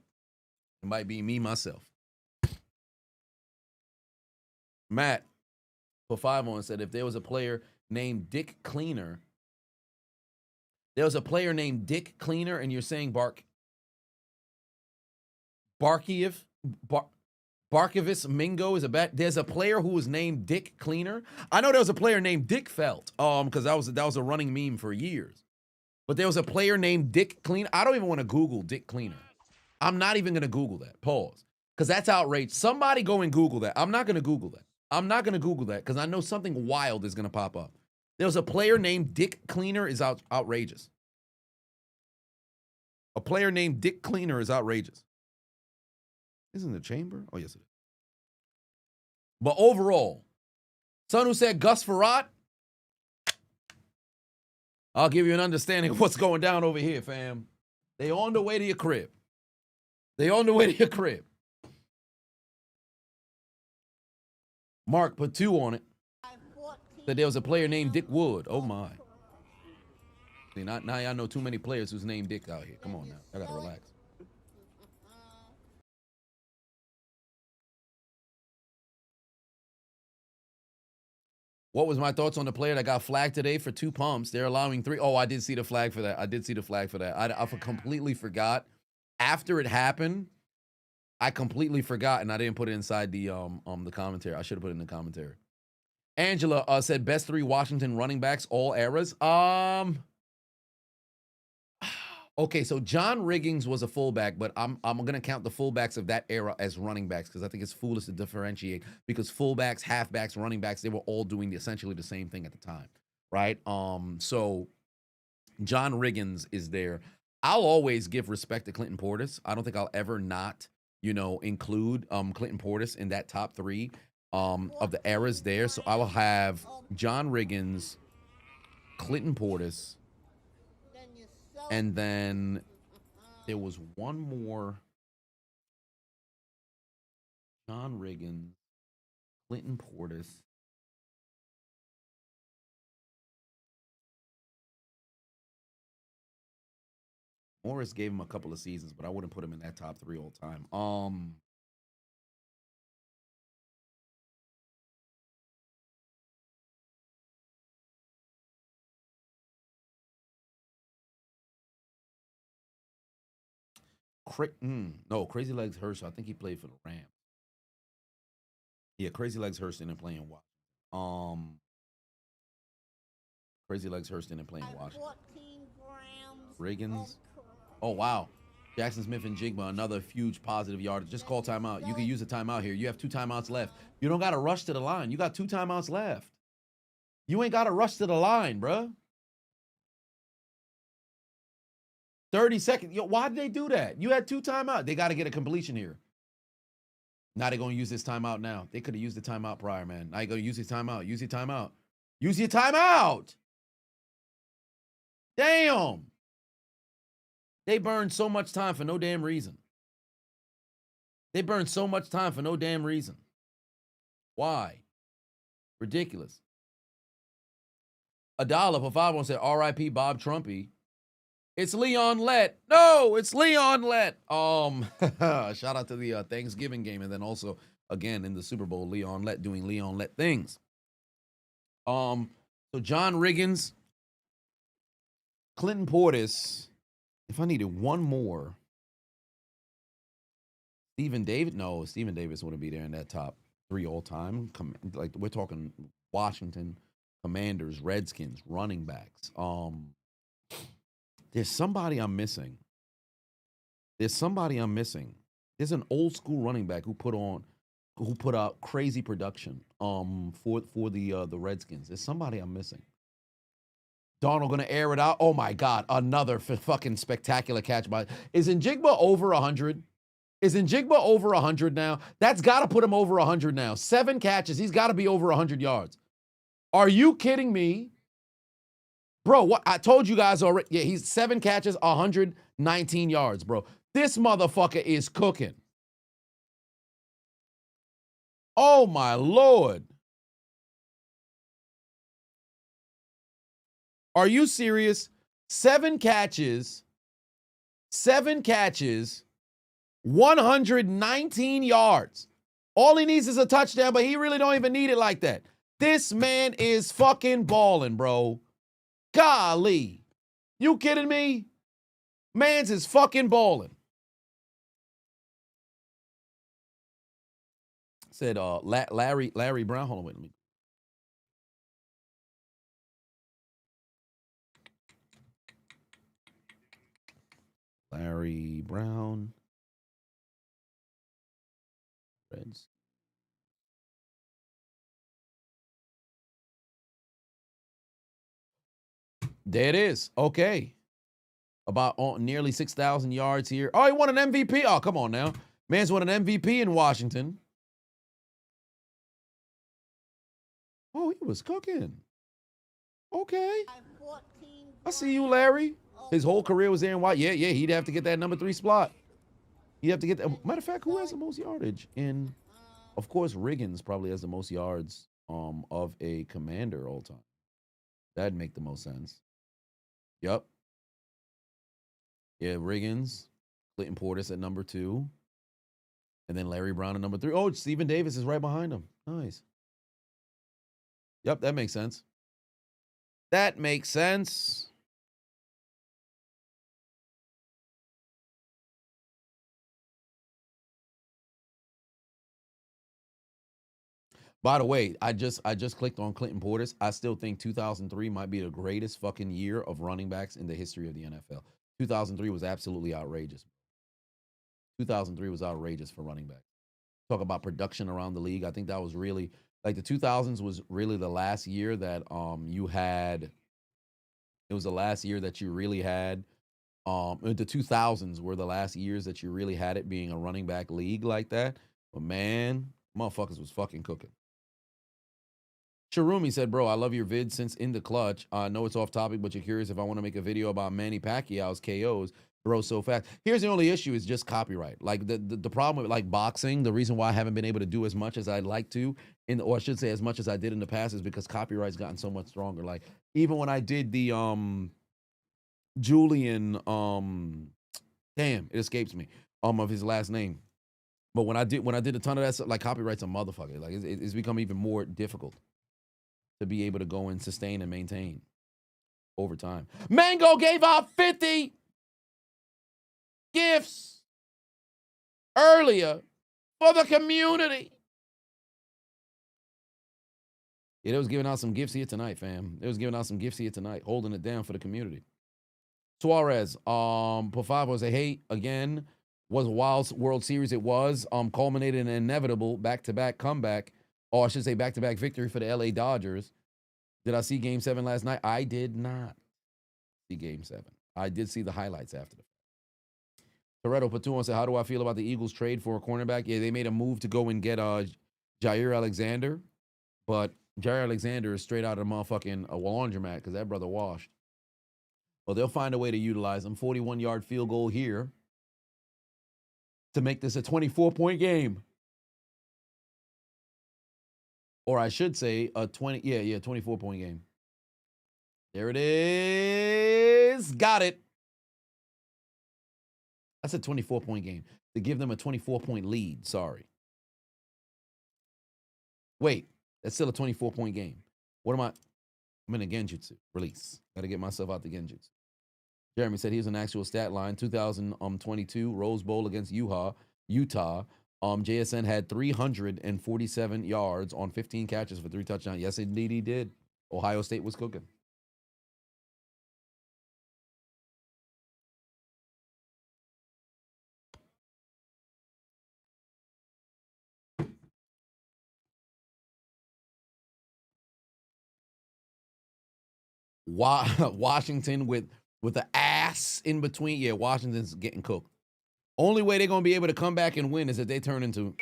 might be me, myself. Matt, for 5 on, said if there was a player named Dick Cleaner, and you're saying Barkevis Mingo is a bet. There's a player who was named Dick Cleaner. I know there was a player named Dick Felt, because that was a running meme for years. But there was a player named Dick Cleaner. I don't even want to Google Dick Cleaner. I'm not even going to Google that. Pause. Because that's outrageous. Somebody go and Google that. I'm not going to Google that. Because I know something wild is going to pop up. There was a player named Dick Cleaner is outrageous. A player named Dick Cleaner is outrageous. Isn't the chamber? Oh, yes, it is. But overall, son who said Gus Farrat, I'll give you an understanding of what's going down over here, fam. They on the way to your crib. Mark put 2 on it. Said there was a player named Dick Wood. Oh, my. See, now y'all know too many players whose name Dick out here. Come on now. I got to relax. What was my thoughts on the player that got flagged today for 2 pumps? They're allowing 3. Oh, I did see the flag for that. I completely forgot. After it happened, I completely forgot, and I didn't put it inside the commentary. I should have put it in the commentary. Angela said best 3 Washington running backs, all eras. Okay, so John Riggins was a fullback, but I'm gonna count the fullbacks of that era as running backs because I think it's foolish to differentiate because fullbacks, halfbacks, running backs, they were all doing essentially the same thing at the time, right? So John Riggins is there. I'll always give respect to Clinton Portis. I don't think I'll ever not, include Clinton Portis in that top 3 of the eras there. So I will have John Riggins, Clinton Portis. And then there was one more. John Riggins, Clinton Portis. Morris gave him a couple of seasons, but I wouldn't put him in that top 3 all time. No, Crazy Legs Hurst. I think he played for the Rams. Yeah, Crazy Legs Hurst didn't play in Washington. Crazy Legs Hurst didn't play in Washington. Riggins. Oh, wow. Jackson Smith and Jigba, another huge positive yardage. Just call timeout. You can use a timeout here. You have 2 timeouts left. You don't got to rush to the line. You got 2 timeouts left. You ain't got to rush to the line, bruh. 30 seconds. Yo, why did they do that? You had 2 timeouts. They got to get a completion here. Now they're going to use this timeout now. They could have used the timeout prior, man. Now you're going to use your timeout. Use your timeout. Use your timeout. Damn. They burned so much time for no damn reason. Why? Ridiculous. $1 for 5 on said R.I.P. Bob Trumpy. It's Leon Lett. No, it's Leon Lett. Shout out to the Thanksgiving game, and then also again in the Super Bowl, Leon Lett doing Leon Lett things. So John Riggins, Clinton Portis. If I needed one more, Stephen Davis. No, Stephen Davis wouldn't be there in that top 3 all time. Like we're talking Washington Commanders, Redskins, running backs. There's somebody I'm missing. There's an old school running back who put out crazy production for the Redskins. There's somebody I'm missing. Darnold gonna air it out. Oh my God, another fucking spectacular catch by. Is Njigba over 100? Is Njigba over 100 now? That's got to put him over 100 now. 7 catches. He's got to be over 100 yards. Are you kidding me? Bro, what I told you guys already. Yeah, he's 7 catches, 119 yards, bro. This motherfucker is cooking. Oh, my Lord. Are you serious? 7 catches, 119 yards. All he needs is a touchdown, but he really don't even need it like that. This man is fucking balling, bro. Golly. You kidding me? Mans is fucking balling. Said Larry Brown. Hold on, wait, let me. Larry Brown. Reds. There it is. Okay. About nearly 6,000 yards here. Oh, he won an MVP. Oh, come on now. Man's won an MVP in Washington. Oh, he was cooking. Okay. I see you, Larry. His whole career was there in Washington. Yeah, he'd have to get that number 3 spot. He'd have to get that. Matter of fact, who has the most yardage? In, of course, Riggins probably has the most yards of a commander all time. That'd make the most sense. Yep. Yeah, Riggins, Clinton Portis at number 2. And then Larry Brown at number 3. Oh, Stephen Davis is right behind him. Nice. Yep, that makes sense. That makes sense. By the way, I just clicked on Clinton Portis. I still think 2003 might be the greatest fucking year of running backs in the history of the NFL. 2003 was absolutely outrageous. 2003 was outrageous for running backs. Talk about production around the league. I think that was really, like, the 2000s was really the last year that you had. It was the last year that you really had. The 2000s were the last years that you really had it being a running back league like that. But man, motherfuckers was fucking cooking. Sharumi said, bro, I love your vid since In the Clutch. I know it's off topic, but you're curious if I want to make a video about Manny Pacquiao's KOs. Bro, so fast. Here's the only issue is just copyright. Like the problem with like boxing, the reason why I haven't been able to do as much as I'd like to, or I should say as much as I did in the past, is because copyright's gotten so much stronger. Like even when I did the Julian, damn, it escapes me, of his last name. But when I did a ton of that stuff, like copyright's a motherfucker. Like it's become even more difficult to be able to go and sustain and maintain over time. Mango gave out 50 gifts earlier for the community. Yeah, they was giving out some gifts here tonight, fam. They was giving out some gifts here tonight, holding it down for the community. Suarez, Pofavo say, hey, again, was a wild World Series. It was, culminated in an inevitable back-to-back comeback, or I should say back-to-back victory for the LA Dodgers. Did I see Game 7 last night? I did not see Game 7. I did see the highlights after the fact. Toretto Patuan said, how do I feel about the Eagles trade for a cornerback? Yeah, they made a move to go and get Jair Alexander, but Jair Alexander is straight out of motherfucking a laundromat because that brother washed. Well, they'll find a way to utilize him. 41-yard field goal here to make this a 24-point game. Or I should say a 24-point game. There it is. Got it. That's a 24-point game. To give them a 24-point lead. Sorry. Wait, that's still a 24-point game. What am I? I'm in a Genjutsu. Release. Got to get myself out the Genjutsu. Jeremy said here's an actual stat line. 2022 Rose Bowl against Utah. JSN had 347 yards on 15 catches for 3 touchdowns. Yes, indeed he did. Ohio State was cooking. Washington with the ass in between. Yeah, Washington's getting cooked. Only way they're going to be able to come back and win is if they turn into...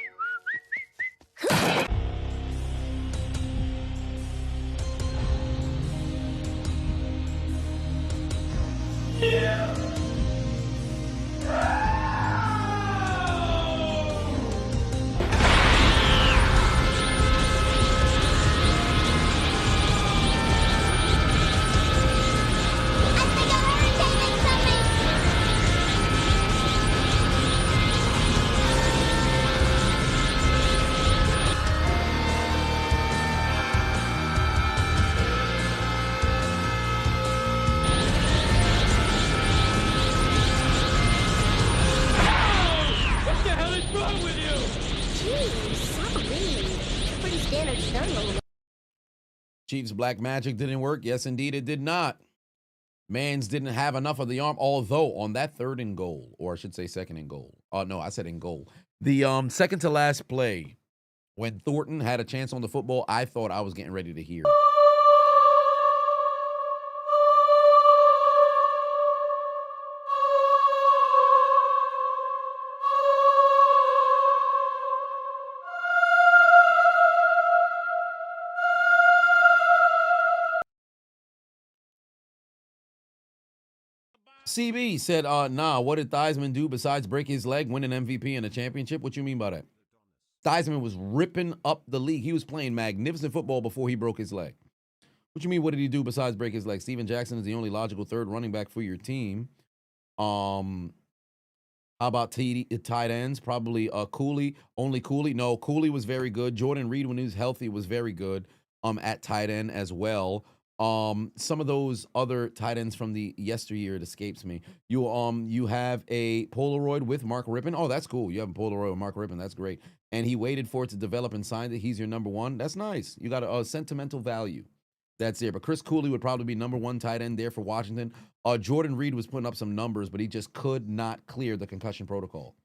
Chiefs Black Magic didn't work. Yes, indeed, it did not. Mans didn't have enough of the arm, although on that 3rd and goal, or I should say 2nd and goal. Oh, no, I said in goal. The second to last play, when Thornton had a chance on the football, I thought I was getting ready to hear. CB said, nah, what did Theismann do besides break his leg, win an MVP and a championship? What you mean by that? Theismann was ripping up the league. He was playing magnificent football before he broke his leg. What you mean, what did he do besides break his leg? Steven Jackson is the only logical 3rd running back for your team. How about tight ends? Probably Cooley. Only Cooley. No, Cooley was very good. Jordan Reed, when he was healthy, was very good at tight end as well. Some of those other tight ends from the yesteryear, it escapes me. You have a Polaroid with Mark Rippon. Oh, that's cool. You have a Polaroid with Mark Rippon. That's great. And he waited for it to develop and signed it. He's your number 1. That's nice. You got a sentimental value. That's there. But Chris Cooley would probably be number 1 tight end there for Washington. Jordan Reed was putting up some numbers, but he just could not clear the concussion protocol.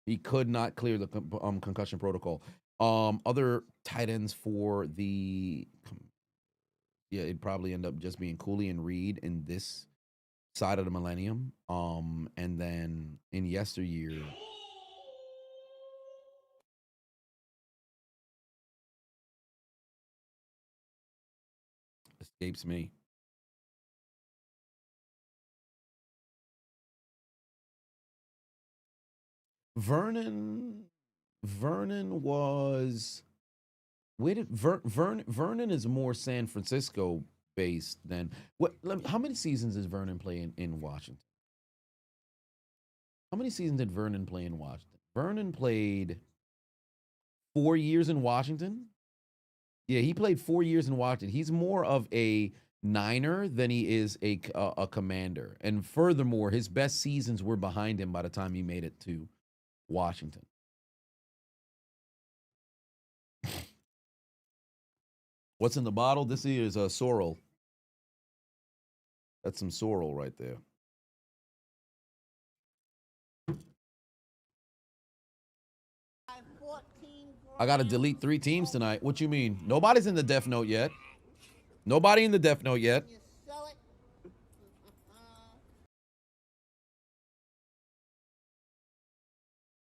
He could not clear the concussion protocol. Other tight ends for the... Yeah, it'd probably end up just being Cooley and Reed in this side of the millennium. And then in yesteryear, escapes me. Vernon was... Where did Vernon is more San Francisco based than what? How many seasons does Vernon play in Washington? How many seasons did Vernon play in Washington? Vernon played 4 years in Washington. Yeah, he played 4 years in Washington. He's more of a Niner than he is a Commander. And furthermore, his best seasons were behind him by the time he made it to Washington. What's in the bottle? This is a sorrel. That's some sorrel right there. I got to delete 3 teams tonight. What you mean? Nobody's in the Death Note yet. Nobody in the Death Note yet.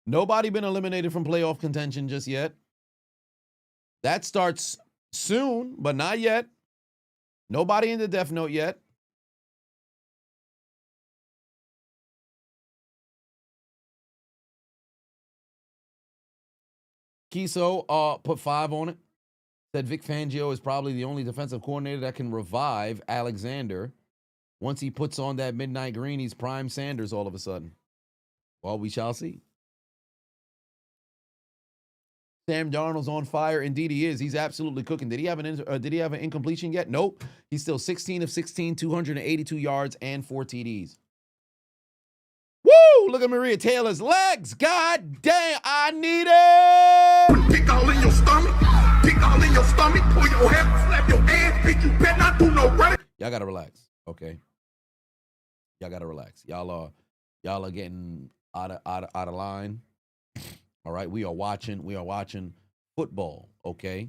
Nobody been eliminated from playoff contention just yet. That starts soon, but not yet. Nobody in the Death Note yet. Kiso put 5 on it. Said Vic Fangio is probably the only defensive coordinator that can revive Alexander. Once he puts on that midnight green, he's prime Sanders all of a sudden. Well, we shall see. Sam Darnold's on fire. Indeed, he is. He's absolutely cooking. Did he have an incompletion yet? Nope. He's still 16 of 16, 282 yards and 4 TDs. Woo! Look at Maria Taylor's legs. God damn, I need it. Pick all in your stomach. Pick all in your stomach. Pull your hair, slap your ass. Bitch, you better not do no running. Y'all gotta relax, okay? Y'all gotta relax. Y'all are getting out of line. All right, we are watching football, okay?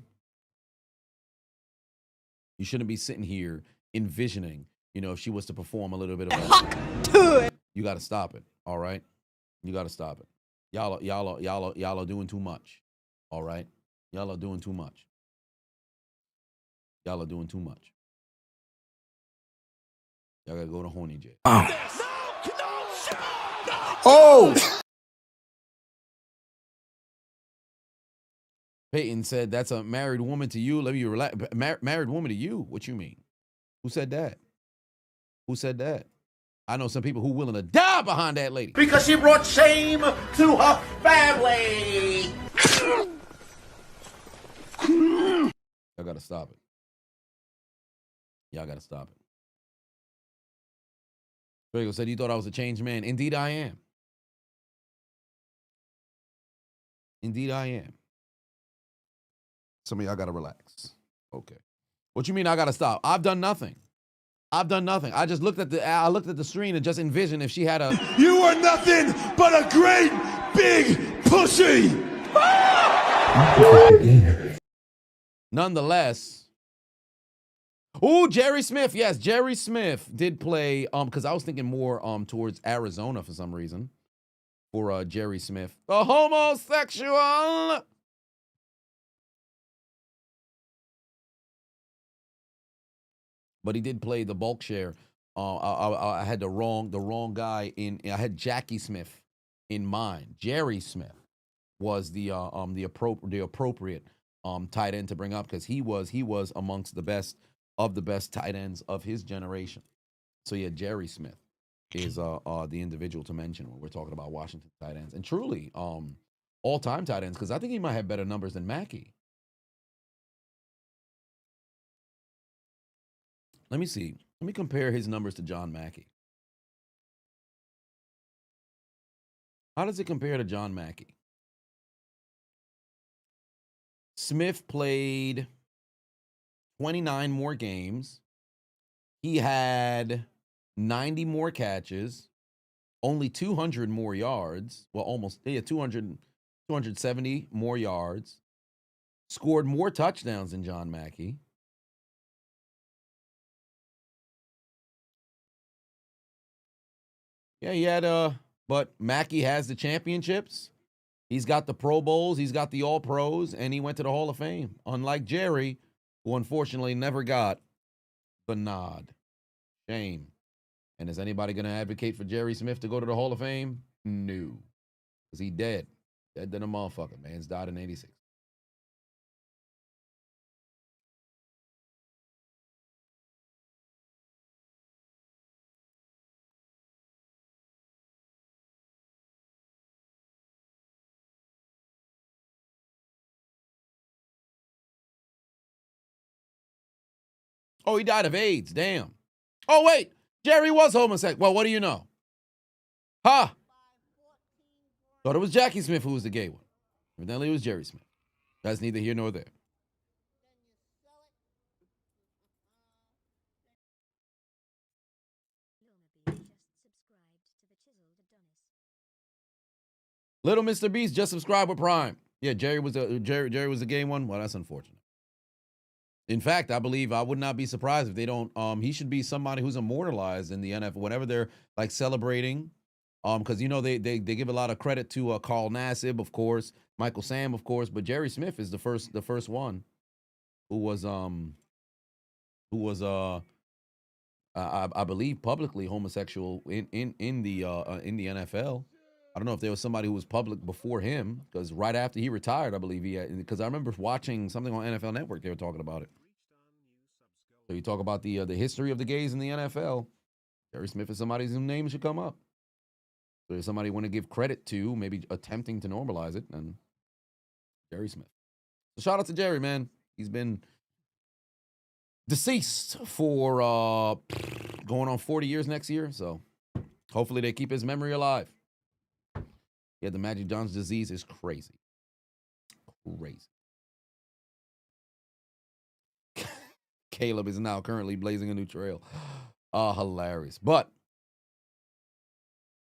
You shouldn't be sitting here envisioning, if she was to perform a little bit of that. You got to stop it, all right? You got to stop it. Y'all are doing too much, all right? Y'all are doing too much. Y'all are doing too much. Y'all got to go to horny jail. Oh! Peyton said, that's a married woman to you. Let me relax. Married woman to you? What you mean? Who said that? Who said that? I know some people who willing to die behind that lady. Because she brought shame to her family. Y'all gotta stop it. Y'all gotta stop it. Drago said, you thought I was a changed man. Indeed I am. Indeed I am. Some of y'all gotta relax. Okay. What you mean I gotta stop? I've done nothing. I've done nothing. I just looked at the screen and just envisioned if she had a. You are nothing but a great big pussy! Nonetheless. Ooh, Jerry Smith. Yes, Jerry Smith did play. Because I was thinking more towards Arizona for some reason. For Jerry Smith. The homosexual. But he did play the bulk share. I had the wrong guy in. I had Jackie Smith in mind. Jerry Smith was the appropriate tight end to bring up because he was amongst the best of the best tight ends of his generation. So yeah, Jerry Smith is the individual to mention when we're talking about Washington tight ends and truly all-time tight ends because I think he might have better numbers than Mackey. Let me see. Let me compare his numbers to John Mackey. How does it compare to John Mackey? Smith played 29 more games. He had 90 more catches, only 200 more yards. Well, almost, 270 more yards. Scored more touchdowns than John Mackey. Yeah, he had but Mackey has the championships. He's got the Pro Bowls, he's got the All Pros, and he went to the Hall of Fame. Unlike Jerry, who unfortunately never got the nod. Shame. And is anybody going to advocate for Jerry Smith to go to the Hall of Fame? No. Because he dead. Dead than a motherfucker. Man's died in 86. Oh, he died of AIDS. Damn. Oh, wait. Jerry was homosexual. Well, what do you know? Huh? Thought it was Jackie Smith who was the gay one. Evidently, it was Jerry Smith. That's neither here nor there. Little Mr. Beast just subscribed with Prime. Yeah, Jerry was a gay one. Well, that's unfortunate. In fact, I believe I would not be surprised if they don't. He should be somebody who's immortalized in the NFL whenever they're like celebrating. Because you know they give a lot of credit to Carl Nassib, of course, Michael Sam, of course, but Jerry Smith is the first one who was I believe publicly homosexual in the NFL. I don't know if there was somebody who was public before him, because right after he retired, I believe he had, because I remember watching something on NFL Network, they were talking about it. So you talk about the history of the gays in the NFL. Jerry Smith is somebody whose name should come up. So if somebody want to give credit to, maybe attempting to normalize it, and Jerry Smith. So shout out to Jerry, man. He's been deceased for going on 40 years next year. So hopefully they keep his memory alive. Yeah, the Magic Johnson disease is crazy. Crazy. Caleb is now currently blazing a new trail. Hilarious. But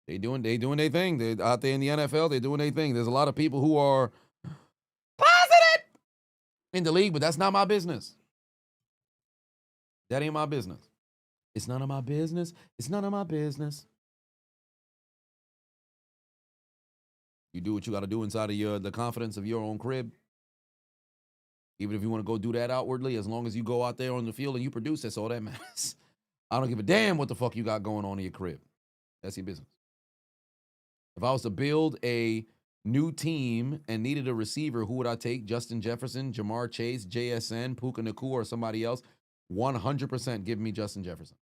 they doing their thing. They're out there in the NFL. They're doing their thing. There's a lot of people who are closeted in the league, but that's not my business. That ain't my business. It's none of my business. It's none of my business. You do what you got to do inside of the confidence of your own crib. Even if you want to go do that outwardly, as long as you go out there on the field and you produce, that's all that matters. I don't give a damn what the fuck you got going on in your crib. That's your business. If I was to build a new team and needed a receiver, who would I take? Justin Jefferson, Jamar Chase, JSN, Puka Nacua, or somebody else? 100% give me Justin Jefferson.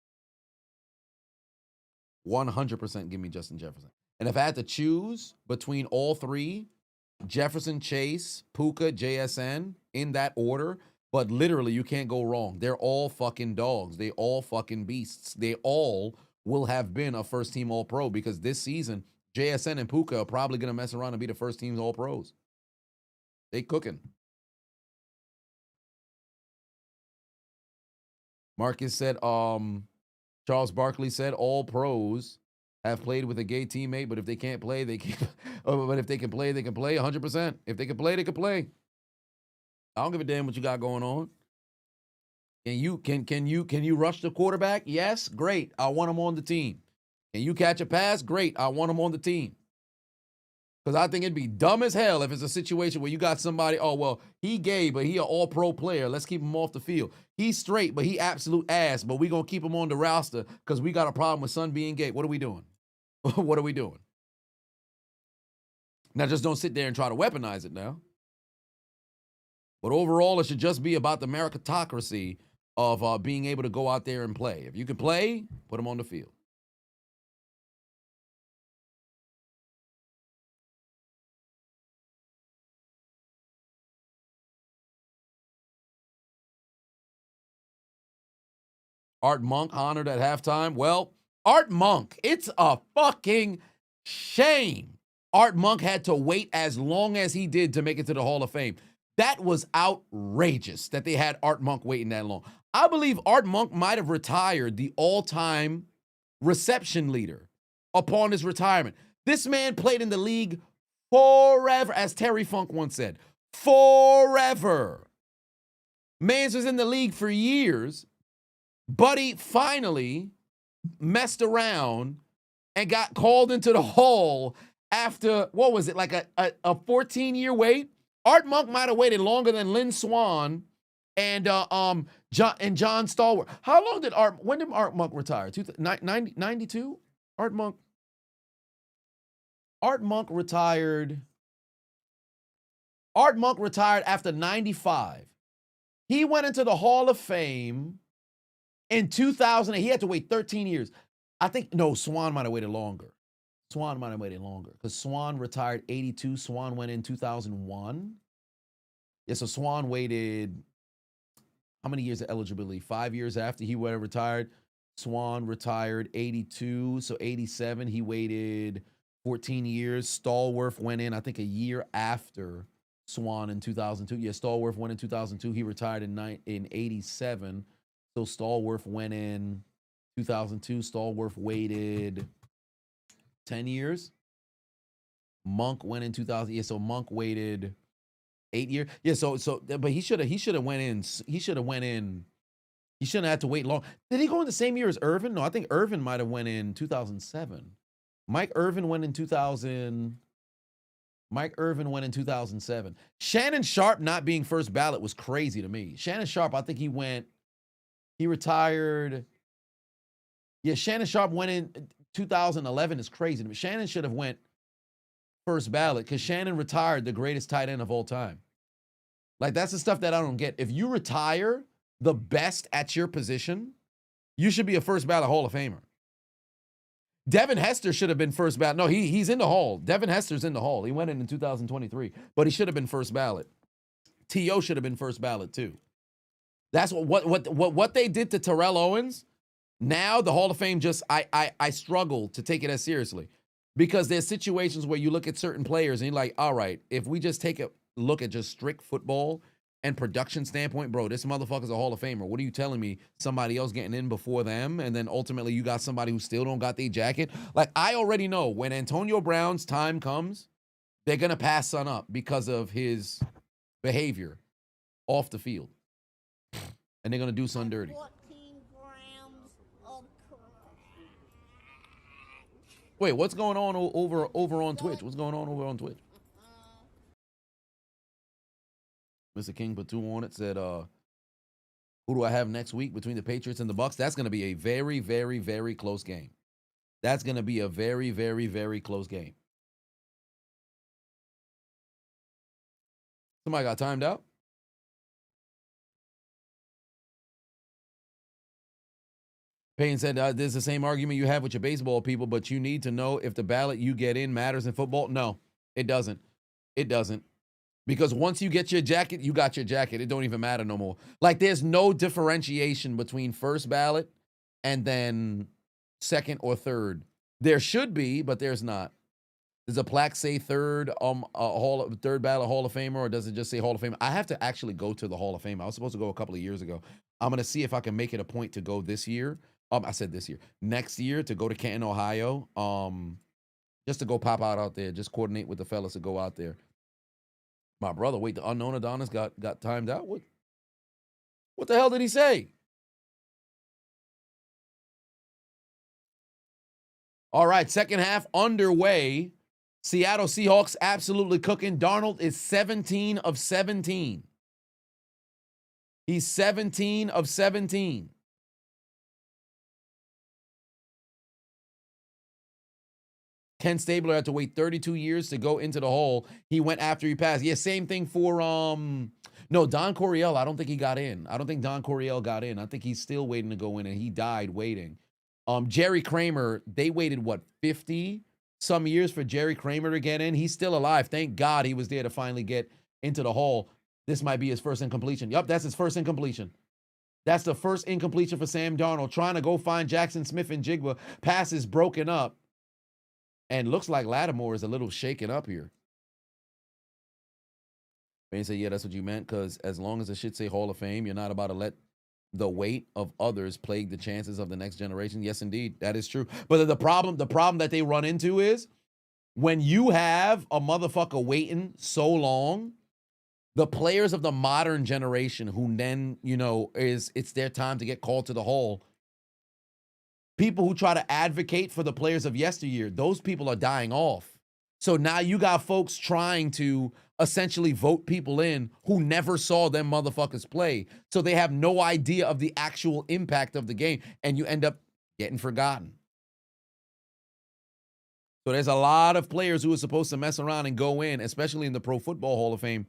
100% give me Justin Jefferson. And if I had to choose between all three, Jefferson, Chase, Puka, JSN, in that order, but literally you can't go wrong. They're all fucking dogs. They all fucking beasts. They all will have been a first-team All-Pro because this season, JSN and Puka are probably going to mess around and be the first-team All-Pros. They cooking. Marcus said, Charles Barkley said, all pros have played with a gay teammate, but if they can't play, they can't. But if they can play, they can play 100%. If they can play, they can play. I don't give a damn what you got going on. Can you rush the quarterback? Yes, great. I want him on the team. Can you catch a pass? Great. I want him on the team. Because I think it'd be dumb as hell if it's a situation where you got somebody, oh, well, he gay, but he an all-pro player. Let's keep him off the field. He's straight, but he absolute ass, but we going to keep him on the roster because we got a problem with son being gay. What are we doing? What are we doing? Now, just don't sit there and try to weaponize it now. But overall, it should just be about the meritocracy of being able to go out there and play. If you can play, put him on the field. Art Monk honored at halftime. Well, Art Monk, it's a fucking shame Art Monk had to wait as long as he did to make it to the Hall of Fame. That was outrageous that they had Art Monk waiting that long. I believe Art Monk might have retired the all-time reception leader upon his retirement. This man played in the league forever, as Terry Funk once said, forever. Mans was in the league for years. Buddy finally messed around and got called into the Hall after, what was it, like a 14-year wait? Art Monk might have waited longer than Lynn Swann and John Stallworth. How long did when did Art Monk retire? 92? Art Monk retired. Art Monk retired after 95. He went into the Hall of Fame in 2000. He had to wait 13 years. I think, no, Swan might have waited longer. Swan might have waited longer because Swan retired 82. Swan went in 2001. Yeah, so Swan waited, how many years of eligibility? 5 years after he went and retired. Swan retired 82. So 87, he waited 14 years. Stallworth went in, I think, a year after Swan in 2002. Yeah, Stallworth went in 2002. He retired in 87. So Stallworth went in 2002. Stallworth waited 10 years. Monk went in 2000. Yeah, so Monk waited 8 years. Yeah, but he should have went in. He shouldn't have had to wait long. Did he go in the same year as Irvin? No, I think Irvin might have went in 2007. Mike Irvin went in 2000. Mike Irvin went in 2007. Shannon Sharp not being first ballot was crazy to me. Shannon Sharp, I think he retired. Yeah, Shannon Sharp went in 2011 is crazy to me. Shannon should have went first ballot because Shannon retired the greatest tight end of all time. Like, that's the stuff that I don't get. If you retire the best at your position, you should be a first ballot Hall of Famer. Devin Hester should have been first ballot. No, he's in the Hall. Devin Hester's in the Hall. He went in 2023, but he should have been first ballot. T.O. should have been first ballot too. That's what they did to Terrell Owens. Now the Hall of Fame just, I struggle to take it as seriously because there's situations where you look at certain players and you're like, all right, if we just take a look at just strict football and production standpoint, bro, this motherfucker's a Hall of Famer. What are you telling me? Somebody else getting in before them, and then ultimately you got somebody who still don't got their jacket? Like, I already know when Antonio Brown's time comes, they're going to pass Son up because of his behavior off the field. And they're going to do Son dirty. 14 grams of crack. Wait, what's going on over on Twitch? What's going on over on Twitch? Mr. King put 2 on it, said, who do I have next week between the Patriots and the Bucs? That's going to be a very, very, very close game. That's going to be a very, very, very close game. Somebody got timed out. Payne said, this is the same argument you have with your baseball people, but you need to know if the ballot you get in matters in football. No, it doesn't. It doesn't. Because once you get your jacket, you got your jacket. It don't even matter no more. Like, there's no differentiation between first ballot and then second or third. There should be, but there's not. Does a plaque say third ballot Hall of Famer, or does it just say Hall of Fame? I have to actually go to the Hall of Fame. I was supposed to go a couple of years ago. I'm going to see if I can make it a point to go this year. I said this year. Next year to go to Canton, Ohio. Just to go pop out there. Just coordinate with the fellas to go out there. My brother, wait, the unknown Adonis got timed out? What the hell did he say? All right, second half underway. Seattle Seahawks absolutely cooking. Darnold is 17 of 17. He's 17 of 17. Ken Stabler had to wait 32 years to go into the hole. He went after he passed. Yeah, same thing for no, Don Coryell. I don't think he got in. I don't think Don Coryell got in. I think he's still waiting to go in, and he died waiting. Jerry Kramer, they waited, what, 50 some years for Jerry Kramer to get in? He's still alive. Thank God he was there to finally get into the hole. This might be his first incompletion. Yup, that's his first incompletion. That's the first incompletion for Sam Darnold, trying to go find Jackson Smith and Jigba. Pass is broken up. And looks like Lattimore is a little shaken up here. Payne said, yeah, that's what you meant, because as long as the shit say Hall of Fame, you're not about to let the weight of others plague the chances of the next generation. Yes, indeed. That is true. But the problem that they run into is when you have a motherfucker waiting so long, the players of the modern generation who then, it's their time to get called to the hall. People who try to advocate for the players of yesteryear, those people are dying off. So now you got folks trying to essentially vote people in who never saw them motherfuckers play. So they have no idea of the actual impact of the game, and you end up getting forgotten. So there's a lot of players who are supposed to mess around and go in, especially in the Pro Football Hall of Fame,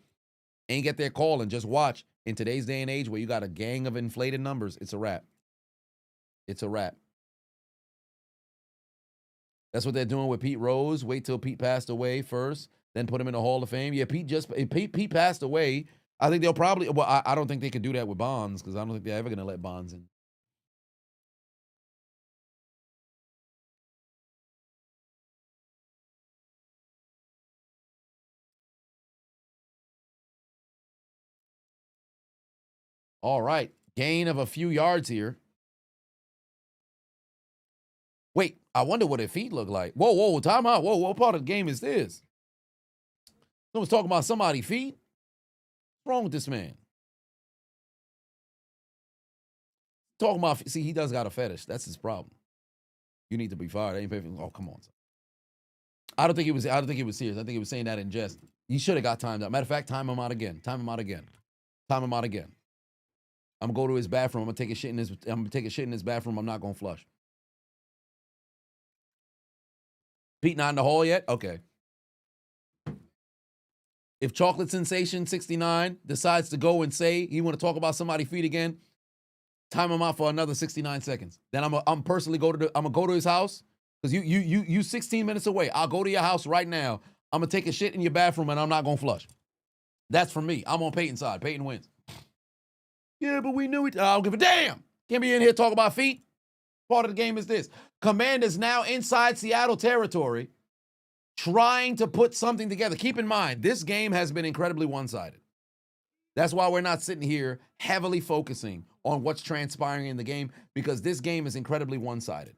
and get their call and just watch. In today's day and age where you got a gang of inflated numbers, it's a wrap. It's a wrap. That's what they're doing with Pete Rose. Wait till Pete passed away first, then put him in the Hall of Fame. Yeah, Pete passed away. I think they'll probably, I don't think they could do that with Bonds, because I don't think they're ever going to let Bonds in. All right, gain of a few yards here. Wait, I wonder what their feet look like. Whoa, time out. Whoa, what part of the game is this? Someone's talking about somebody's feet? What's wrong with this man? Talking about, see, he does got a fetish. That's his problem. You need to be fired. Ain't paying. Oh, come on. I don't think he was serious. I think he was saying that in jest. He should have got timed out. Matter of fact, time him out again. I'm gonna go to his bathroom. I'm gonna take a shit in his bathroom. I'm not gonna flush. Pete not in the hall yet? Okay. If Chocolate Sensation 69 decides to go and say he want to talk about somebody's feet again, time him out for another 69 seconds. Then I'm personally I'm gonna go to his house, because you 16 minutes away. I'll go to your house right now. I'm gonna take a shit in your bathroom and I'm not gonna flush. That's for me. I'm on Peyton's side. Peyton wins. Yeah, but we knew it. I don't give a damn. Can't be in here talking about feet. Part of the game is this. Commanders now inside Seattle territory, trying to put something together. Keep in mind, this game has been incredibly one-sided. That's why we're not sitting here heavily focusing on what's transpiring in the game, because this game is incredibly one-sided.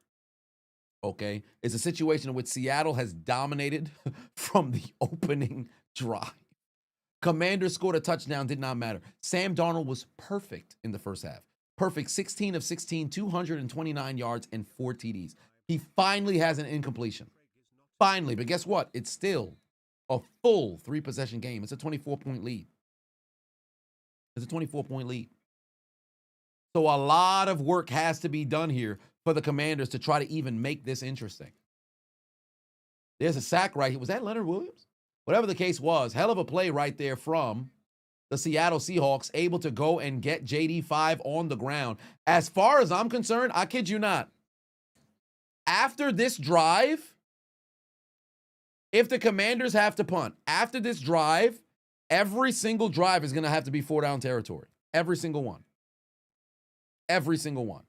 Okay? It's a situation in which Seattle has dominated from the opening drive. Commanders scored a touchdown, did not matter. Sam Darnold was perfect in the first half. Perfect, 16 of 16, 229 yards, and 4 TDs. He finally has an incompletion. Finally, but guess what? It's still a full 3-possession game. It's a 24-point lead. So a lot of work has to be done here for the Commanders to try to even make this interesting. There's a sack right here. Was that Leonard Williams? Whatever the case was, hell of a play right there from the Seattle Seahawks, able to go and get JD5 on the ground. As far as I'm concerned, I kid you not, after this drive, if the Commanders have to punt, after this drive, every single drive is going to have to be 4-down territory. Every single one. Every single one.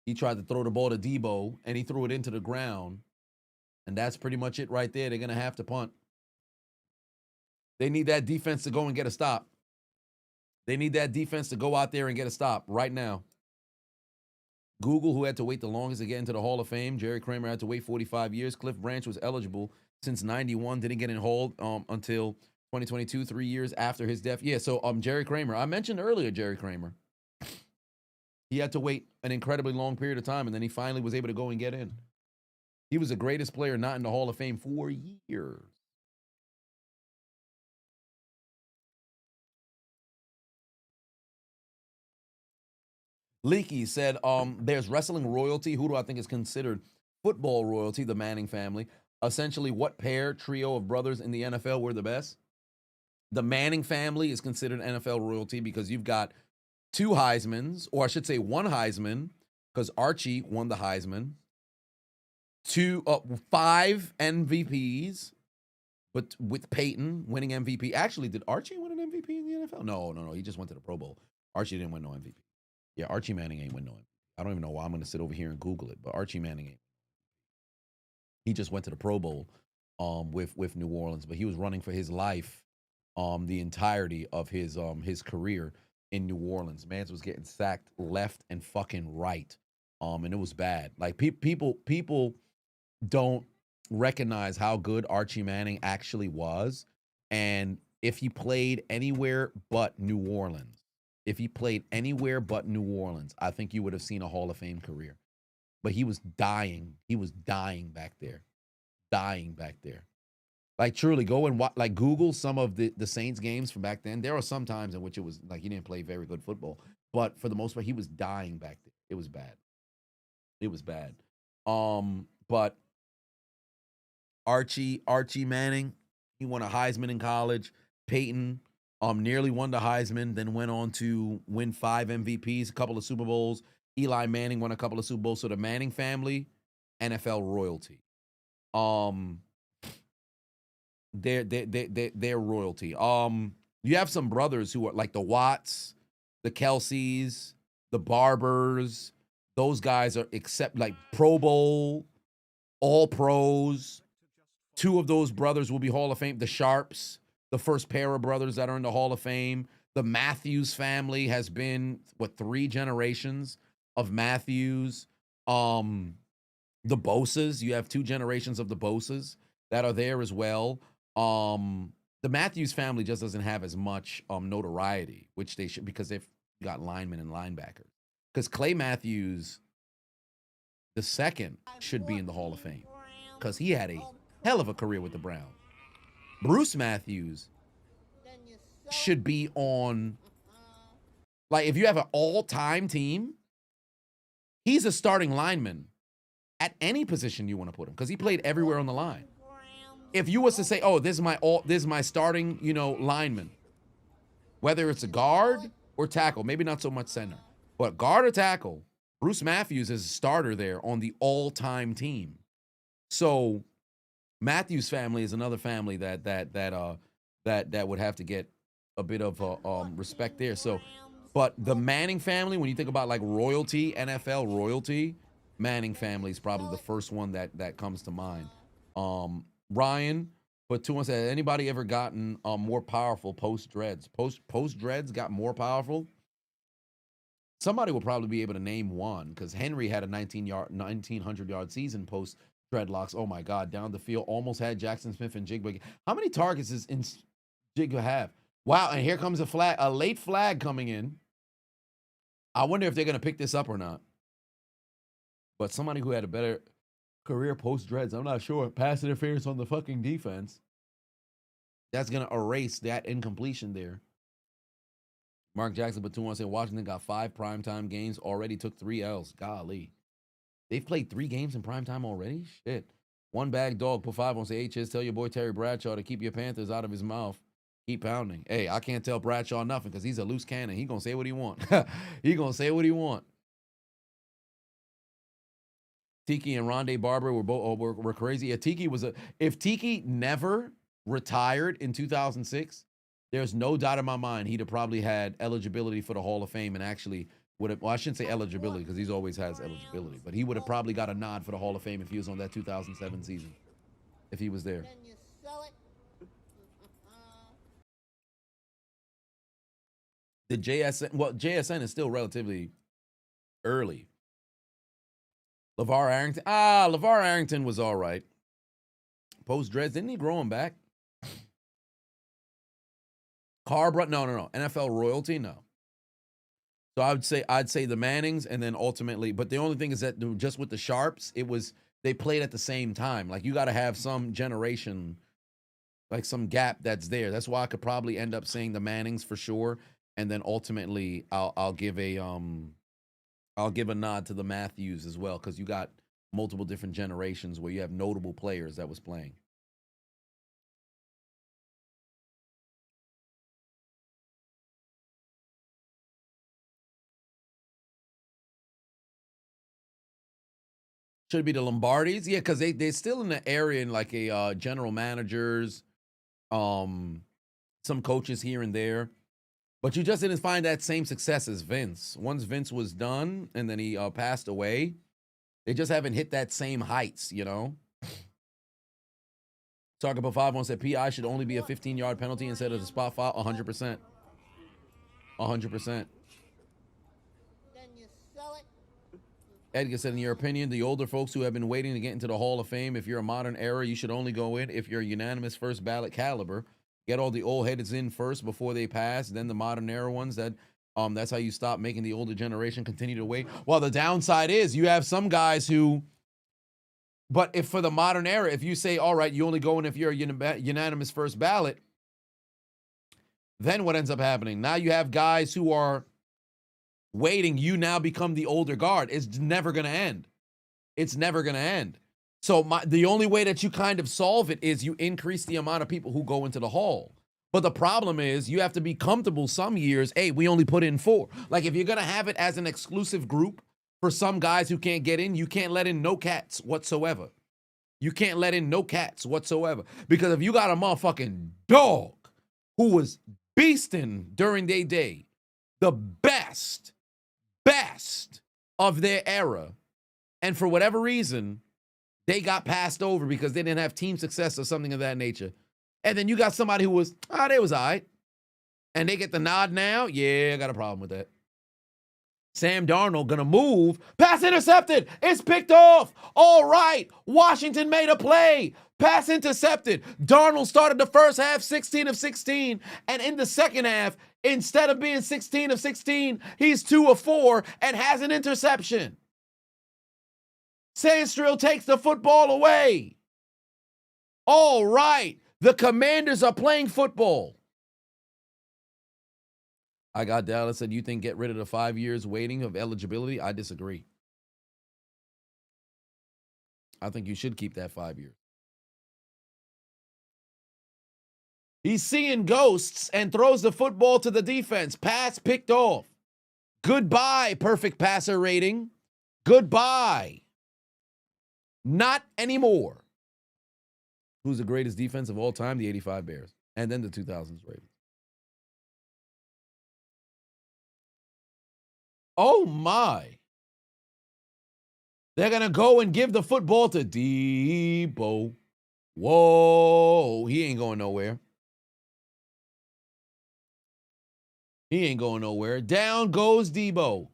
He tried to throw the ball to Debo, and he threw it into the ground. And that's pretty much it right there. They're going to have to punt. They need that defense to go and get a stop. They need that defense to go out there and get a stop right now. Google, who had to wait the longest to get into the Hall of Fame. Jerry Kramer had to wait 45 years. Cliff Branch was eligible since 91. Didn't get in Hall until 2022, 3 years after his death. Yeah, so Jerry Kramer. I mentioned earlier Jerry Kramer. He had to wait an incredibly long period of time, and then he finally was able to go and get in. He was the greatest player not in the Hall of Fame for years. Leaky said, there's wrestling royalty. Who do I think is considered football royalty? The Manning family. Essentially, what trio of brothers in the NFL were the best? The Manning family is considered NFL royalty because you've got 2 Heismans, or I should say 1 Heisman, because Archie won the Heisman. 5 MVPs, but with Peyton winning MVP. Actually, did Archie win an MVP in the NFL? No. He just went to the Pro Bowl. Archie didn't win no MVP. Yeah, Archie Manning ain't win no MVP. I don't even know why I'm going to sit over here and Google it, but Archie Manning ain't. He just went to the Pro Bowl with New Orleans, but he was running for his life the entirety of his career in New Orleans. Mans was getting sacked left and fucking right, and it was bad. Like people don't recognize how good Archie Manning actually was, and if he played anywhere but New Orleans, I think you would have seen a Hall of Fame career. But he was dying. He was dying back there. Like, truly, go and like Google some of the Saints games from back then. There are some times in which it was like he didn't play very good football. But for the most part, he was dying back there. It was bad. But Archie Manning, he won a Heisman in college. Peyton nearly won the Heisman, then went on to win 5 MVPs, a couple of Super Bowls. Eli Manning won a couple of Super Bowls. So the Manning family, NFL royalty. They're royalty. You have some brothers who are like the Watts, the Kelseys, the Barbers. Those guys are like Pro Bowl, all pros. 2 of those brothers will be Hall of Fame. The Sharps, the first pair of brothers that are in the Hall of Fame. The Matthews family has been, 3 generations of Matthews. The Bosas, you have 2 generations of the Bosas that are there as well. The Matthews family just doesn't have as much notoriety, which they should, because they've got linemen and linebackers. Because Clay Matthews II should be in the Hall of Fame because he had a hell of a career with the Browns. Bruce Matthews should be on, like, if you have an all-time team, he's a starting lineman at any position you want to put him because he played everywhere on the line. If you was to say, oh, this is my starting, lineman, whether it's a guard or tackle, maybe not so much center, but guard or tackle, Bruce Matthews is a starter there on the all-time team. So Matthews family is another family that would have to get a bit of respect there. So, but the Manning family, when you think about like royalty, NFL royalty, Manning family is probably the first one that comes to mind. Ryan, but 2 said, anybody ever gotten more powerful post dreads? Post dreads got more powerful. Somebody will probably be able to name one because Henry had a 1,900-yard season post dreadlocks. Oh my God, down the field, almost had Jackson Smith and Jigba. How many targets does Jigba have? Wow, and here comes a late flag coming in. I wonder if they're gonna pick this up or not. But somebody who had a better career post dreads, I'm not sure. Pass interference on the fucking defense. That's gonna erase that incompletion there. Mark Jackson, but 2-1 said Washington got 5 primetime games, already took 3 L's. Golly. They've played 3 games in primetime already? Shit. One bag dog, put 5 on, say, H's, tell your boy Terry Bradshaw to keep your Panthers out of his mouth. Keep pounding. Hey, I can't tell Bradshaw nothing because he's a loose cannon. He gonna say what he want. He gonna say what he want. Tiki and Rondé Barber were both were crazy. Yeah, Tiki was if Tiki never retired in 2006, there's no doubt in my mind he'd have probably had eligibility for the Hall of Fame and actually would have, well, I shouldn't say eligibility because he's always has eligibility, but he would have probably got a nod for the Hall of Fame if he was on that 2007 season, if he was there. Then you sell it. The JSN, well, JSN is still relatively early. LeVar Arrington. LeVar Arrington was all right. Post dreads, didn't he grow him back? Carbra, no. NFL royalty, no. So I'd say the Mannings, and then ultimately, but the only thing is that just with the Sharps, they played at the same time. Like you got to have some generation, like some gap that's there. That's why I could probably end up saying the Mannings for sure, and then ultimately I'll give a nod to the Matthews as well, because you got multiple different generations where you have notable players that was playing. Should be the Lombardis, yeah, because they're still in the area in like a general managers, some coaches here and there. But you just didn't find that same success as Vince. Once Vince was done and then he passed away, they just haven't hit that same heights, you know? Talk about 5-1 said PI should only be a 15-yard penalty instead of the spot foul. 100%. 100%. Then you sell it. Edgar said, in your opinion, the older folks who have been waiting to get into the Hall of Fame, if you're a modern era, you should only go in if you're a unanimous first ballot caliber. Get all the old heads in first before they pass, then the modern era ones. That's how you stop making the older generation continue to wait. Well, the downside is you have some guys who, but if for the modern era, if you say, all right, you only go in if you're a unanimous first ballot, then what ends up happening? Now you have guys who are waiting. You now become the older guard. It's never going to end. It's never going to end. So the only way that you kind of solve it is you increase the amount of people who go into the hall. But the problem is you have to be comfortable some years. Hey, we only put in 4. Like if you're going to have it as an exclusive group for some guys who can't get in, you can't let in no cats whatsoever. You can't let in no cats whatsoever. Because if you got a motherfucking dog who was beasting during their day, the best of their era, and for whatever reason, they got passed over because they didn't have team success or something of that nature. And then you got somebody who was, they was all right. And they get the nod now. Yeah, I got a problem with that. Sam Darnold gonna move. Pass intercepted. It's picked off. All right. Washington made a play. Pass intercepted. Darnold started the first half 16 of 16. And in the second half, instead of being 16 of 16, he's 2 of 4 and has an interception. Sandstrill takes the football away. All right. The Commanders are playing football. I got Dallas said, you think get rid of the 5 years waiting of eligibility? I disagree. I think you should keep that 5 years. He's seeing ghosts and throws the football to the defense. Pass picked off. Goodbye, perfect passer rating. Goodbye. Not anymore. Who's the greatest defense of all time? The 85 Bears. And then the 2000s Ravens. Oh, my. They're going to go and give the football to Debo. Whoa. He ain't going nowhere. He ain't going nowhere. Down goes Debo.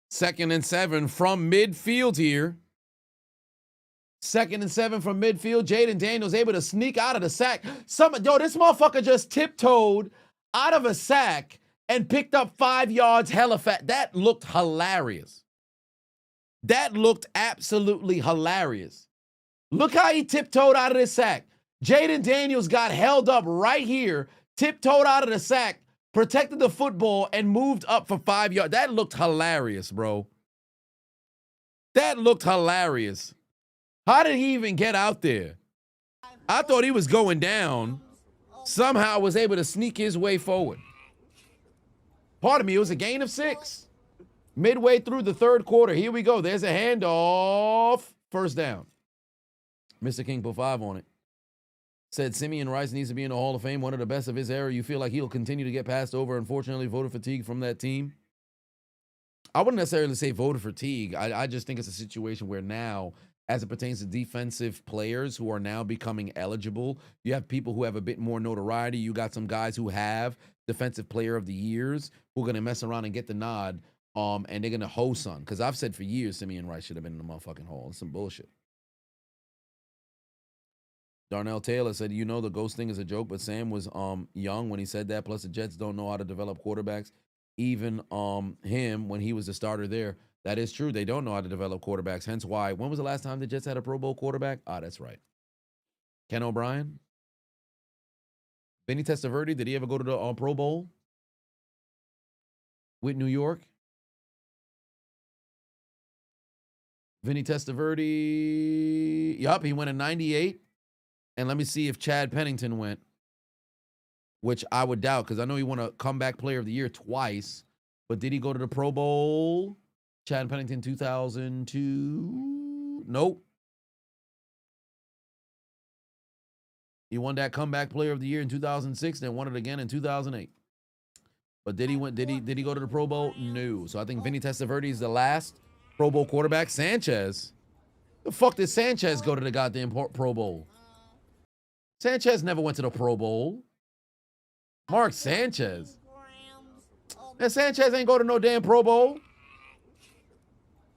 Second and 7 from midfield here. 2nd and 7 from midfield. Jaden Daniels able to sneak out of the sack. Yo, this motherfucker just tiptoed out of a sack and picked up 5 yards hella fat. That looked hilarious. That looked absolutely hilarious. Look how he tiptoed out of this sack. Jaden Daniels got held up right here, tiptoed out of the sack, protected the football, and moved up for 5 yards. That looked hilarious, bro. That looked hilarious. How did he even get out there? I thought he was going down. Somehow was able to sneak his way forward. Pardon me, it was a gain of 6. Midway through the 3rd quarter. Here we go. There's a handoff. First down. Mr. King put 5 on it. Said Simeon Rice needs to be in the Hall of Fame, one of the best of his era. You feel like he'll continue to get passed over. Unfortunately, voter fatigue from that team. I wouldn't necessarily say voter fatigue. I just think it's a situation where now, as it pertains to defensive players who are now becoming eligible, you have people who have a bit more notoriety. You got some guys who have defensive player of the years who are going to mess around and get the nod, and they're going to hoe some. Because I've said for years Simeon Rice should have been in the motherfucking Hall. It's some bullshit. Darnell Taylor said, you know the ghost thing is a joke, but Sam was young when he said that. Plus, the Jets don't know how to develop quarterbacks. Even him, when he was the starter there. That is true. They don't know how to develop quarterbacks. Hence why, when was the last time the Jets had a Pro Bowl quarterback? Ah, that's right. Ken O'Brien? Vinny Testaverde, did he ever go to the Pro Bowl? With New York? Vinny Testaverde, yup, he went in 98. And let me see if Chad Pennington went, which I would doubt because I know he won a comeback player of the year twice. But did he go to the Pro Bowl? Chad Pennington 2002? Nope. He won that comeback player of the year in 2006, then won it again in 2008. But did he go to the Pro Bowl? No. So I think Vinny Testaverde is the last Pro Bowl quarterback. Sanchez. The fuck did Sanchez go to the goddamn Pro Bowl? Sanchez never went to the Pro Bowl. Mark Sanchez. And Sanchez ain't go to no damn Pro Bowl.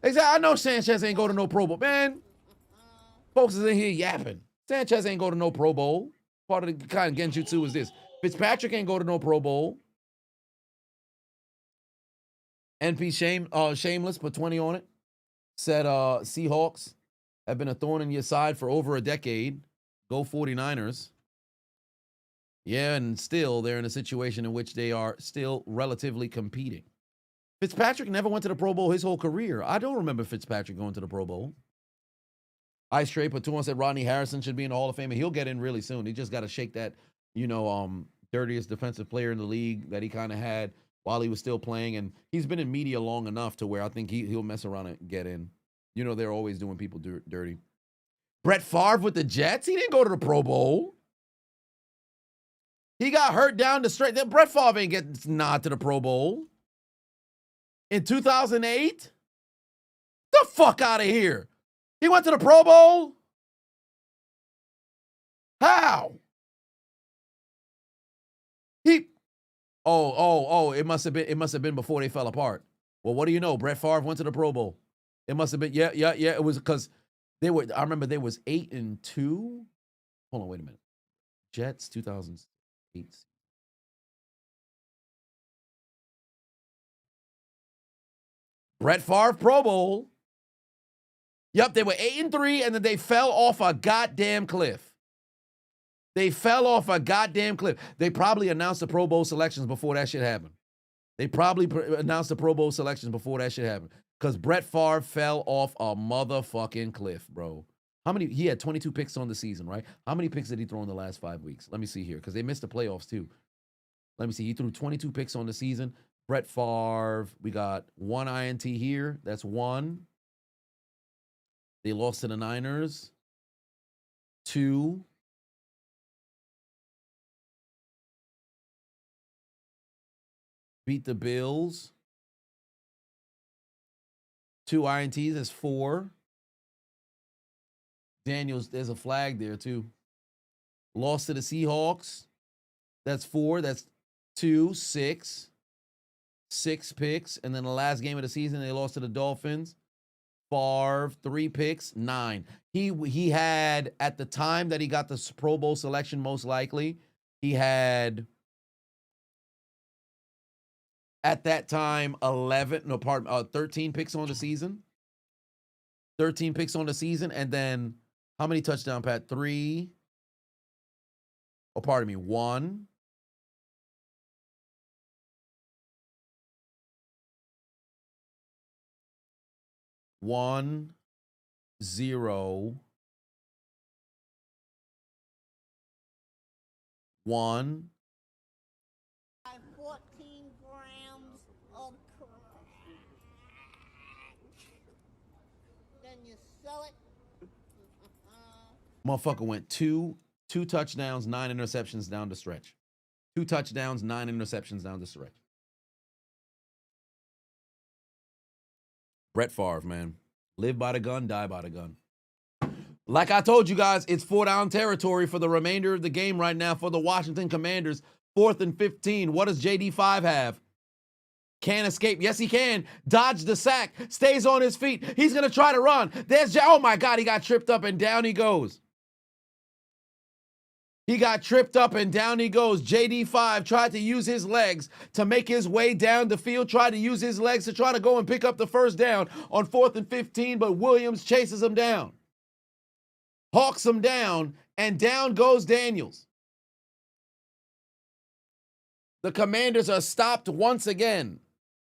Exactly. I know Sanchez ain't go to no Pro Bowl. Man, folks is in here yapping. Sanchez ain't go to no Pro Bowl. Part of the kind of genjutsu is this. Fitzpatrick ain't go to no Pro Bowl. NP Shameless put 20 on it. Said Seahawks have been a thorn in your side for over a decade. Go 49ers. Yeah, and still they're in a situation in which they are still relatively competing. Fitzpatrick never went to the Pro Bowl his whole career. I don't remember Fitzpatrick going to the Pro Bowl. Ice Trey put 2 on, said Rodney Harrison should be in the Hall of Fame, and he'll get in really soon. He just got to shake that, dirtiest defensive player in the league that he kind of had while he was still playing. And he's been in media long enough to where I think he'll mess around and get in. They're always doing people dirty. Brett Favre with the Jets? He didn't go to the Pro Bowl. He got hurt down the stretch. Brett Favre ain't getting nod to the Pro Bowl. In 2008? The fuck out of here. He went to the Pro Bowl? How? It must have been before they fell apart. Well, what do you know? Brett Favre went to the Pro Bowl. It must have been, yeah. It was because I remember they was 8-2. Hold on, wait a minute. Jets 2008. Brett Favre Pro Bowl. Yep, they were 8-3, and then they fell off a goddamn cliff. They fell off a goddamn cliff. They probably announced the Pro Bowl selections before that shit happened. They probably announced the Pro Bowl selections before that shit happened. Because Brett Favre fell off a motherfucking cliff, bro. He had 22 picks on the season, right? How many picks did he throw in the last 5 weeks? Let me see here, because they missed the playoffs too. Let me see. He threw 22 picks on the season. Brett Favre, we got 1 INT here. That's 1. They lost to the Niners. 2. Beat the Bills. 2 INTs, that's 4. Daniels, there's a flag there too. Lost to the Seahawks. That's 4. That's 2, 6. 6 picks. And then the last game of the season, they lost to the Dolphins. Favre, 3 picks, 9. He had, at the time that he got the Pro Bowl selection, most likely, he had, at that time, 13 picks on the season. 13 picks on the season, and then how many touchdown, Pat? 3. Oh, pardon me, 1. One, 0, 1. 14 grams of crack. Then you sell it. Motherfucker went two touchdowns, 9 interceptions down the stretch. 2 touchdowns, 9 interceptions down the stretch. Brett Favre, man. Live by the gun, die by the gun. Like I told you guys, it's 4-down territory for the remainder of the game right now for the Washington Commanders. 4th and 15. What does JD5 have? Can't escape. Yes, he can. Dodge the sack. Stays on his feet. He's going to try to run. Oh, my God. He got tripped up, and down he goes. He got tripped up, and down he goes. JD5 tried to use his legs to make his way down the field, tried to use his legs to try to go and pick up the first down on 4th and 15, but Williams chases him down. Hawks him down, and down goes Daniels. The Commanders are stopped once again.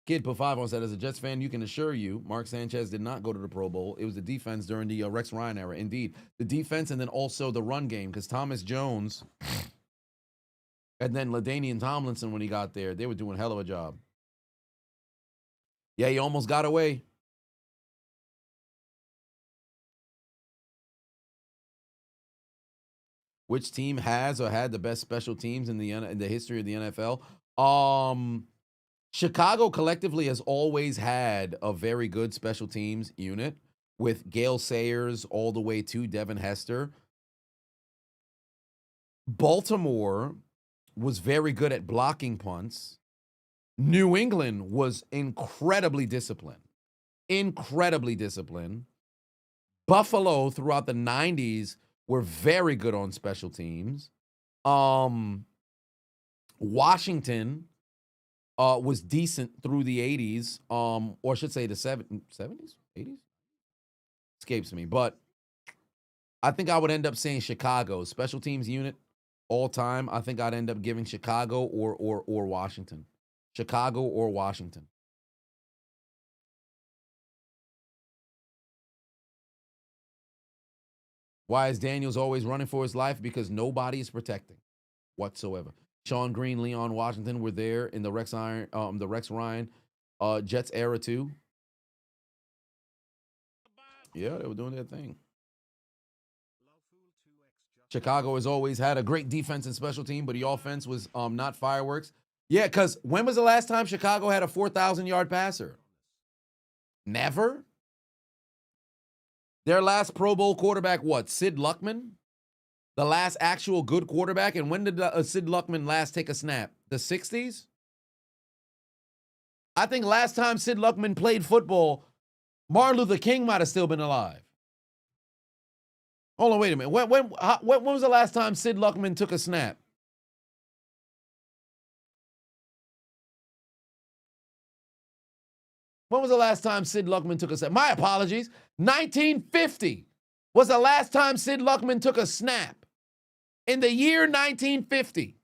Kid put 5 on said, as a Jets fan, you can assure you, Mark Sanchez did not go to the Pro Bowl. It was the defense during the Rex Ryan era. Indeed, the defense and then also the run game, because Thomas Jones and then LaDainian Tomlinson, when he got there, they were doing a hell of a job. Yeah, he almost got away. Which team has or had the best special teams in the history of the NFL? Chicago collectively has always had a very good special teams unit with Gale Sayers all the way to Devin Hester. Baltimore was very good at blocking punts. New England was incredibly disciplined. Incredibly disciplined. Buffalo throughout the 90s were very good on special teams. Washington was decent through the 80s, or I should say the 70s, 80s? Escapes me. But I think I would end up saying Chicago. Special teams unit all time, I think I'd end up giving Chicago or Washington. Chicago or Washington. Why is Daniels always running for his life? Because nobody is protecting whatsoever. Sean Green, Leon Washington were there in the Rex Ryan Jets era too. Yeah, they were doing their thing. Chicago has always had a great defense and special team, but the offense was not fireworks. Yeah, because when was the last time Chicago had a 4,000-yard passer? Never. Their last Pro Bowl quarterback, what? Sid Luckman? The last actual good quarterback? And when did Sid Luckman last take a snap? The 60s? I think last time Sid Luckman played football, Martin Luther King might have still been alive. Hold on, wait a minute. When was the last time Sid Luckman took a snap? When was the last time Sid Luckman took a snap? My apologies. 1950 was the last time Sid Luckman took a snap. In the year 1950,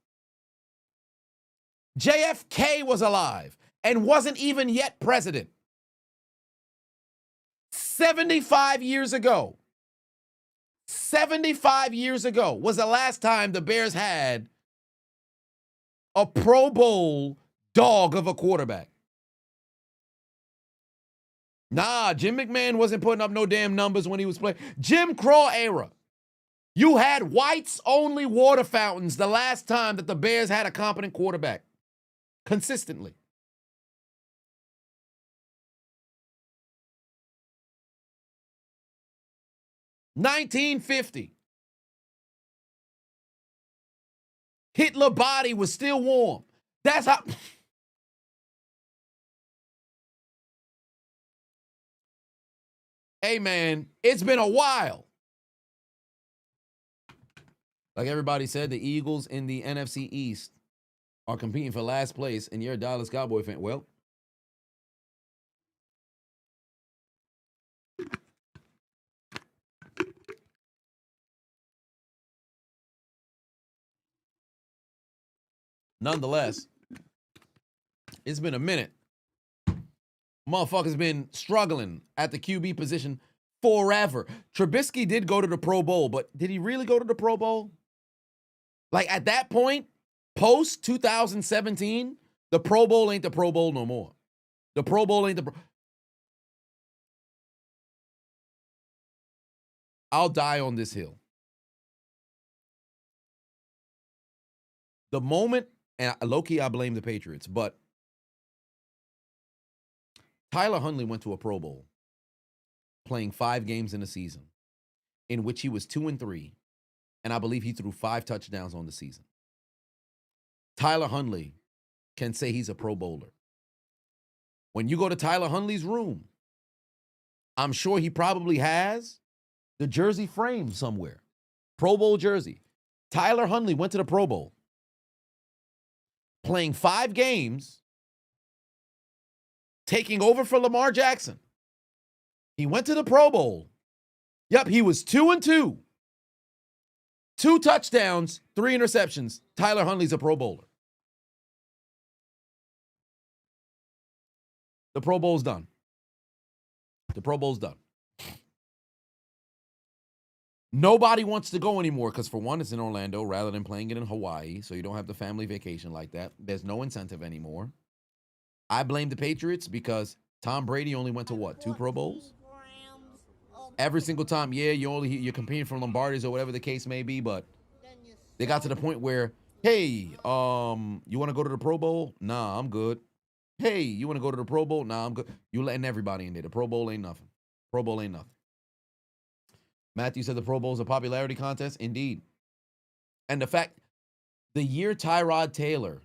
JFK was alive and wasn't even yet president. 75 years ago. 75 years ago was the last time the Bears had a Pro Bowl dog of a quarterback. Nah, Jim McMahon wasn't putting up no damn numbers when he was playing. Jim Crow era. You had whites-only water fountains the last time that the Bears had a competent quarterback. Consistently. $1950. Hitler body was still warm. That's how... Hey, man, it's been a while. Like everybody said, the Eagles in the NFC East are competing for last place, and you're a Dallas Cowboy fan. Well, nonetheless, it's been a minute. Motherfucker's been struggling at the QB position forever. Trubisky did go to the Pro Bowl, but did he really go to the Pro Bowl? Like at that point, post 2017, the Pro Bowl ain't the Pro Bowl no more. The Pro Bowl ain't the I'll die on this hill. The moment, and low-key I blame the Patriots, but Tyler Huntley went to a Pro Bowl playing 5 games in a season in which he was 2-3, and I believe he threw 5 touchdowns on the season. Tyler Huntley can say he's a Pro Bowler. When you go to Tyler Huntley's room, I'm sure he probably has the jersey frame somewhere. Pro Bowl jersey. Tyler Huntley went to the Pro Bowl playing 5 games, taking over for Lamar Jackson. He went to the Pro Bowl. Yep, he was 2-2. 2 touchdowns, 3 interceptions. Tyler Huntley's a Pro Bowler. The Pro Bowl's done. The Pro Bowl's done. Nobody wants to go anymore because, for one, it's in Orlando rather than playing it in Hawaii, so you don't have the family vacation like that. There's no incentive anymore. I blame the Patriots because Tom Brady only went to what, 2 Pro Bowls? Every single time, yeah, you're competing for Lombardies or whatever the case may be, but they got to the point where, hey, you want to go to the Pro Bowl? Nah, I'm good. Hey, you want to go to the Pro Bowl? Nah, I'm good. You letting everybody in there. The Pro Bowl ain't nothing. Pro Bowl ain't nothing. Matthew said the Pro Bowl is a popularity contest. Indeed. And the fact, the year Tyrod Taylor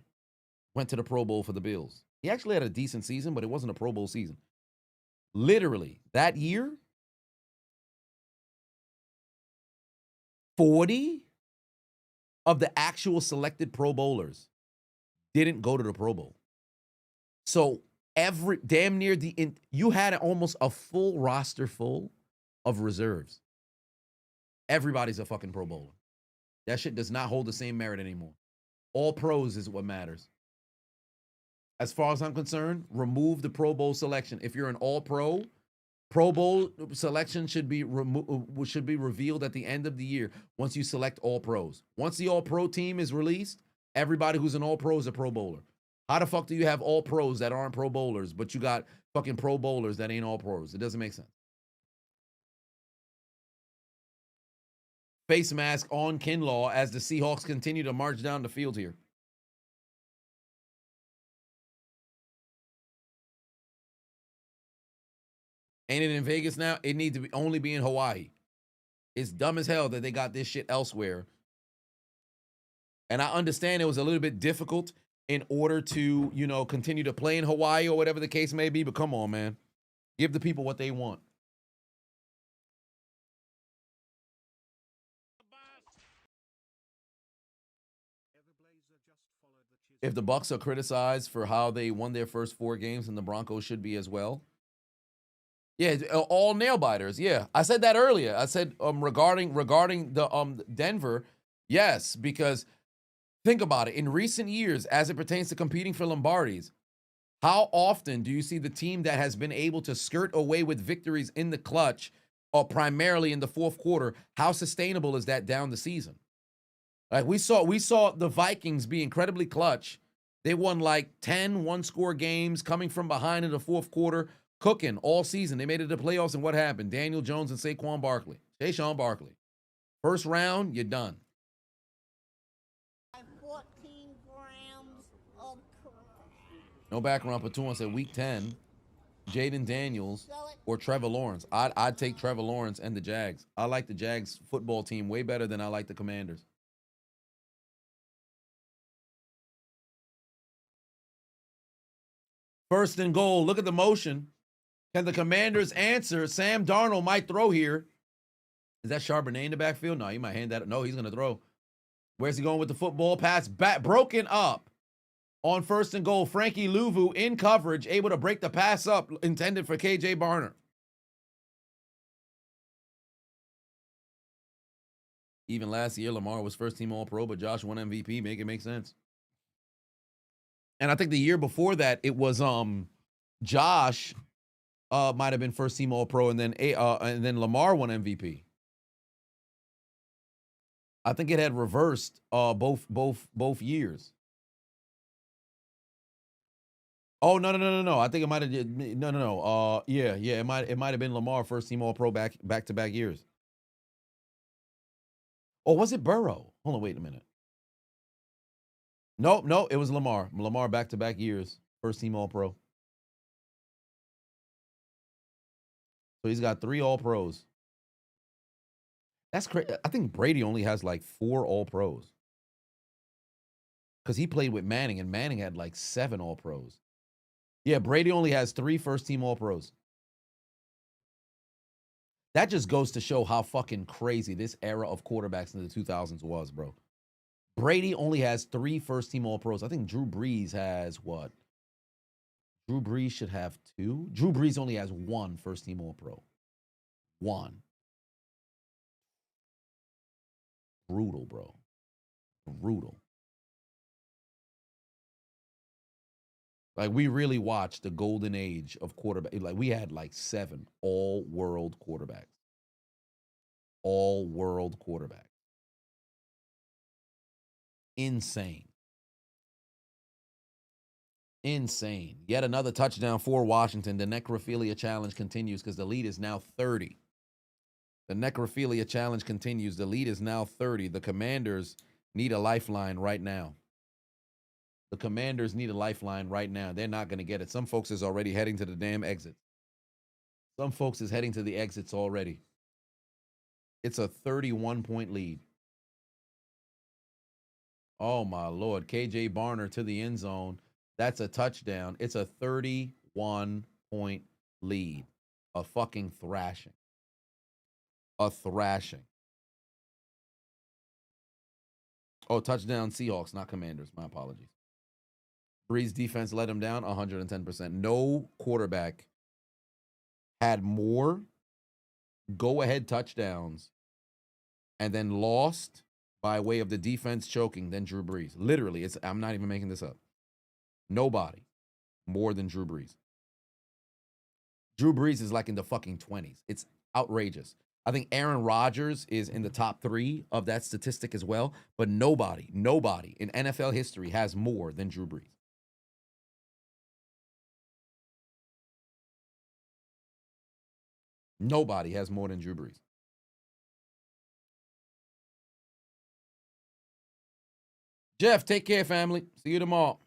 went to the Pro Bowl for the Bills, he actually had a decent season, but it wasn't a Pro Bowl season. Literally, that year, 40 of the actual selected Pro Bowlers didn't go to the Pro Bowl. So you had almost a full roster full of reserves. Everybody's a fucking Pro Bowler. That shit does not hold the same merit anymore. All pros is what matters. As far as I'm concerned, remove the Pro Bowl selection. If you're an all-pro, Pro Bowl selection should be revealed at the end of the year once you select all pros. Once the all-pro team is released, everybody who's an all-pro is a Pro Bowler. How the fuck do you have all pros that aren't Pro Bowlers, but you got fucking Pro Bowlers that ain't all pros? It doesn't make sense. Face mask on Kinlaw as the Seahawks continue to march down the field here. Ain't it in Vegas now? It needs to only be in Hawaii. It's dumb as hell that they got this shit elsewhere. And I understand it was a little bit difficult in order to, continue to play in Hawaii or whatever the case may be. But come on, man. Give the people what they want. If the Bucs are criticized for how they won their first 4 games, and the Broncos should be as well. Yeah, all nail biters. Yeah, I said that earlier. I said regarding the Denver, yes, because think about it. In recent years, as it pertains to competing for Lombardies, how often do you see the team that has been able to skirt away with victories in the clutch, or primarily in the fourth quarter? How sustainable is that down the season? Like we saw the Vikings be incredibly clutch. They won like 10 one-score games coming from behind in the fourth quarter, cooking all season. They made it to the playoffs, and what happened? Daniel Jones and Saquon Barkley. First round, you're done. 14 grams of crack. No background, but 2-1 said week 10, Jaden Daniels or Trevor Lawrence. I'd take Trevor Lawrence and the Jags. I like the Jags football team way better than I like the Commanders. First and goal. Look at the motion. Can the Commanders answer? Sam Darnold might throw here. Is that Charbonnet in the backfield? No, he might hand that. No, he's going to throw. Where's he going with the football? Pass back, broken up on 1st and goal. Frankie Louvu in coverage, able to break the pass up intended for KJ Barner. Even last year, Lamar was first team All-Pro, but Josh won MVP. Make it make sense. And I think the year before that, it was Josh might have been first team All-Pro, and then Lamar won MVP. I think it had reversed both years. Oh no! I think it might have no. Yeah. It might have been Lamar first team All-Pro back to back years. Or was it Burrow? Hold on, wait a minute. No, it was Lamar. Lamar back to back years, first team All-Pro. So he's got 3 All-Pros. That's crazy. I think Brady only has like 4 All-Pros. Because he played with Manning, and Manning had like 7 All-Pros. Yeah, Brady only has 3 first-team All-Pros. That just goes to show how fucking crazy this era of quarterbacks in the 2000s was, bro. Brady only has 3 first-team All-Pros. I think Drew Brees has what? Drew Brees should have 2. Drew Brees only has 1 first-team All-Pro. 1. Brutal, bro. Brutal. Like, we really watched the golden age of quarterback. Like, we had like 7 all-world quarterbacks. All-world quarterbacks. Insane. Insane. Yet another touchdown for Washington. The necrophilia challenge continues because the lead is now 30. The necrophilia challenge continues. The lead is now 30. The Commanders need a lifeline right now. The Commanders need a lifeline right now. They're not going to get it. Some folks is already heading to the damn exit. Some folks is heading to the exits already. It's a 31-point lead. Oh, my Lord. KJ Barner to the end zone. That's a touchdown. It's a 31-point lead. A fucking thrashing. A thrashing. Oh, touchdown Seahawks, not Commanders. My apologies. Brees defense let him down 110%. No quarterback had more go-ahead touchdowns and then lost by way of the defense choking than Drew Brees. Literally, I'm not even making this up. Nobody more than Drew Brees. Drew Brees is like in the fucking 20s. It's outrageous. I think Aaron Rodgers is in the top 3 of that statistic as well, but nobody in NFL history has more than Drew Brees. Nobody has more than Drew Brees. Jeff, take care, family. See you tomorrow.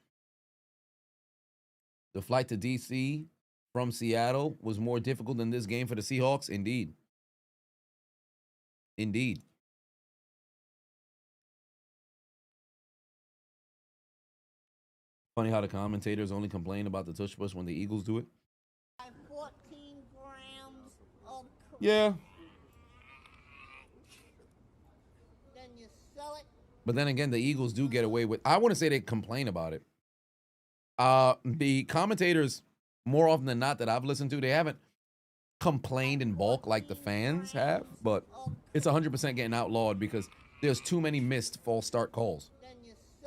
The flight to D.C. from Seattle was more difficult than this game for the Seahawks. Indeed. Indeed. Funny how the commentators only complain about the tush push when the Eagles do it. 14 grams of crack. Yeah. Then you sell it. But then again, the Eagles do get away with, I wouldn't say they complain about it. The commentators, more often than not that I've listened to, they haven't complained in bulk like the fans have, but it's 100% getting outlawed because there's too many missed false start calls.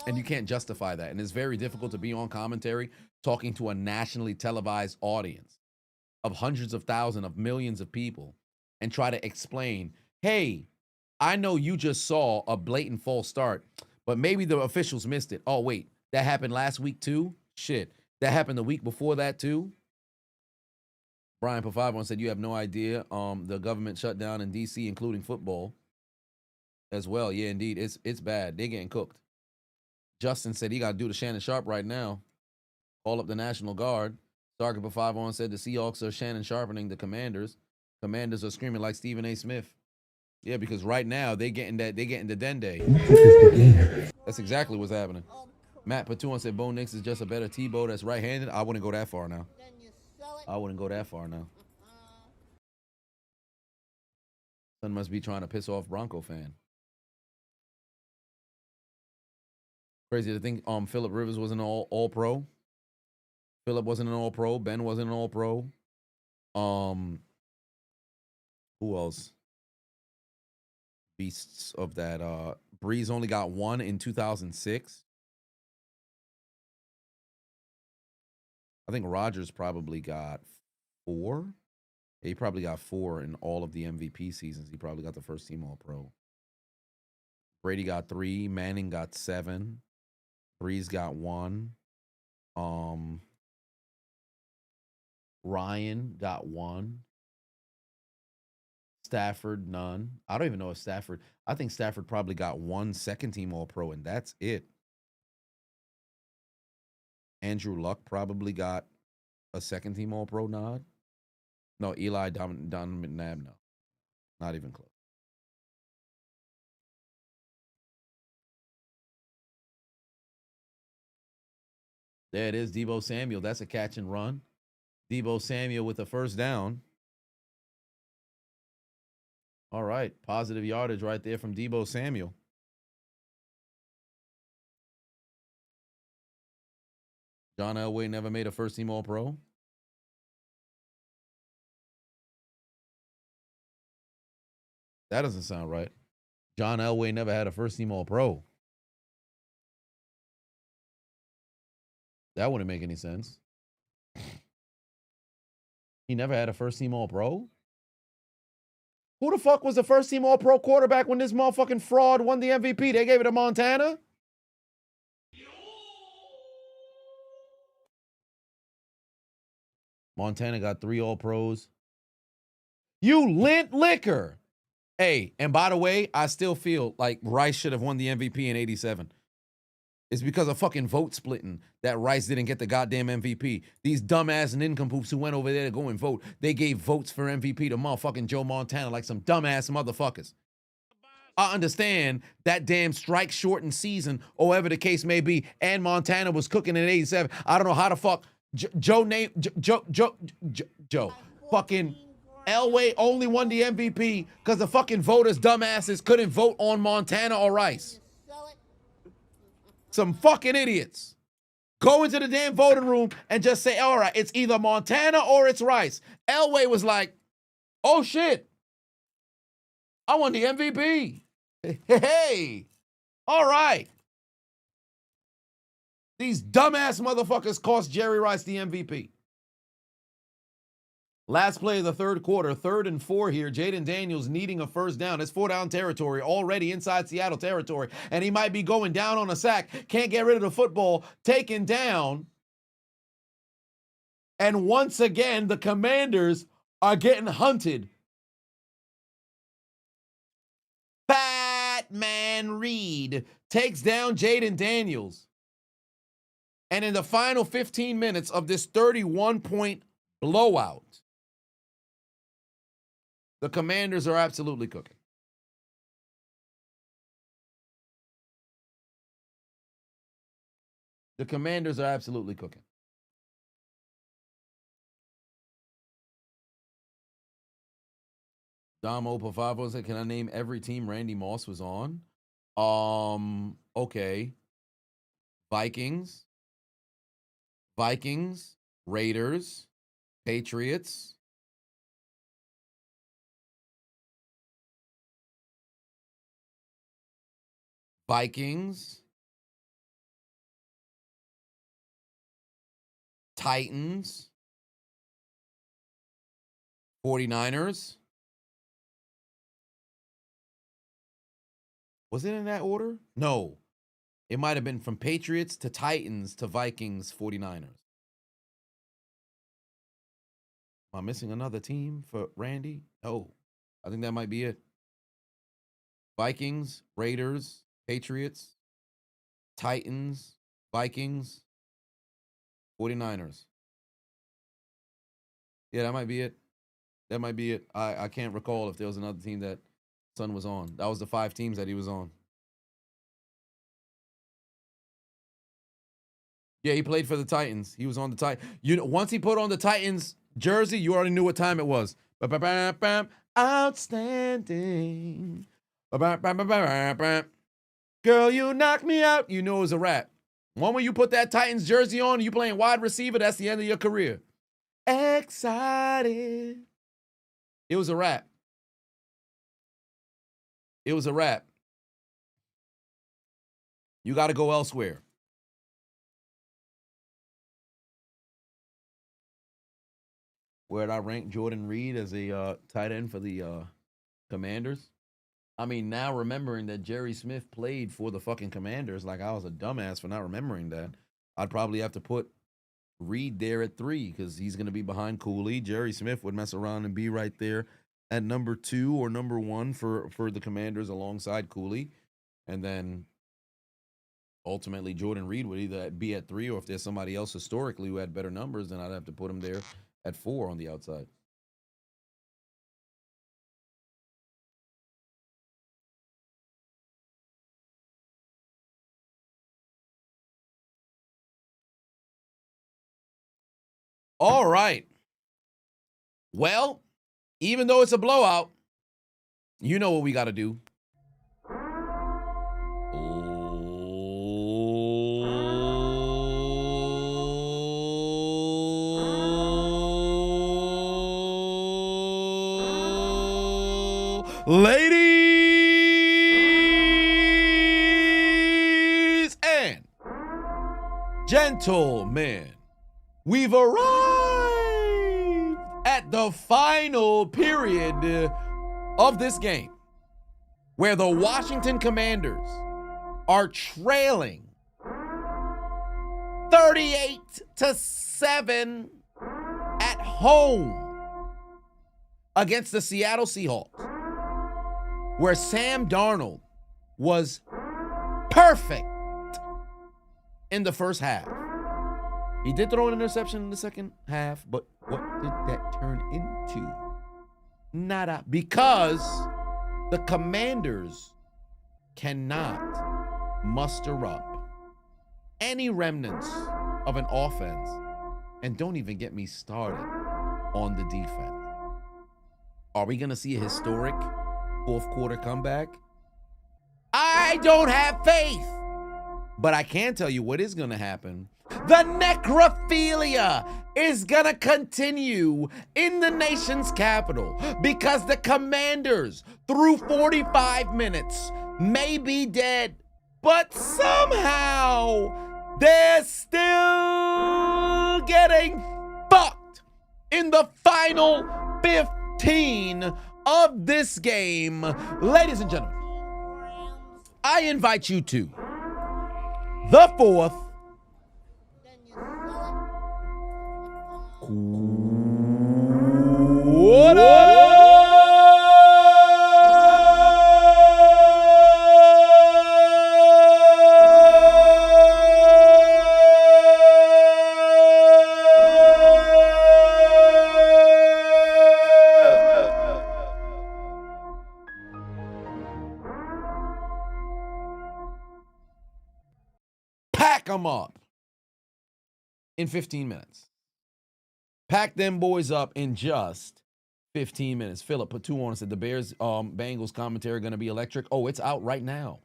And you can't justify that. And it's very difficult to be on commentary talking to a nationally televised audience of hundreds of thousands of millions of people and try to explain, hey, I know you just saw a blatant false start, but maybe the officials missed it. Oh, wait, that happened last week too? Shit, that happened the week before that too? Brian Pafavon said, you have no idea. The government shut down in D.C., including football as well. Yeah, indeed. It's bad. They're getting cooked. Justin said he got to do the Shannon Sharp right now. Call up the National Guard. Sergeant Pafavon said the Seahawks are Shannon Sharpening the Commanders. Commanders are screaming like Stephen A. Smith. Yeah, because right now they're getting the Dende. That's exactly what's happening. Matt Patuan said Bo Nix is just a better Tebow that's right-handed. I wouldn't go that far now. Then you sell it. I wouldn't go that far now. Son must be trying to piss off Bronco fan. Crazy to think Phillip Rivers wasn't an all pro. Phillip wasn't an all pro. Ben wasn't an all pro. Who else? Beasts of that. Breeze only got one in 2006. I think Rodgers probably got 4. Yeah, he probably got 4 in all of the MVP seasons. He probably got the first team all pro. Brady got 3. Manning got 7. Breeze got 1. Ryan got 1. Stafford, none. I don't even know if Stafford. I think Stafford probably got 1 second team all pro, and that's it. Andrew Luck probably got a second team all pro nod. No, Eli Donovan McNabb, no. Not even close. There it is, Deebo Samuel. That's a catch and run. Deebo Samuel with a first down. All right, positive yardage right there from Deebo Samuel. John Elway never made a first team all pro. That doesn't sound right. John Elway never had a first team all pro. That wouldn't make any sense. He never had a first team all pro? Who the fuck was the first team all pro quarterback when this motherfucking fraud won the MVP? They gave it to Montana? Montana got 3 all pros. You lint liquor. Hey, and by the way, I still feel like Rice should have won the MVP in 87. It's because of fucking vote splitting that Rice didn't get the goddamn MVP. These dumbass nincompoops who went over there to go and vote, they gave votes for MVP to motherfucking Joe Montana like some dumbass motherfuckers. I understand that damn strike shortened season, or whatever the case may be, and Montana was cooking in 87. I don't know how the fuck Joe fucking Elway only won the MVP because the fucking voters, dumbasses, couldn't vote on Montana or Rice. Some fucking idiots. Go into the damn voting room and just say, all right, it's either Montana or it's Rice. Elway was like, oh shit, I won the MVP. Hey, all right. These dumbass motherfuckers cost Jerry Rice the MVP. Last play of the third quarter, 3rd and 4 here. Jaden Daniels needing a first down. It's 4-down territory, already inside Seattle territory, and he might be going down on a sack. Can't get rid of the football. Taken down. And once again, the Commanders are getting hunted. Batman Reed takes down Jaden Daniels. And in the final 15 minutes of this 31-point blowout, the Commanders are absolutely cooking. The Commanders are absolutely cooking. Dom Opafavo said, can I name every team Randy Moss was on? Okay. Vikings, Raiders, Patriots, Vikings, Titans, 49ers. Was it in that order? No. It might have been from Patriots to Titans to Vikings, 49ers. Am I missing another team for Randy? Oh, I think that might be it. Vikings, Raiders, Patriots, Titans, Vikings, 49ers. Yeah, that might be it. That might be it. I can't recall if there was another team that Son was on. That was the 5 teams that he was on. Yeah, he played for the Titans. He was on the Titans. You know, once he put on the Titans Jersey, you already knew what time it was. Ba-ba-ba-bam. Outstanding. Ba-ba-ba-ba-ba-bam. Girl, you knocked me out. You know it was a rap. One when you put that Titans jersey on, you playing wide receiver, that's the end of your career. Excited. It was a rap. It was a rap. You got to go elsewhere. Where did I rank Jordan Reed as a tight end for the Commanders? I mean, now remembering that Jerry Smith played for the fucking Commanders, like I was a dumbass for not remembering that. I'd probably have to put Reed there at 3 because he's going to be behind Cooley. Jerry Smith would mess around and be right there at number 2 or number 1 for the Commanders alongside Cooley. And then ultimately Jordan Reed would either be at 3 or if there's somebody else historically who had better numbers, then I'd have to put him there at 4 on the outside. All right. Well, even though it's a blowout, you know what we got to do. Ladies and gentlemen, we've arrived at the final period of this game where the Washington Commanders are trailing 38-7 at home against the Seattle Seahawks, where Sam Darnold was perfect in the first half. He did throw an interception in the second half, but what did that turn into? Nada. Because the Commanders cannot muster up any remnants of an offense, and don't even get me started on the defense. Are we going to see a historic fourth quarter comeback? I don't have faith, but I can tell you what is going to happen. The necrophilia is gonna continue in the nation's capital because the Commanders, through 45 minutes, may be dead, but somehow they're still getting fucked in the final 15 of this game. Ladies and gentlemen, I invite you to the fourth pack them up in 15 minutes. Pack them boys up in just 15 minutes. Philip put 2 on and said the Bears Bengals commentary going to be electric. Oh, it's out right now.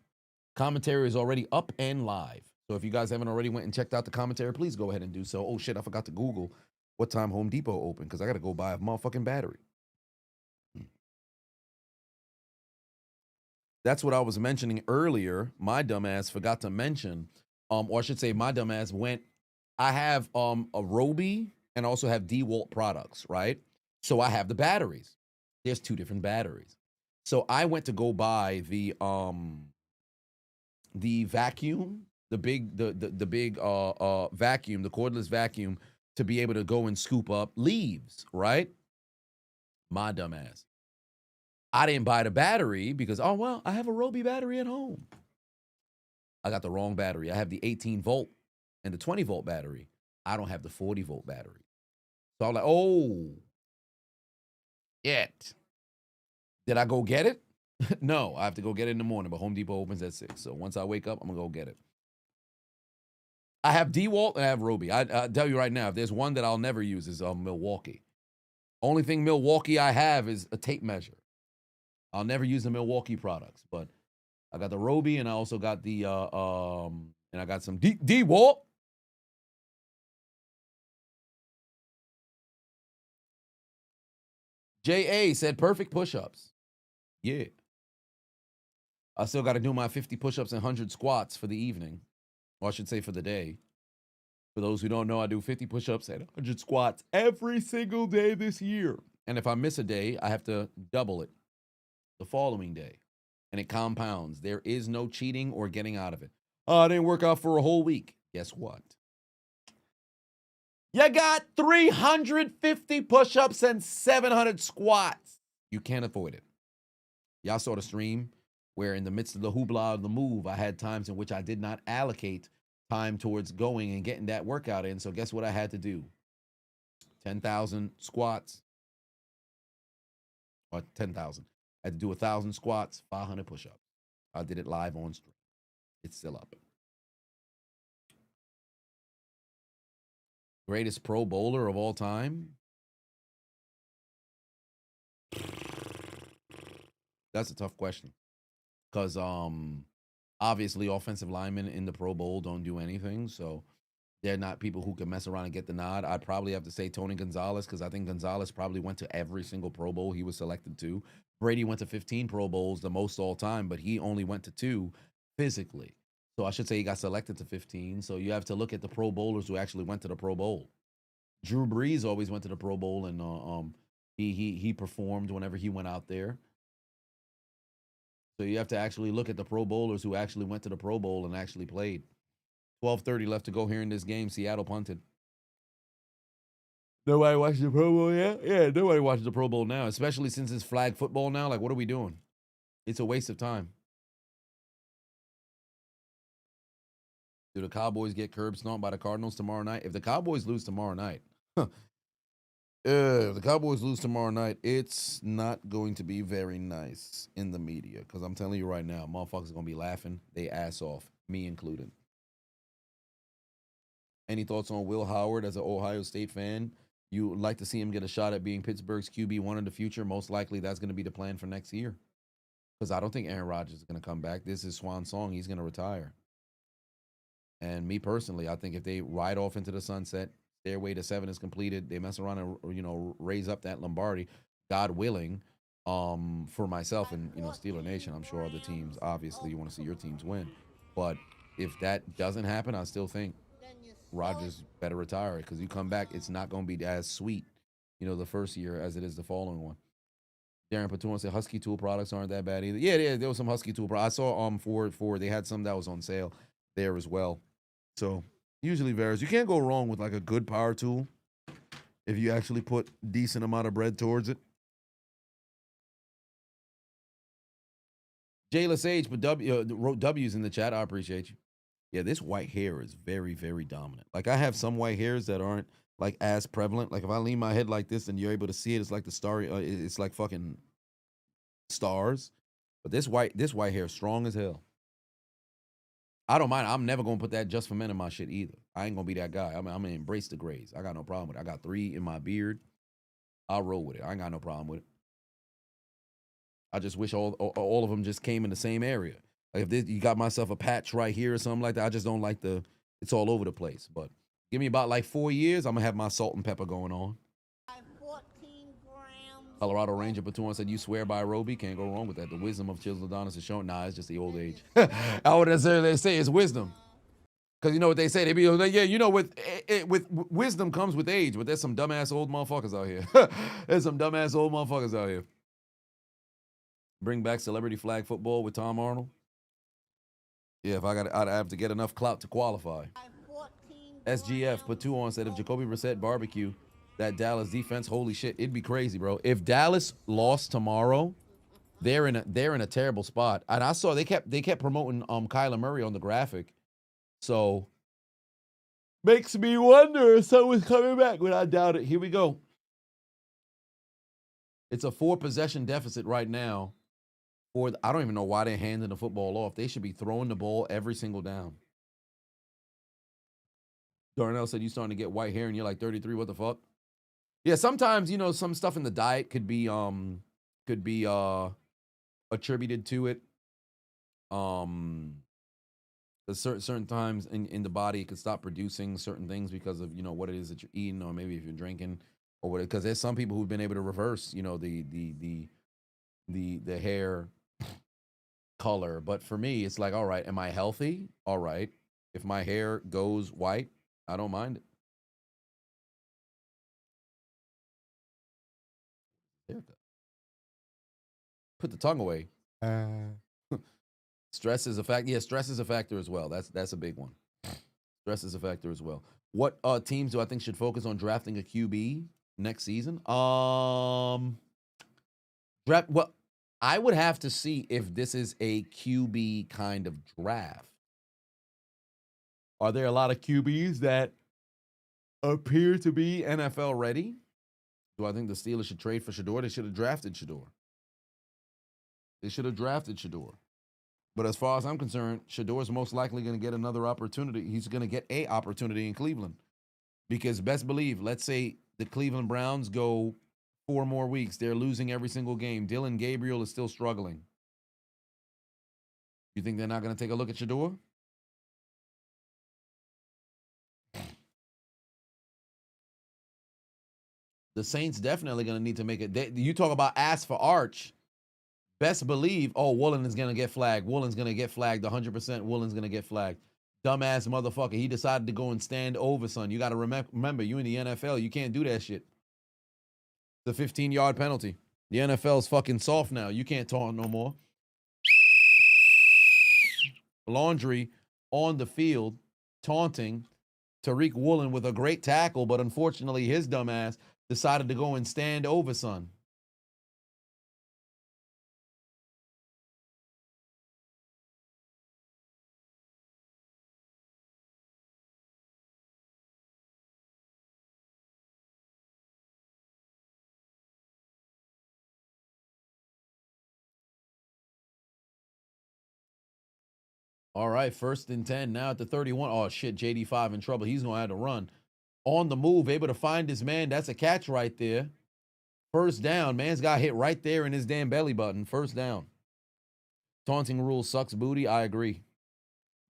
Commentary is already up and live. So if you guys haven't already went and checked out the commentary, please go ahead and do so. Oh shit, I forgot to Google what time Home Depot opened because I got to go buy a motherfucking battery. That's what I was mentioning earlier. My dumbass forgot to mention, or I should say my dumbass went, I have a Roby and also have DeWalt products, right? So I have the batteries. There's 2 different batteries. So I went to go buy the vacuum, the big vacuum, the cordless vacuum, to be able to go and scoop up leaves, right? My dumbass. I didn't buy the battery because, oh, well, I have a Roby battery at home. I got the wrong battery. I have the 18 volt and the 20 volt battery. I don't have the 40 volt battery. So I'm like, oh, yet. Did I go get it? No, I have to go get it in the morning, but Home Depot opens at 6. So once I wake up, I'm going to go get it. I have DeWalt and I have Roby. I tell you right now, if there's one that I'll never use is Milwaukee. Only thing Milwaukee I have is a tape measure. I'll never use the Milwaukee products, but I got the Roby and I also got the and I got some D-Wall. J.A. said perfect push-ups. Yeah. I still got to do my 50 push-ups and 100 squats for the evening. Or I should say for the day. For those who don't know, I do 50 push-ups and 100 squats every single day this year. And if I miss a day, I have to double it the following day. And it compounds. There is no cheating or getting out of it. Oh, I didn't work out for a whole week. Guess what? You got 350 push-ups and 700 squats. You can't avoid it. Y'all saw the stream where in the midst of the hoopla of the move, I had times in which I did not allocate time towards going and getting that workout in. So guess what I had to do? 10,000 squats. Or 10,000. I had to do 1,000 squats, 500 push-ups. I did it live on stream. It's still up. Greatest Pro Bowler of all time? That's a tough question. Because obviously offensive linemen in the Pro Bowl don't do anything. So they're not people who can mess around and get the nod. I'd probably have to say Tony Gonzalez because I think Gonzalez probably went to every single Pro Bowl he was selected to. Brady went to 15 Pro Bowls, the most all time, but he only went to 2 physically. So I should say he got selected to 15. So you have to look at the Pro Bowlers who actually went to the Pro Bowl. Drew Brees always went to the Pro Bowl, and he performed whenever he went out there. So you have to actually look at the Pro Bowlers who actually went to the Pro Bowl and actually played. 12:30 left to go here in this game. Seattle punted. Nobody watches the Pro Bowl yet? Yeah, nobody watches the Pro Bowl now, especially since it's flag football now. Like, what are we doing? It's a waste of time. Do the Cowboys get curb stomped by the Cardinals tomorrow night? If the Cowboys lose tomorrow night, if the Cowboys lose tomorrow night, it's not going to be very nice in the media. Because I'm telling you right now, motherfuckers are going to be laughing they ass off, me included. Any thoughts on Will Howard as an Ohio State fan? You would like to see him get a shot at being Pittsburgh's QB1 in the future? Most likely that's going to be the plan for next year. Because I don't think Aaron Rodgers is going to come back. This is swan song. He's going to retire. And me personally, I think if they ride off into the sunset, Stairway to 7 is completed, they mess around and, raise up that Lombardi, God willing, for myself and, Steeler Nation, I'm sure other teams, obviously you want to see your teams win. But if that doesn't happen, I still think Rodgers better retire because you come back, it's not going to be as sweet, the first year as it is the following one. Darren Patoon said Husky Tool products aren't that bad either. Yeah, there was some Husky Tool products. I saw for they had some that was on sale there as well. So usually varies. You can't go wrong with like a good power tool if you actually put decent amount of bread towards it. Jayla Sage put wrote W's in the chat. I appreciate you. Yeah, this white hair is very, very dominant. Like I have some white hairs that aren't like as prevalent. Like if I lean my head like this and you're able to see it, it's like the starry. It's like fucking stars. But this white hair is strong as hell. I don't mind. I'm never gonna put that just for men in my shit either. I ain't gonna be that guy. I'm gonna embrace the grays. I got no problem with it. I got 3 in my beard. I'll roll with it. I ain't got no problem with it. I just wish all of them just came in the same area. Like if you got myself a patch right here or something like that, I just don't like it's all over the place. But give me about like 4 years, I'm gonna have my salt and pepper going on. 14 grams. Colorado Ranger Patoon said, you swear by Roby? Can't go wrong with that. The wisdom of Chiseled Adonis is shown. Nah, it's just the old age. I would necessarily say it's wisdom. Because you know what they say? They be like, yeah, with wisdom comes with age, but there's some dumbass old motherfuckers out here. There's some dumbass old motherfuckers out here. Bring back celebrity flag football with Tom Arnold. Yeah, I'd have to get enough clout to qualify. SGF put 2 on, said if Jacoby Brissett barbecue that Dallas defense, holy shit, it'd be crazy, bro. If Dallas lost tomorrow, they're in a terrible spot. And I saw they kept promoting Kyler Murray on the graphic. So makes me wonder if someone's coming back, but I doubt it. Here we go. It's a 4-possession deficit right now. I don't even know why they're handing the football off. They should be throwing the ball every single down. Darnell said, you starting to get white hair and you're like 33. What the fuck? Yeah, sometimes, some stuff in the diet could be attributed to it. 'Cause certain times in the body it could stop producing certain things because of, what it is that you're eating, or maybe if you're drinking or what, because there's some people who've been able to reverse, the hair color. But for me, it's like, all right, am I healthy? All right. If my hair goes white, I don't mind it. Haircut. Put the tongue away. Stress is a fact. Yeah, stress is a factor as well. That's a big one. Stress is a factor as well. What teams do I think should focus on drafting a QB next season? Draft. Well, I would have to see if this is a QB kind of draft. Are there a lot of QBs that appear to be NFL ready? Do I think the Steelers should trade for Shador? They should have drafted Shador. But as far as I'm concerned, Shador's most likely going to get another opportunity. He's going to get a opportunity in Cleveland. Because best believe, let's say the Cleveland Browns go 4 more weeks. They're losing every single game. Dylan Gabriel is still struggling. You think they're not going to take a look at Shador? The Saints definitely going to need to make it. You talk about ask for Arch. Best believe, Woolen is going to get flagged. Woolen's going to get flagged 100%. Woolen's going to get flagged. Dumbass motherfucker. He decided to go and stand over, son. You got to remember, you in the NFL, you can't do that shit. The 15-yard penalty. The NFL's fucking soft now. You can't taunt no more. Laundry on the field, taunting Tariq Woolen with a great tackle, but unfortunately his dumbass decided to go and stand over, son. All right, 1st and 10. Now at the 31. Oh, shit, JD5 in trouble. He's going to have to run. On the move, able to find his man. That's a catch right there. 1st down. Man's got hit right there in his damn belly button. 1st down. Taunting rule sucks booty. I agree.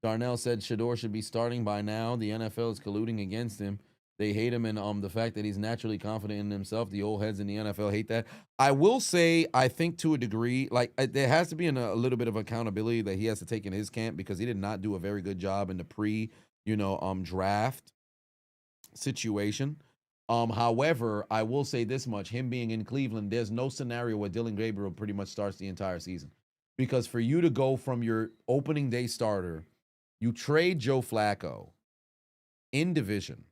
Darnell said Shador should be starting by now. The NFL is colluding against him. They hate him, and the fact that he's naturally confident in himself. The old heads in the NFL hate that. I will say, I think to a degree, like there has to be a little bit of accountability that he has to take in his camp, because he did not do a very good job in the draft situation. However, I will say this much: him being in Cleveland, there's no scenario where Dylan Gabriel pretty much starts the entire season, because for you to go from your opening day starter, you trade Joe Flacco in division.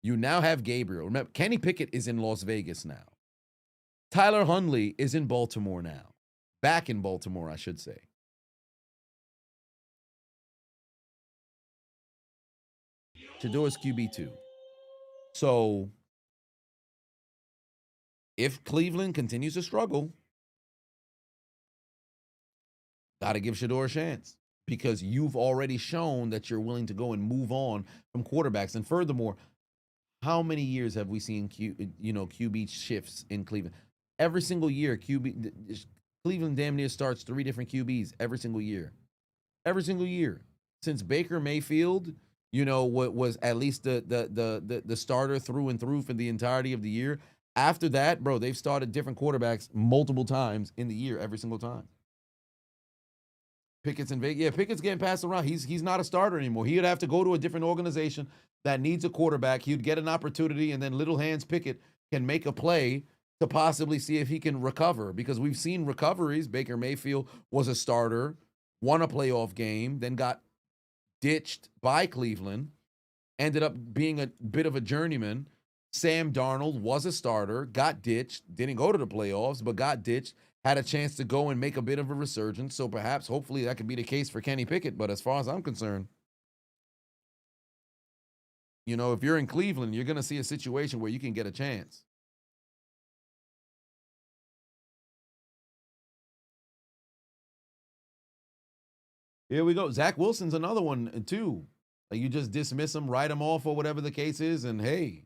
You now have Gabriel. Remember, Kenny Pickett is in Las Vegas now. Tyler Huntley is in Baltimore now. Back in Baltimore, I should say. Shador's QB2. So, if Cleveland continues to struggle, got to give Shador a chance, because you've already shown that you're willing to go and move on from quarterbacks. And furthermore, how many years have we seen QB shifts in Cleveland? Every single year, Cleveland damn near starts 3 different QBs every single year. Every single year. Since Baker Mayfield, what was at least the starter through and through for the entirety of the year. After that, bro, they've started different quarterbacks multiple times in the year, every single time. Pickett's in Vegas. Yeah, Pickett's getting passed around. He's not a starter anymore. He'd have to go to a different organization that needs a quarterback. He'd get an opportunity, and then little hands Pickett can make a play to possibly see if he can recover, because we've seen recoveries. Baker Mayfield was a starter, won a playoff game, then got ditched by Cleveland, ended up being a bit of a journeyman. Sam Darnold was a starter, got ditched, didn't go to the playoffs, but got ditched, had a chance to go and make a bit of a resurgence. So perhaps, hopefully, that could be the case for Kenny Pickett. But as far as I'm concerned, if you're in Cleveland, you're going to see a situation where you can get a chance. Here we go. Zach Wilson's another one, too. Like, you just dismiss him, write him off, or whatever the case is, and hey,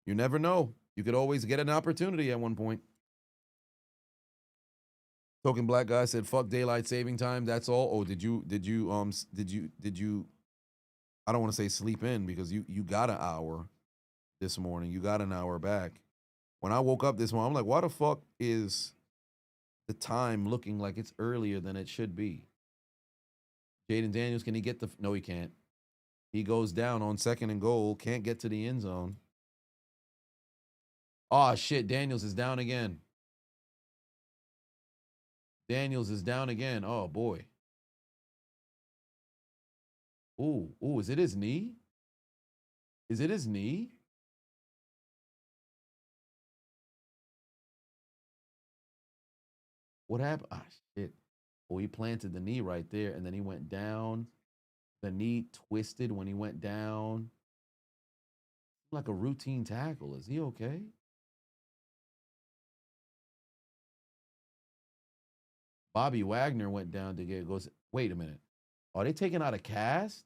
you never know. You could always get an opportunity at one point. Token black guy said, "Fuck daylight saving time." That's all. Oh, did you? I don't want to say sleep in because you got an hour this morning. You got an hour back. When I woke up this morning, I'm like, why the fuck is the time looking like it's earlier than it should be? Jaden Daniels, can he get the? No, he can't. He goes down on 2nd and goal. Can't get to the end zone. Oh shit! Daniels is down again. Daniels is down again. Oh boy. Ooh, is it his knee? Is it his knee? What happened? Ah, shit. Oh, he planted the knee right there, and then he went down. The knee twisted when he went down. Like a routine tackle. Is he okay? Bobby Wagner went down to get goes. Wait a minute. Are they taking out a cast?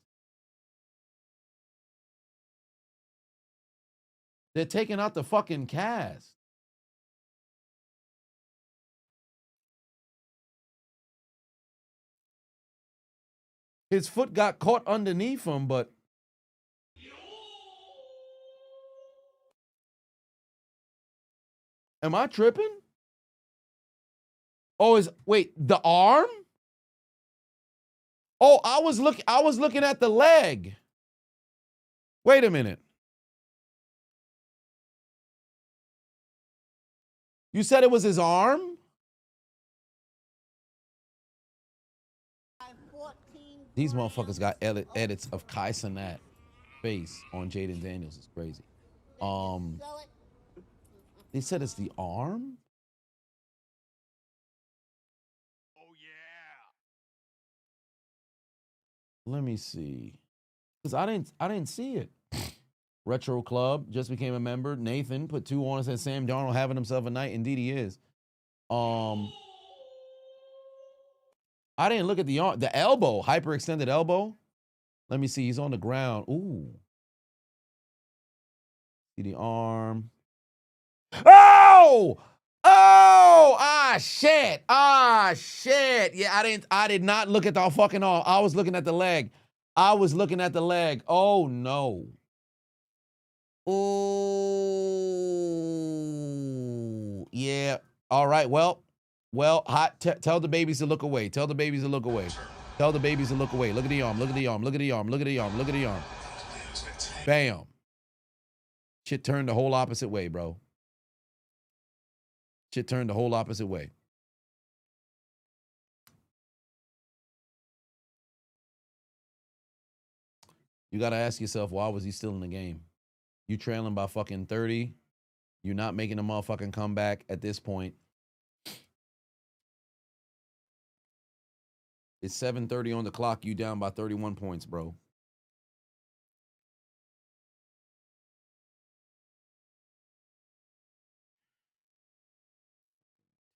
They're taking out the fucking cast. His foot got caught underneath him, but am I tripping? Oh, wait, the arm? Oh, I was looking at the leg. Wait a minute. You said it was his arm? These motherfuckers got edits of Kai Cenat face on Jaden Daniels. It's crazy. They said it's the arm? Oh yeah. Let me see. Because I didn't see it. Retro Club just became a member. Nathan put 2 on and said Sam Darnold having himself a night. Indeed he is. I didn't look at the arm. The elbow, hyperextended elbow. Let me see. He's on the ground. Ooh. See the arm. Oh! Oh! Ah, shit. Ah, shit. Yeah, I did not look at the fucking arm. I was looking at the leg. Oh, no. Ooh. Yeah. All right. Well, tell the babies to look away. Tell the babies to look away. Look at the arm. Look at the arm. Bam. Shit turned the whole opposite way, bro. You got to ask yourself, why was he still in the game? You trailing by fucking 30. You're not making a motherfucking comeback at this point. It's 7:30 on the clock. You down by 31 points, bro.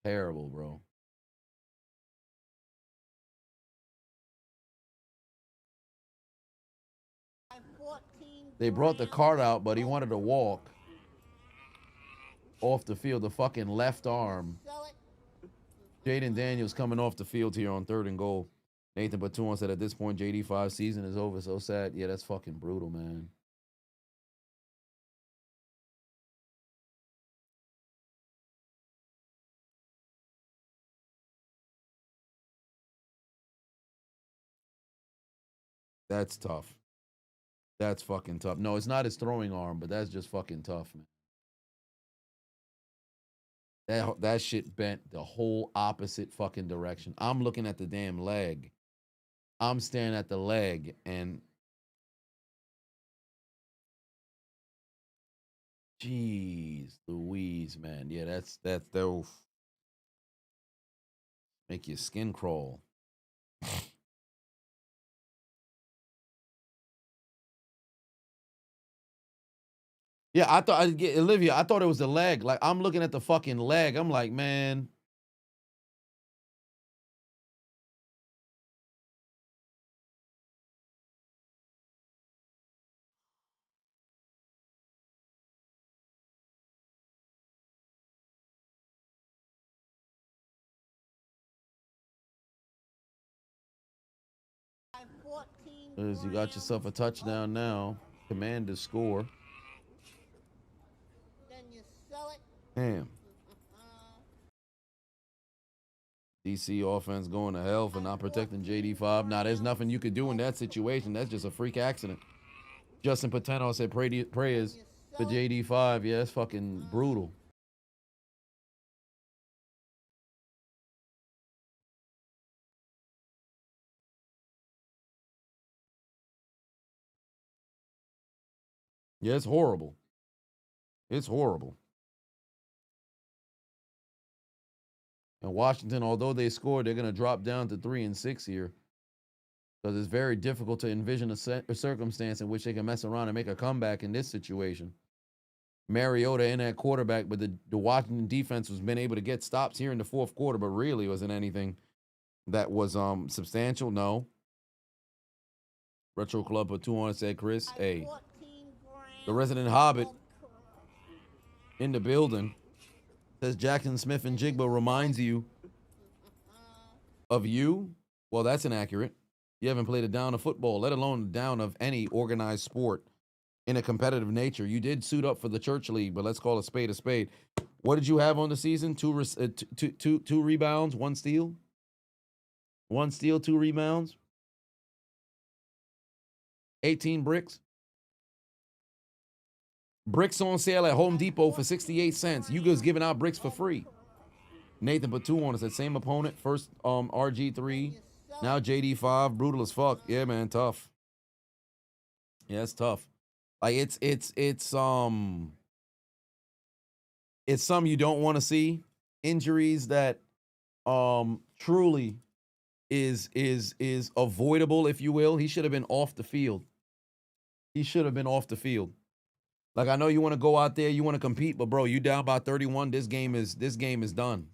Terrible, bro. They brought the cart out, but he wanted to walk off the field. The fucking left arm. Jaden Daniels coming off the field here on 3rd and goal. Nathan Batuan said at this point, JD5 season is over. So sad. Yeah, that's fucking brutal, man. That's tough. That's fucking tough. No, it's not his throwing arm, but that's just fucking tough, man. That shit bent the whole opposite fucking direction. I'm looking at the damn leg. I'm staring at the leg, and jeez Louise, man. Yeah, that's oof. Make your skin crawl. Yeah, I thought Olivia. I thought it was the leg. Like I'm looking at the fucking leg. I'm like, man. 14 As you got yourself a grams touchdown now. Command to score. Then you sell it. Damn. DC offense going to hell for not protecting JD5. Now, there's nothing you could do in that situation. That's just a freak accident. Justin Pateno said prayers for JD5. Yeah, it's fucking brutal. Yeah, it's horrible. It's horrible. And Washington, although they scored, they're going to drop down to 3-6 here. Because it's very difficult to envision a circumstance in which they can mess around and make a comeback in this situation. Mariota in at quarterback, but the Washington defense has been able to get stops here in the fourth quarter, but really wasn't anything that was substantial. No. Retro Club put 2 on, said Chris. Hey, 14 the grams resident Hobbit of in the building says Jackson Smith and Jigba reminds you of you. Well, that's inaccurate. You haven't played a down of football, let alone a down of any organized sport in a competitive nature. You did suit up for the church league, but let's call a spade a spade. What did you have on the season? Two rebounds, 1 steal? 1 steal, 2 rebounds? 18 bricks? Bricks on sale at Home Depot for 68 cents. You guys giving out bricks for free. Nathan put 2 on us. That same opponent. First RG3. Now JD5. Brutal as fuck. Yeah, man. Tough. Yeah, it's tough. Like it's some you don't want to see. Injuries that truly is avoidable, if you will. He should have been off the field. He should have been off the field. Like, I know you want to go out there, you want to compete, but bro, you down by 31. This game is done.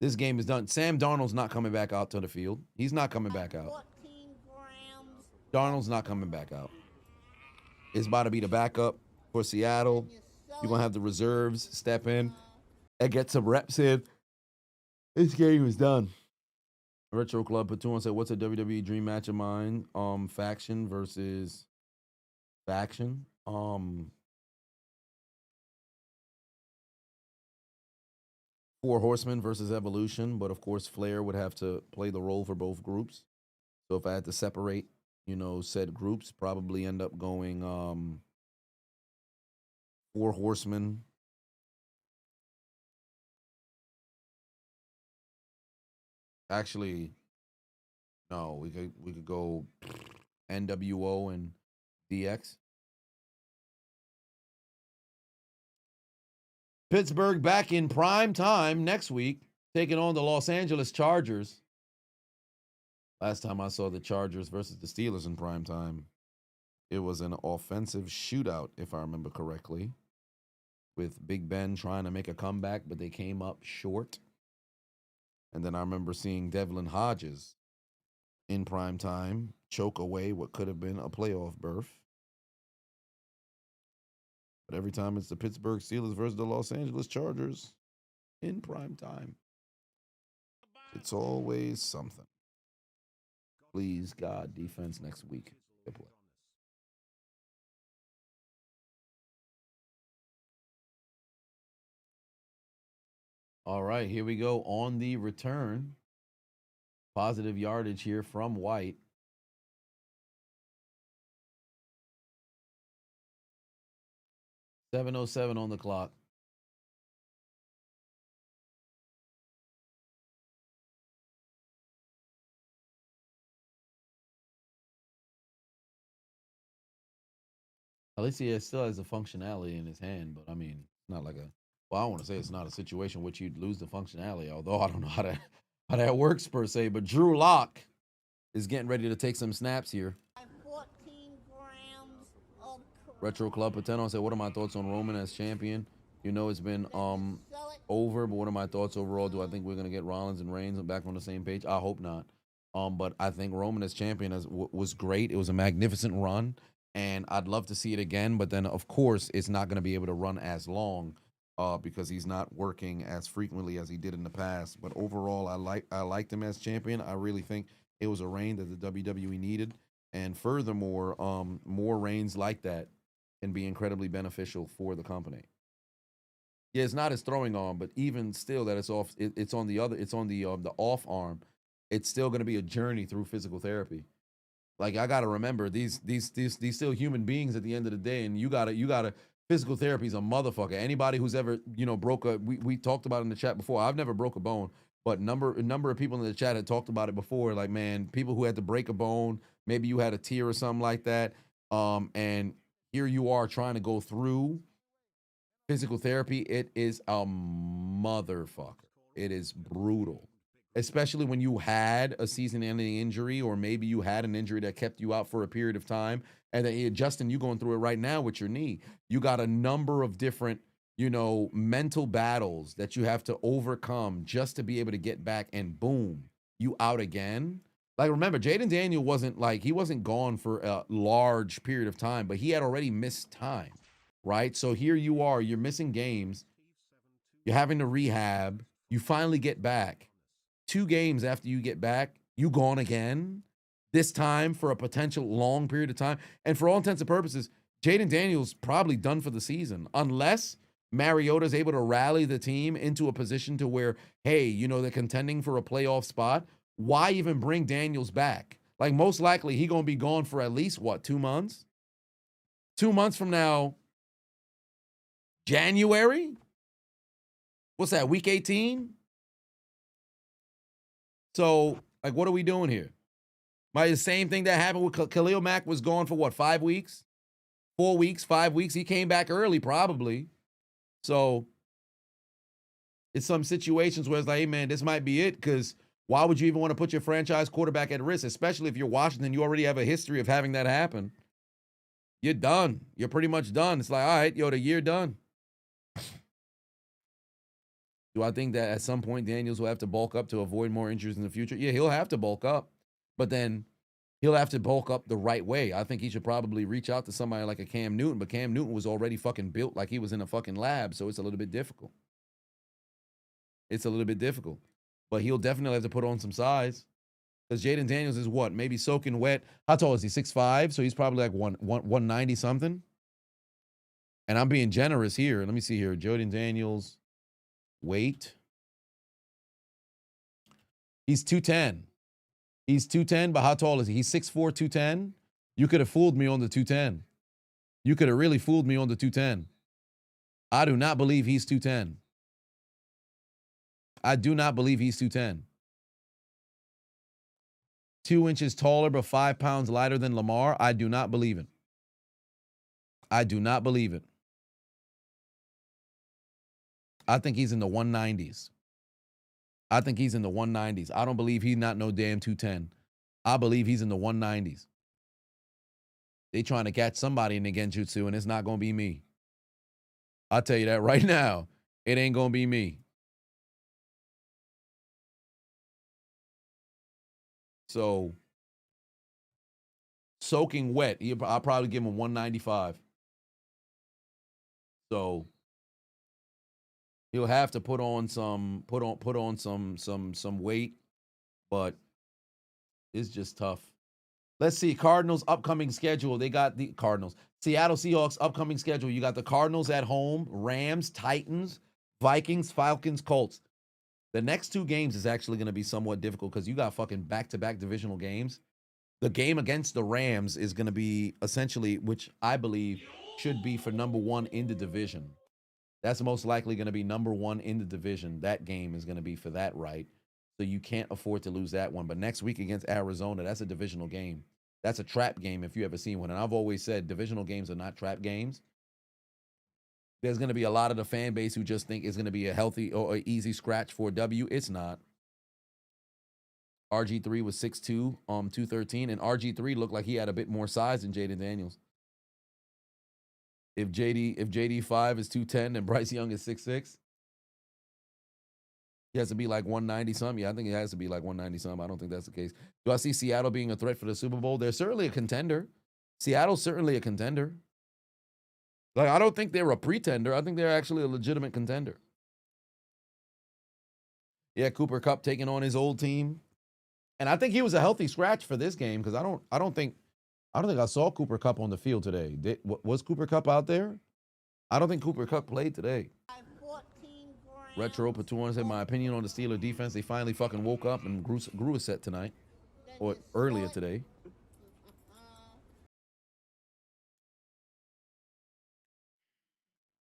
This game is done. Sam Darnold's not coming back out to the field. He's not coming back out. 14 grams. Darnold's not coming back out. It's about to be the backup for Seattle. You're going to have the reserves step in and get some reps in. This game is done. Retro Club put 2 on, said, what's a WWE dream match of mine? Faction versus faction. 4 Horsemen versus Evolution, but of course Flair would have to play the role for both groups. So if I had to separate, said groups, probably end up going 4 Horsemen. Actually, no, we could go NWO and DX. Pittsburgh back in prime time next week, taking on the Los Angeles Chargers. Last time I saw the Chargers versus the Steelers in prime time, it was an offensive shootout, if I remember correctly, with Big Ben trying to make a comeback, but they came up short. And then I remember seeing Devlin Hodges in prime time choke away what could have been a playoff berth. But every time it's the Pittsburgh Steelers versus the Los Angeles Chargers in prime time, it's always something. Please, God, defense next week. Good play. All right, here we go on the return. Positive yardage here from White. .707 on the clock. At least he still has the functionality in his hand, but I mean, it's not like well, I don't want to say it's not a situation in which you'd lose the functionality, although I don't know how that works per se. But Drew Lock is getting ready to take some snaps here. 14 grams of Retro Club Pateno said, what are my thoughts on Roman as champion? It's been over, but what are my thoughts overall? Do I think we're going to get Rollins and Reigns back on the same page? I hope not. But I think Roman as champion was great. It was a magnificent run, and I'd love to see it again. But then, of course, it's not going to be able to run as long because he's not working as frequently as he did in the past. But overall, I liked him as champion. I really think it was a reign that the WWE needed, and furthermore, more reigns like that can be incredibly beneficial for the company. Yeah, it's not his throwing arm, but even still, that it's off. It's on the other. It's on the off arm. It's still going to be a journey through physical therapy. Like, I gotta remember, these still human beings at the end of the day, and you gotta physical therapy is a motherfucker. Anybody who's ever broke a we talked about it in the chat before. I've never broke a bone, but a number of people in the chat had talked about it before. Like, man, people who had to break a bone, maybe you had a tear or something like that, and here you are trying to go through physical therapy. It is a motherfucker. It is brutal. Especially when you had a season-ending injury, or maybe you had an injury that kept you out for a period of time. And then, Justin, you going through it right now with your knee. You got a number of different, mental battles that you have to overcome just to be able to get back, and boom, you out again. Like, remember, Jaden Daniels wasn't gone for a large period of time, but he had already missed time, right? So here you are, you're missing games. You're having to rehab. You finally get back. 2 games after you get back, you gone again, this time for a potential long period of time. And for all intents and purposes, Jaden Daniels probably done for the season, unless Mariota's able to rally the team into a position to where, hey, they're contending for a playoff spot. Why even bring Daniels back? Like, most likely he going to be gone for at least, 2 months? 2 months from now, January? What's that, week 18? So, like, what are we doing here? The same thing that happened with Khalil Mack was gone for 5 weeks? 4 weeks, 5 weeks? He came back early, probably. So, it's some situations where it's like, hey, man, this might be it, because why would you even want to put your franchise quarterback at risk, especially if you're Washington? You already have a history of having that happen. You're done. You're pretty much done. It's like, all right, the year done. Do I think that at some point Daniels will have to bulk up to avoid more injuries in the future? Yeah, he'll have to bulk up, but then he'll have to bulk up the right way. I think he should probably reach out to somebody like a Cam Newton, but Cam Newton was already fucking built like he was in a fucking lab, so it's a little bit difficult. But he'll definitely have to put on some size, because Jaden Daniels is maybe soaking wet. How tall is he? 6'5", so he's probably like 190 something. And I'm being generous here. Let me see here. Jaden Daniels. Weight. He's 210. He's 210, but how tall is he? He's 6'4", 210. You could have fooled me on the 210. You could have really fooled me on the 210. I do not believe he's 210. I do not believe he's 210. 2 inches taller, but 5 pounds lighter than Lamar. I do not believe it. I do not believe it. I think he's in the 190s. I don't believe he's not no damn 210. I believe he's in the 190s. They trying to catch somebody in the Genjutsu, and it's not going to be me. I'll tell you that right now. It ain't going to be me. So, soaking wet, I'll probably give him 195. So, he'll have to put on some weight, but it's just tough. Let's see, Cardinals upcoming schedule. They got the Cardinals. Seattle Seahawks upcoming schedule. You got the Cardinals at home, Rams, Titans, Vikings, Falcons, Colts. The next 2 games is actually going to be somewhat difficult, because you got fucking back-to-back divisional games. The game against the Rams is going to be essentially, which I believe should be for number 1 in the division. That's most likely going to be number 1 in the division. That game is going to be for that, right? So you can't afford to lose that one. But next week against Arizona, that's a divisional game. That's a trap game if you ever seen one. And I've always said divisional games are not trap games. There's going to be a lot of the fan base who just think it's going to be a healthy or an easy scratch for a W. It's not. RG3 was 6'2", 213, and RG3 looked like he had a bit more size than Jaden Daniels. If JD5 is 210 and Bryce Young is 6'6", he has to be like 190 something. Yeah, I think it has to be like 190 something. I don't think that's the case. Do I see Seattle being a threat for the Super Bowl? They're certainly a contender. Seattle's certainly a contender. Like, I don't think they're a pretender. I think they're actually a legitimate contender. Yeah, Cooper Kupp taking on his old team. And I think he was a healthy scratch for this game because I don't think I saw Cooper Kupp on the field today. Was Cooper Kupp out there? I don't think Cooper Kupp played today. 14 grams Retro Patuan said, my opinion on the Steeler defense, they finally fucking woke up and grew a set tonight. Or earlier today.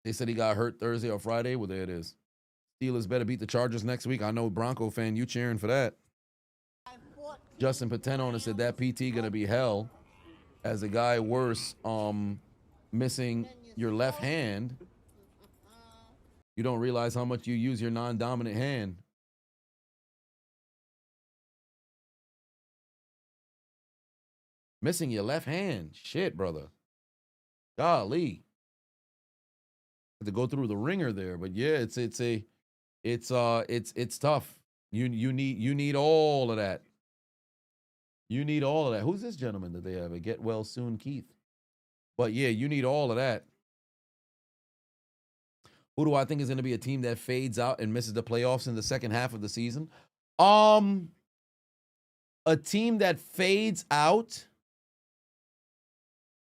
They said he got hurt Thursday or Friday. Well, there it is. Steelers better beat the Chargers next week. I know, Bronco fan, you cheering for that. Justin Patenon said that PT gonna be hell. As a guy worse, missing your left hand, you don't realize how much you use your non-dominant hand. Missing your left hand, shit, brother. Golly, had to go through the ringer there, but yeah, it's tough. You need all of that. You need all of that. Who's this gentleman that they have? A get well soon, Keith. But yeah, you need all of that. Who do I think is going to be a team that fades out and misses the playoffs in the second half of the season? A team that fades out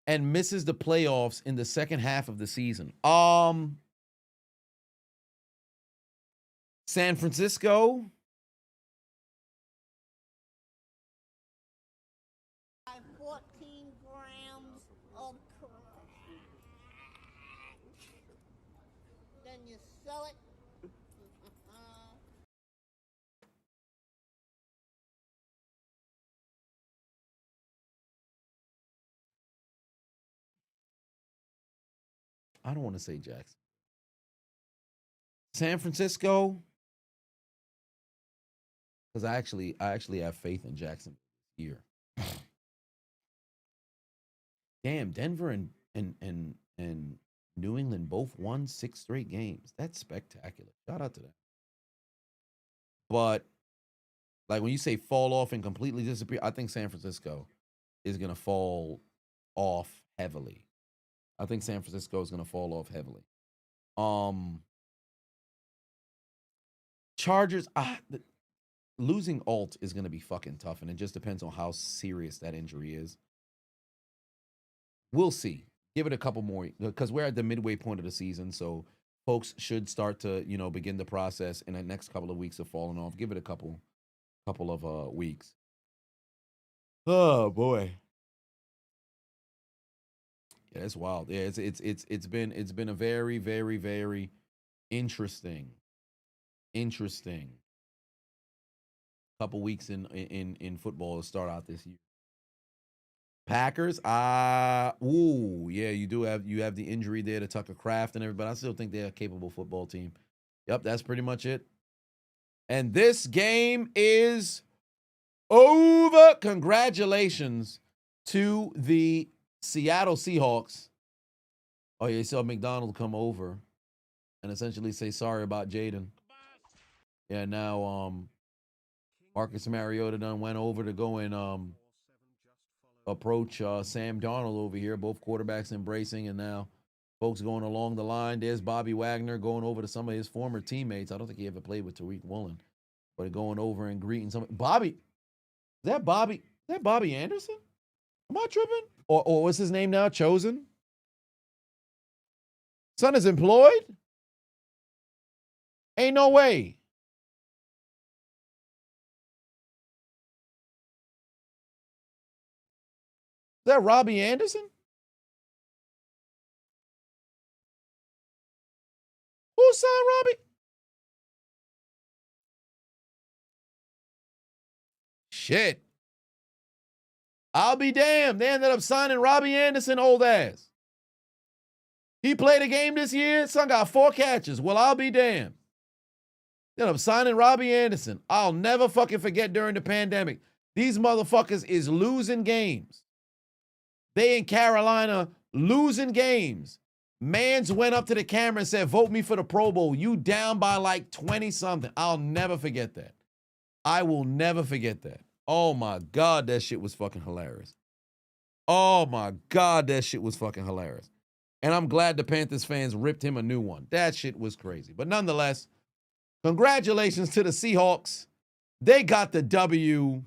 and misses the playoffs in the second half of the season. San Francisco. 14 grams of crack. Then you sell it. I don't want to say Jackson. San Francisco. Because I actually have faith in Jackson here. Damn, Denver and New England both won 6 straight games. That's spectacular. Shout out to that. But like when you say fall off and completely disappear, I think San Francisco is gonna fall off heavily. I think San Francisco is gonna fall off heavily. Chargers, losing Alt is gonna be fucking tough, and it just depends on how serious that injury is. We'll see. Give it a couple more, because we're at the midway point of the season, so folks should start to, begin the process in the next couple of weeks of falling off. Give it a couple of weeks. Oh boy. Yeah, it's wild. Yeah, it's been a very, very, very interesting couple weeks in football to start out this year. Packers, yeah, you have the injury there to Tucker Kraft and everybody. I still think they're a capable football team. Yep, that's pretty much it. And this game is over. Congratulations to the Seattle Seahawks. Oh, yeah, you saw McDonald come over and essentially say sorry about Jaden. Yeah, now Marcus Mariota done went over to go and approach Sam Darnold over here. Both quarterbacks embracing, and now folks going along the line. There's Bobby Wagner going over to some of his former teammates. I don't think he ever played with Tariq Woolen, but going over and greeting some Bobby. Is that Bobby Anderson? Am I tripping? Or what's his name now? Chosen? Son is employed? Ain't no way. Is that Robbie Anderson? Who signed Robbie? Shit. I'll be damned. They ended up signing Robbie Anderson, old ass. He played a game this year. Son got 4 catches. Well, I'll be damned. They ended up signing Robbie Anderson. I'll never fucking forget during the pandemic. These motherfuckers is losing games. They in Carolina losing games. Mans went up to the camera and said, vote me for the Pro Bowl. You down by like 20-something. I'll never forget that. I will never forget that. Oh, my God, that shit was fucking hilarious. Oh, my God, that shit was fucking hilarious. And I'm glad the Panthers fans ripped him a new one. That shit was crazy. But nonetheless, congratulations to the Seahawks. They got the W,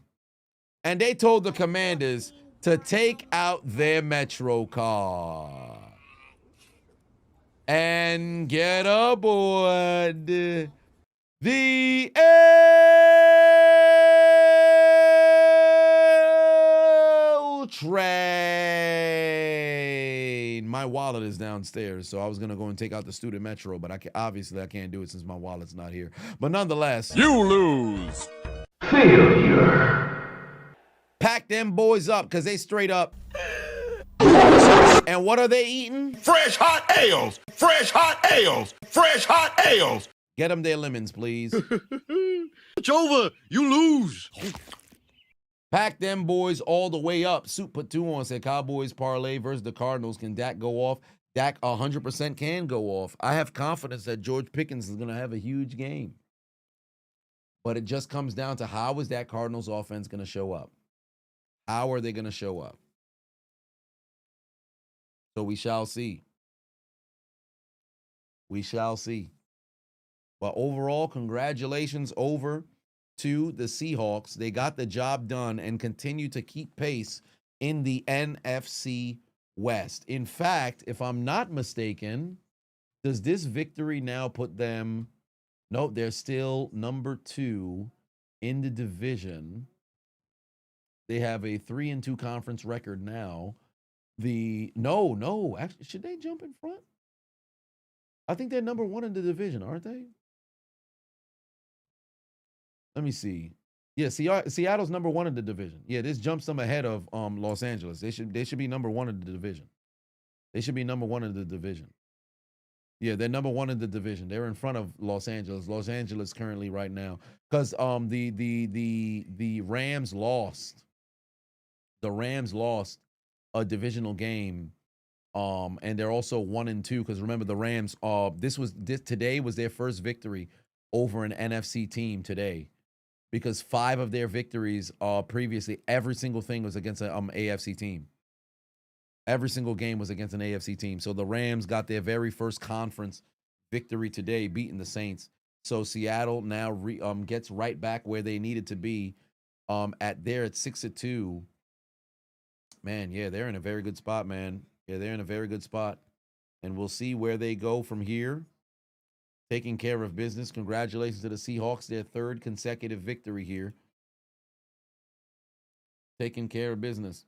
and they told the Commanders to take out their Metro card and get aboard the L train. My wallet is downstairs, so I was gonna go and take out the student Metro, but obviously I can't do it since my wallet's not here. But nonetheless, You lose. pack them boys up because they straight up. And what are they eating? Fresh hot ales. Fresh hot ales. Fresh hot ales. Get them their lemons, please. It's over. You lose. Pack them boys all the way up. Soup put 2 on, said Cowboys parlay versus the Cardinals. Can Dak go off? Dak 100% can go off. I have confidence that George Pickens is going to have a huge game. But it just comes down to how is that Cardinals offense going to show up? How are they going to show up? So we shall see. We shall see. But overall, congratulations over to the Seahawks. They got the job done and continue to keep pace in the NFC West. In fact, if I'm not mistaken, does this victory now put them... No, they're still number 2 in the division. They have a 3-2 conference record now. No, actually, should they jump in front? I think they're number 1 in the division, aren't they? Let me see. Yeah, Seattle's number 1 in the division. Yeah, this jumps them ahead of Los Angeles. They should be number 1 in the division. They should be number 1 in the division. Yeah, they're number 1 in the division. They're in front of Los Angeles. Los Angeles currently right now, because the Rams lost. The Rams lost a divisional game, and they're also 1-2. Because remember, the Rams. Today was their first victory over an NFC team today, because 5 of their victories previously, every single thing was against an AFC team. Every single game was against an AFC team. So the Rams got their very first conference victory today, beating the Saints. So Seattle now gets right back where they needed to be. At 6-2. Man, yeah, they're in a very good spot, man. Yeah, they're in a very good spot. And we'll see where they go from here. Taking care of business. Congratulations to the Seahawks, their 3rd consecutive victory here. Taking care of business.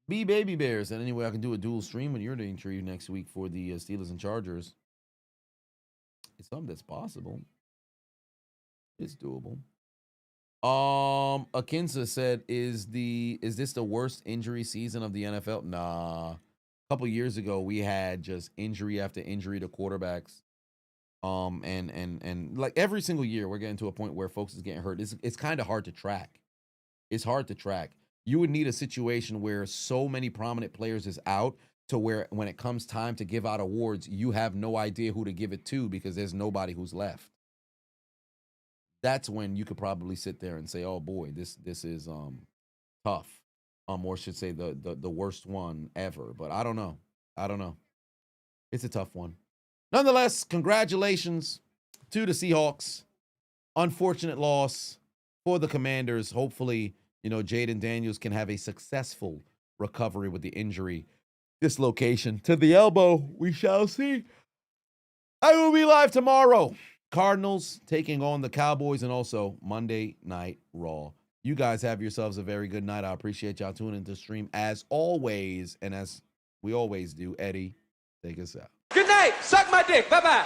Baby Bears. And anyway, I can do a dual stream when you're doing tree next week for the Steelers and Chargers. It's something that's possible. It's doable. Akinsa said, is this the worst injury season of the NFL? Nah. A couple years ago, we had just injury after injury to quarterbacks. And like every single year, we're getting to a point where folks is getting hurt. It's kind of hard to track. It's hard to track. You would need a situation where so many prominent players is out to where when it comes time to give out awards, you have no idea who to give it to because there's nobody who's left. That's when you could probably sit there and say, oh boy, this is tough. Or should say the worst one ever. But I don't know. It's a tough one. Nonetheless, congratulations to the Seahawks. Unfortunate loss for the Commanders. Hopefully, Jaden Daniels can have a successful recovery with the injury dislocation to the elbow. We shall see. I will be live tomorrow. Cardinals taking on the Cowboys, and also Monday Night Raw. You guys have yourselves a very good night. I appreciate y'all tuning into the stream as always. And as we always do, Eddie, take us out. Good night. Suck my dick. Bye-bye.